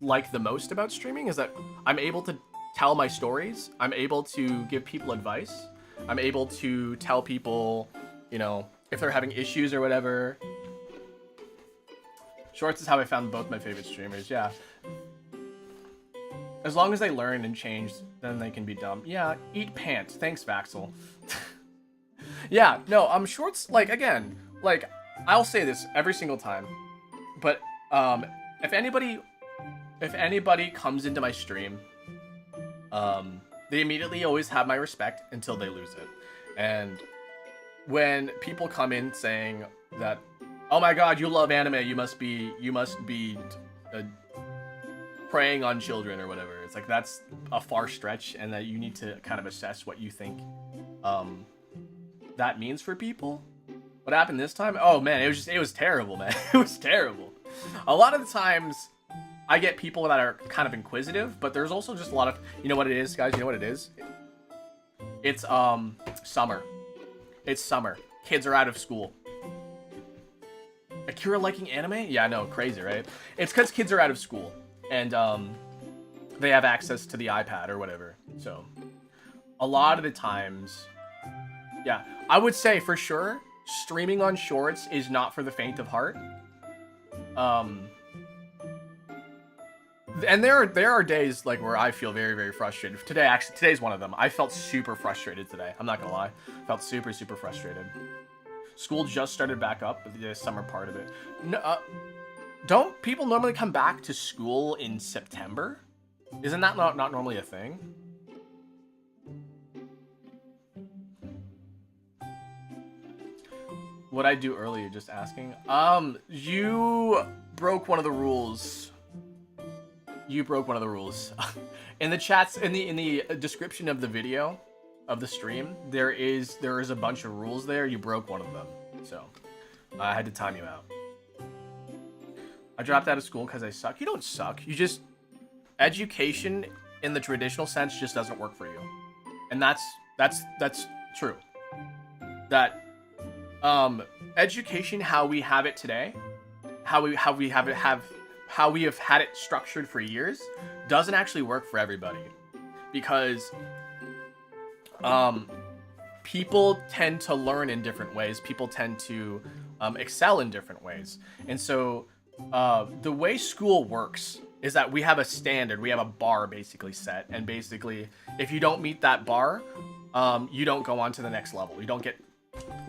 like the most about streaming, is that I'm able to tell my stories. I'm able to give people advice. I'm able to tell people, you know, if they're having issues or whatever. Shorts is how I found both my favorite streamers, yeah. As long as they learn and change, then they can be dumb. Yeah, eat pants. Thanks, Vaxel. Yeah, no, Shorts, like, again, like, I'll say this every single time, but, if anybody comes into my stream, they immediately always have my respect until they lose it. And when people come in saying that, oh my god, you love anime, you must be preying on children or whatever, it's like, that's a far stretch, and that you need to kind of assess what you think, that means for people. What happened this time? Oh man, it was terrible, man. It was terrible. A lot of the times I get people that are kind of inquisitive, but there's also just a lot of, you know what it is, guys? You know what it is? It's summer. It's summer. Kids are out of school. Akira liking anime? Yeah, no, crazy, right? It's because kids are out of school and they have access to the iPad or whatever. So a lot of the times, yeah, I would say for sure, streaming on Shorts is not for the faint of heart. And there are days like where I feel very, very frustrated. Today's one of them. I felt super frustrated today. I'm not gonna lie. Felt super, super frustrated. School just started back up, the summer part of it. No, don't people normally come back to school in September? Isn't that not normally a thing? What'd I do earlier? Just asking. You broke one of the rules. You broke one of the rules. In the chats, in the description of the video, of the stream, there is a bunch of rules there. You broke one of them, so I had to time you out. I dropped out of school because I suck. You don't suck. You just, education in the traditional sense just doesn't work for you, and that's true. That education, how we have it today, how we have had it structured for years, doesn't actually work for everybody, because people tend to learn in different ways. People tend to excel in different ways, and so the way school works is that we have a standard, we have a bar basically set, and basically if you don't meet that bar, you don't go on to the next level. You don't get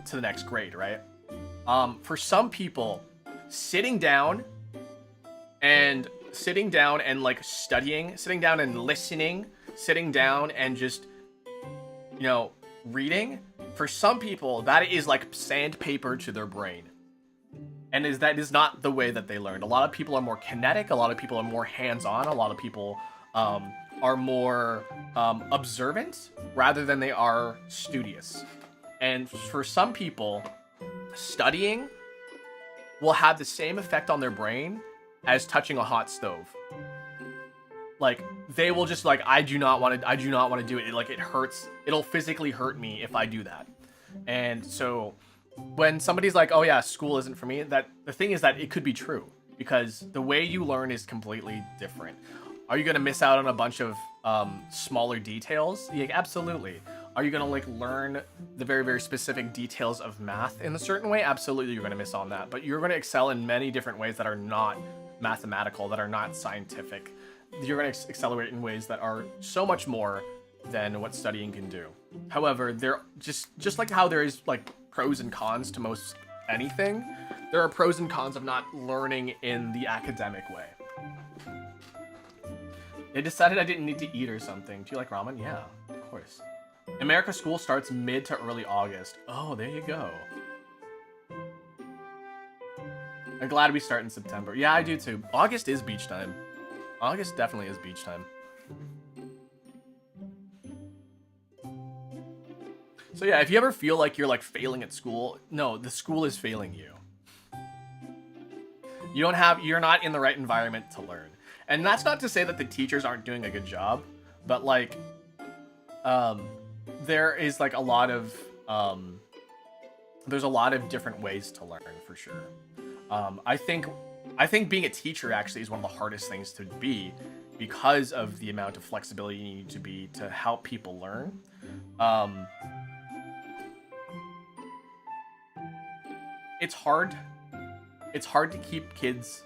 to the next grade, right? For some people, sitting down and like studying, sitting down and listening, sitting down and just, you know, reading, for some people that is like sandpaper to their brain. And that is not the way that they learned. A lot of people are more kinetic. A lot of people are more hands-on. A lot of people are more observant rather than they are studious. And for some people, studying will have the same effect on their brain as touching a hot stove. Like, they will just like, I do not want to do it. Like, it hurts. It'll physically hurt me if I do that. And so when somebody's like, oh yeah, school isn't for me, that the thing is that it could be true, because the way you learn is completely different. Are you going to miss out on a bunch of smaller details? Yeah, absolutely. Are you going to like learn the very, very specific details of math in a certain way? Absolutely, you're going to miss on that. But you're going to excel in many different ways that are not mathematical, that are not scientific. You're going to accelerate in ways that are so much more than what studying can do. However, there just like how there is like pros and cons to most anything, there are pros and cons of not learning in the academic way. They decided I didn't need to eat or something. Do you like ramen? Yeah, of course. America school starts mid to early August. Oh, there you go. I'm glad we start in September. Yeah, I do too. August is beach time. August definitely is beach time. So yeah, if you ever feel like you're like failing at school, no, the school is failing you. You're not in the right environment to learn. And that's not to say that the teachers aren't doing a good job, but like, there is like a lot of, there's a lot of different ways to learn for sure. I think being a teacher actually is one of the hardest things to be, because of the amount of flexibility you need to be to help people learn. It's hard to keep kids,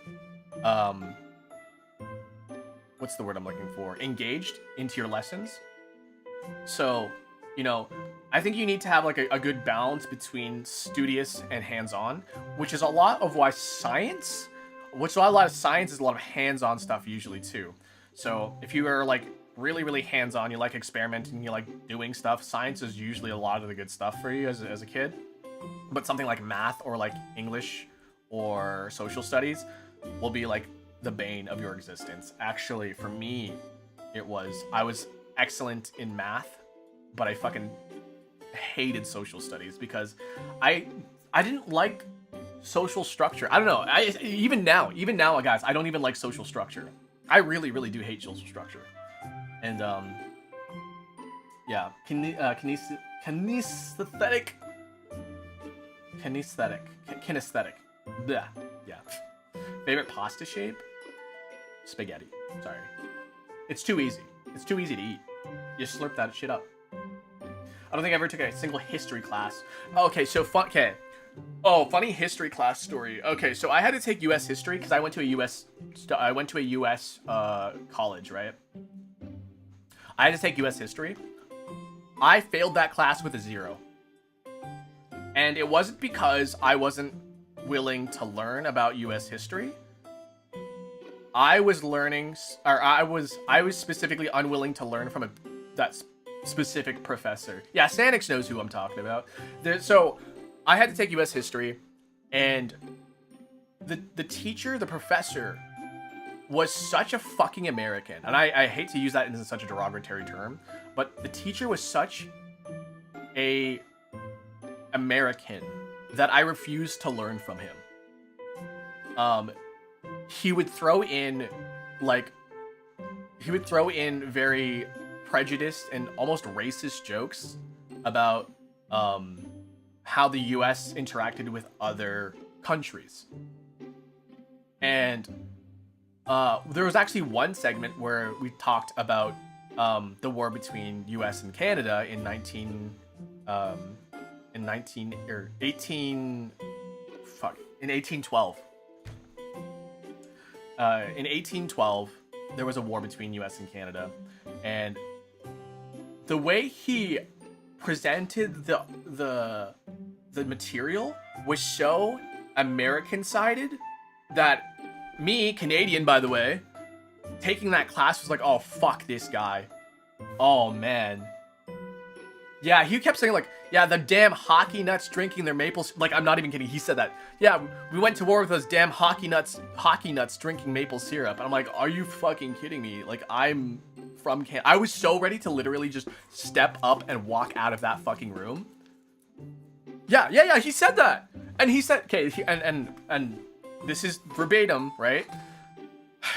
what's the word I'm looking for? Engaged into your lessons. So, you know, I think you need to have like a good balance between studious and hands-on, which is a lot of science is a lot of hands-on stuff usually too. So if you are like really, really hands-on, you like experimenting, you like doing stuff, science is usually a lot of the good stuff for you as a kid. But something like math or like English or social studies will be like the bane of your existence. Actually, for me, I was excellent in math, but I fucking hated social studies because I didn't like social structure. I don't know. Even now, guys, I don't even like social structure. I really, really do hate social structure. And yeah, kinesthetic. Bleh. Yeah. Favorite pasta shape? Spaghetti. Sorry. It's too easy. It's too easy to eat. You slurp that shit up. I don't think I ever took a single history class. Okay, so funny history class story. Okay, so I had to take U.S. history because I went to a U.S. College, right? I had to take U.S. history. I failed that class with a 0. And it wasn't because I wasn't willing to learn about U.S. history. I was specifically unwilling to learn from that specific professor. Yeah, Sanix knows who I'm talking about. So I had to take U.S. history, and the teacher, the professor, was such a fucking American. And I hate to use that in such a derogatory term, but the teacher was such a American that I refused to learn from him. He would throw in very prejudiced and almost racist jokes about how the US interacted with other countries. And there was actually one segment where we talked about the war between US and Canada in 1812. In 1812, there was a war between US and Canada, and the way he presented the material was so American-sided that me, Canadian by the way, taking that class was like, oh fuck this guy. Oh man. Yeah, he kept saying like, yeah, the damn hockey nuts drinking their maple. Like, I'm not even kidding. He said that. Yeah, we went to war with those damn hockey nuts drinking maple syrup. And I'm like, are you fucking kidding me? Like, I'm from Canada. I was so ready to literally just step up and walk out of that fucking room. Yeah. He said that, and he said, okay, and this is verbatim, right?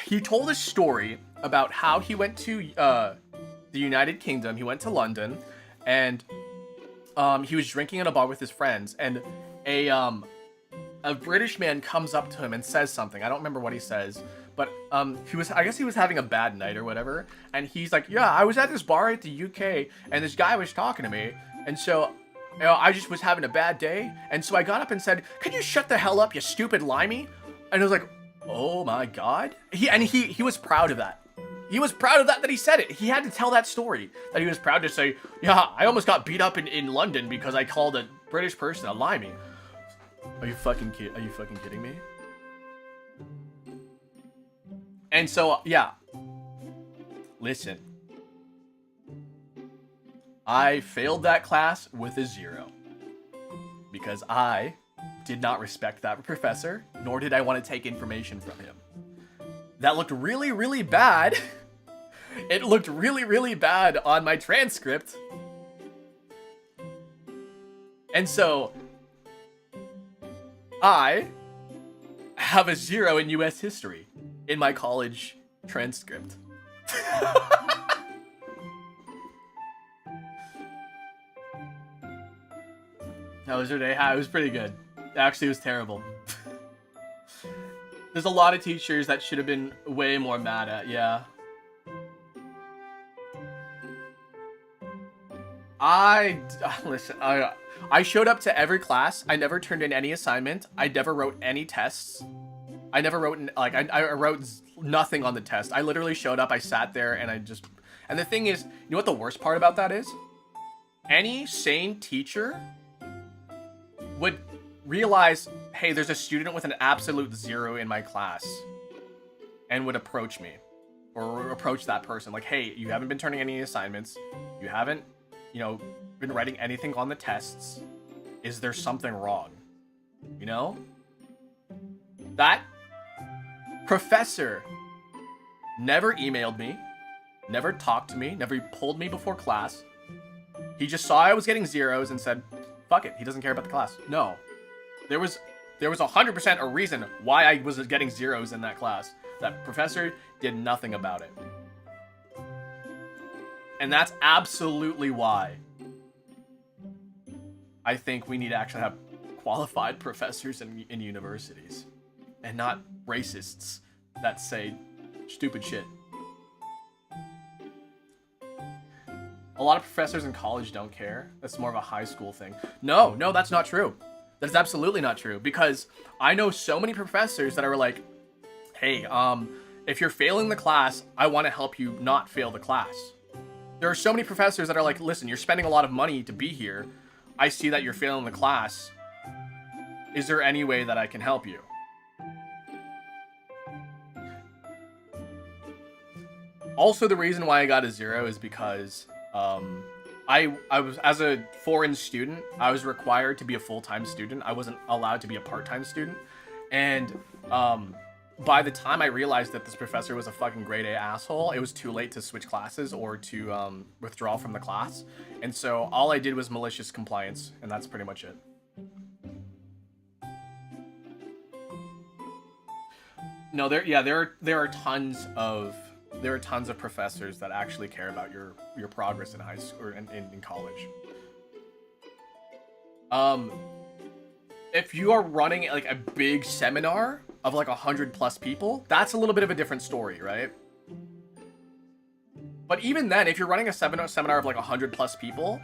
He told a story about how he went to the United Kingdom. He went to London. And he was drinking in a bar with his friends, and a British man comes up to him and says something. I don't remember what he says, but I guess he was having a bad night or whatever, and he's like, yeah, I was at this bar at the UK, and this guy was talking to me, and so, you know, I just was having a bad day, and so I got up and said, can you shut the hell up, you stupid limey? And I was like, oh my god. He was proud of that. He was proud of that he said it. He had to tell that story. That he was proud to say, yeah, I almost got beat up in London because I called a British person a limey. Are you fucking kidding me? And so, yeah. Listen. I failed that class with a 0. Because I did not respect that professor, nor did I want to take information from him. That looked really, really bad. It looked really, really bad on my transcript. And so, I have a 0 in US history in my college transcript. How was your day? It was pretty good. Actually, it was terrible. There's a lot of teachers that should have been way more mad at, yeah. Listen, I showed up to every class. I never turned in any assignment. I never wrote any tests. I never wrote, like, I wrote nothing on the test. I literally showed up, I sat there, and and the thing is, you know what the worst part about that is? Any sane teacher would realize, hey, there's a student with an absolute 0 in my class, and would approach me, or approach that person, like, hey, you haven't been turning any assignments, you haven't, you know, been writing anything on the tests, is there something wrong? You know? That professor never emailed me, never talked to me, never pulled me before class. He just saw I was getting 0s and said, fuck it, he doesn't care about the class. No. There was 100% a reason why I was getting 0s in that class. That professor did nothing about it. And that's absolutely why I think we need to actually have qualified professors in universities. And not racists that say stupid shit. A lot of professors in college don't care. That's more of a high school thing. No, that's not true. That's absolutely not true. Because I know so many professors that are like, hey, if you're failing the class, I want to help you not fail the class. There are so many professors that are like, listen, you're spending a lot of money to be here. I see that you're failing the class. Is there any way that I can help you? Also, the reason why I got a 0 is because I was, as a foreign student, I was required to be a full-time student. I wasn't allowed to be a part-time student. And by the time I realized that this professor was a fucking grade A asshole, it was too late to switch classes or to withdraw from the class. And so all I did was malicious compliance, and that's pretty much it. No, there are tons of professors that actually care about your progress in high school or in college. If you are running like a big seminar of like 100+ people, that's a little bit of a different story, right? But even then, if you're running a seminar of like 100+ people,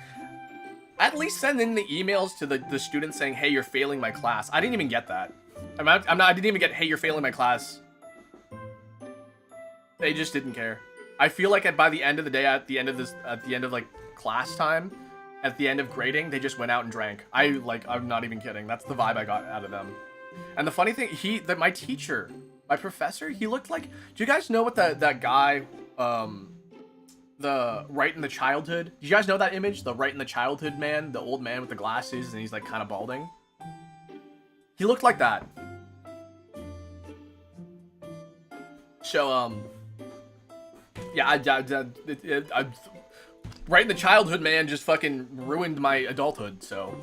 at least send in the emails to the students saying, hey, you're failing my class. I didn't even get that. I didn't even get, hey, you're failing my class. They just didn't care. I feel like by the end of the day, at the end of like class time, at the end of grading, they just went out and drank. I'm not even kidding. That's the vibe I got out of them. And the funny thing, my teacher, my professor, he looked like. Do you guys know what that guy, the Right in the Childhood? Do you guys know that image? The Right in the Childhood man, the old man with the glasses, and he's like kind of balding. He looked like that. So yeah, I Right in the Childhood man just fucking ruined my adulthood. So.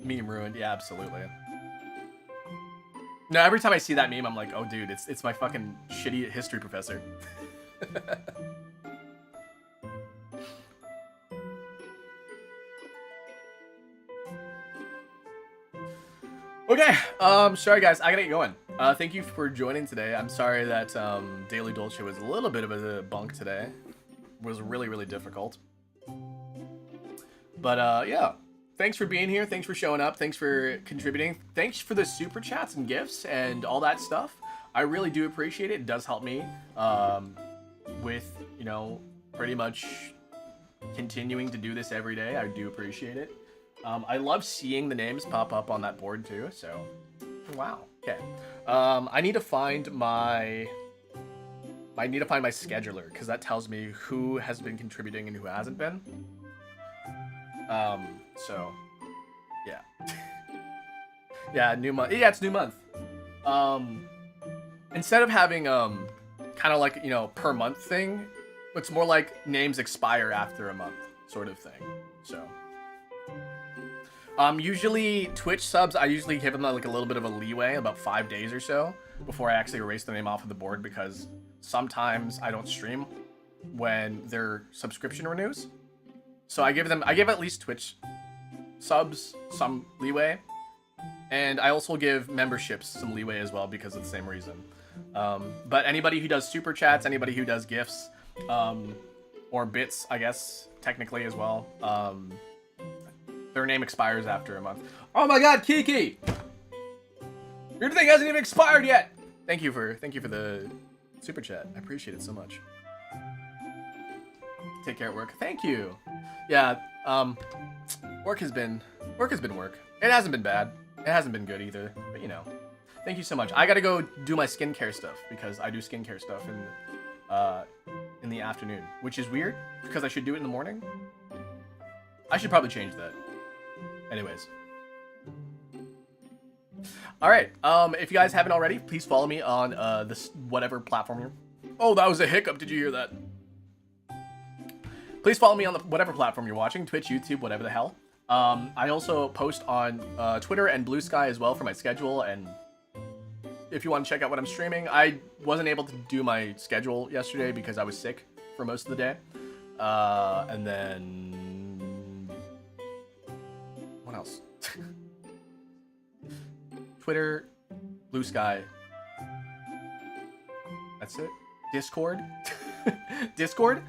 Meme ruined, yeah, absolutely. No, every time I see that meme, I'm like, oh, dude, it's my fucking shitty history professor. Okay, sorry guys, I gotta get going. Thank you for joining today. I'm sorry that Daily Dolce was a little bit of a bunk today. It was really, really difficult. But yeah. Thanks for being here. Thanks for showing up. Thanks for contributing. Thanks for the super chats and gifts and all that stuff. I really do appreciate it. It does help me with, you know, pretty much continuing to do this every day. I do appreciate it. I love seeing the names pop up on that board too. So, wow. Okay. I need to find my scheduler because that tells me who has been contributing and who hasn't been. So, yeah. Yeah, new month. Yeah, it's new month. Instead of having, kind of like, you know, per month thing, it's more like names expire after a month sort of thing. So, usually Twitch subs, I usually give them like a little bit of a leeway, about 5 days or so, before I actually erase the name off of the board because sometimes I don't stream when their subscription renews. So I give at least Twitch subs some leeway, and I also give memberships some leeway as well because of the same reason. But anybody who does super chats, anybody who does gifts, or bits, I guess technically as well, their name expires after a month. Oh my God, Kiki! Your thing hasn't even expired yet. Thank you for the super chat. I appreciate it so much. Take care at work. Thank you. Yeah, work has been work. It hasn't been bad. It hasn't been good either, but you know. Thank you so much. I gotta go do my skincare stuff because I do skincare stuff in the afternoon, which is weird because I should do it in the morning. I should probably change that. Anyways. All right. If you guys haven't already, please follow me on this whatever platform you're. Oh, that was a hiccup. Did you hear that? Please follow me on whatever platform you're watching, Twitch, YouTube, whatever the hell. I also post on Twitter and Blue Sky as well for my schedule, and if you want to check out what I'm streaming, I wasn't able to do my schedule yesterday because I was sick for most of the day. And then... what else? Twitter, Blue Sky. That's it. Discord. Discord.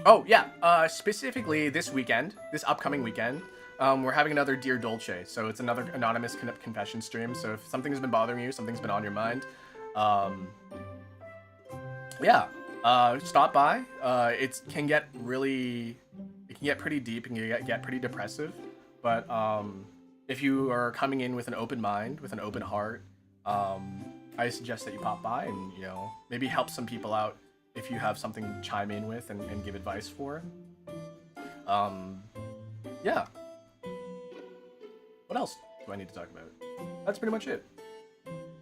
Oh, yeah, specifically this upcoming weekend, we're having another Dear Dolce, so it's another anonymous confession stream, so if something's been bothering you, something's been on your mind, yeah, stop by. It can get pretty deep and get pretty depressive, but, if you are coming in with an open mind, with an open heart, I suggest that you pop by and, you know, maybe help some people out if you have something to chime in with and give advice for. Yeah. What else do I need to talk about? That's pretty much it.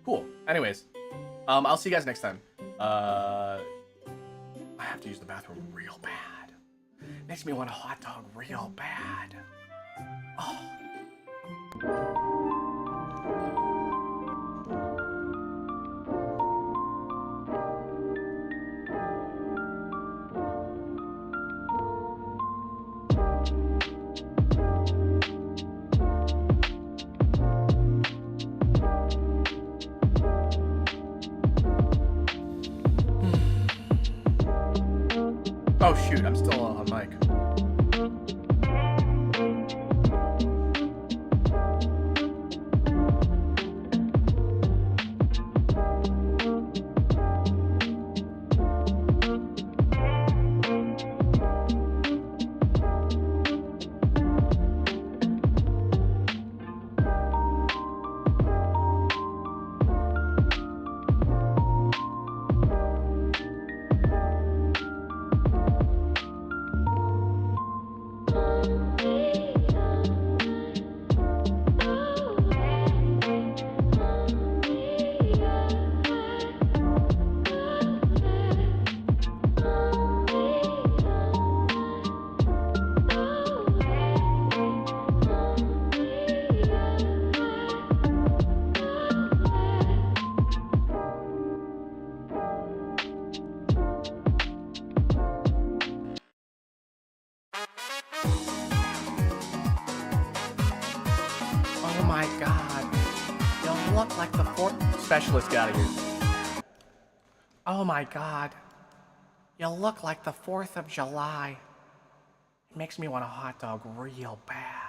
Cool. Anyways, I'll see you guys next time. I have to use the bathroom real bad. Makes me want a hot dog real bad. Oh. Oh shoot, I'm still on mic. my god. You look like the 4th... Specialist, get out of here. Oh my god. You look like the 4th of July. It makes me want a hot dog real bad.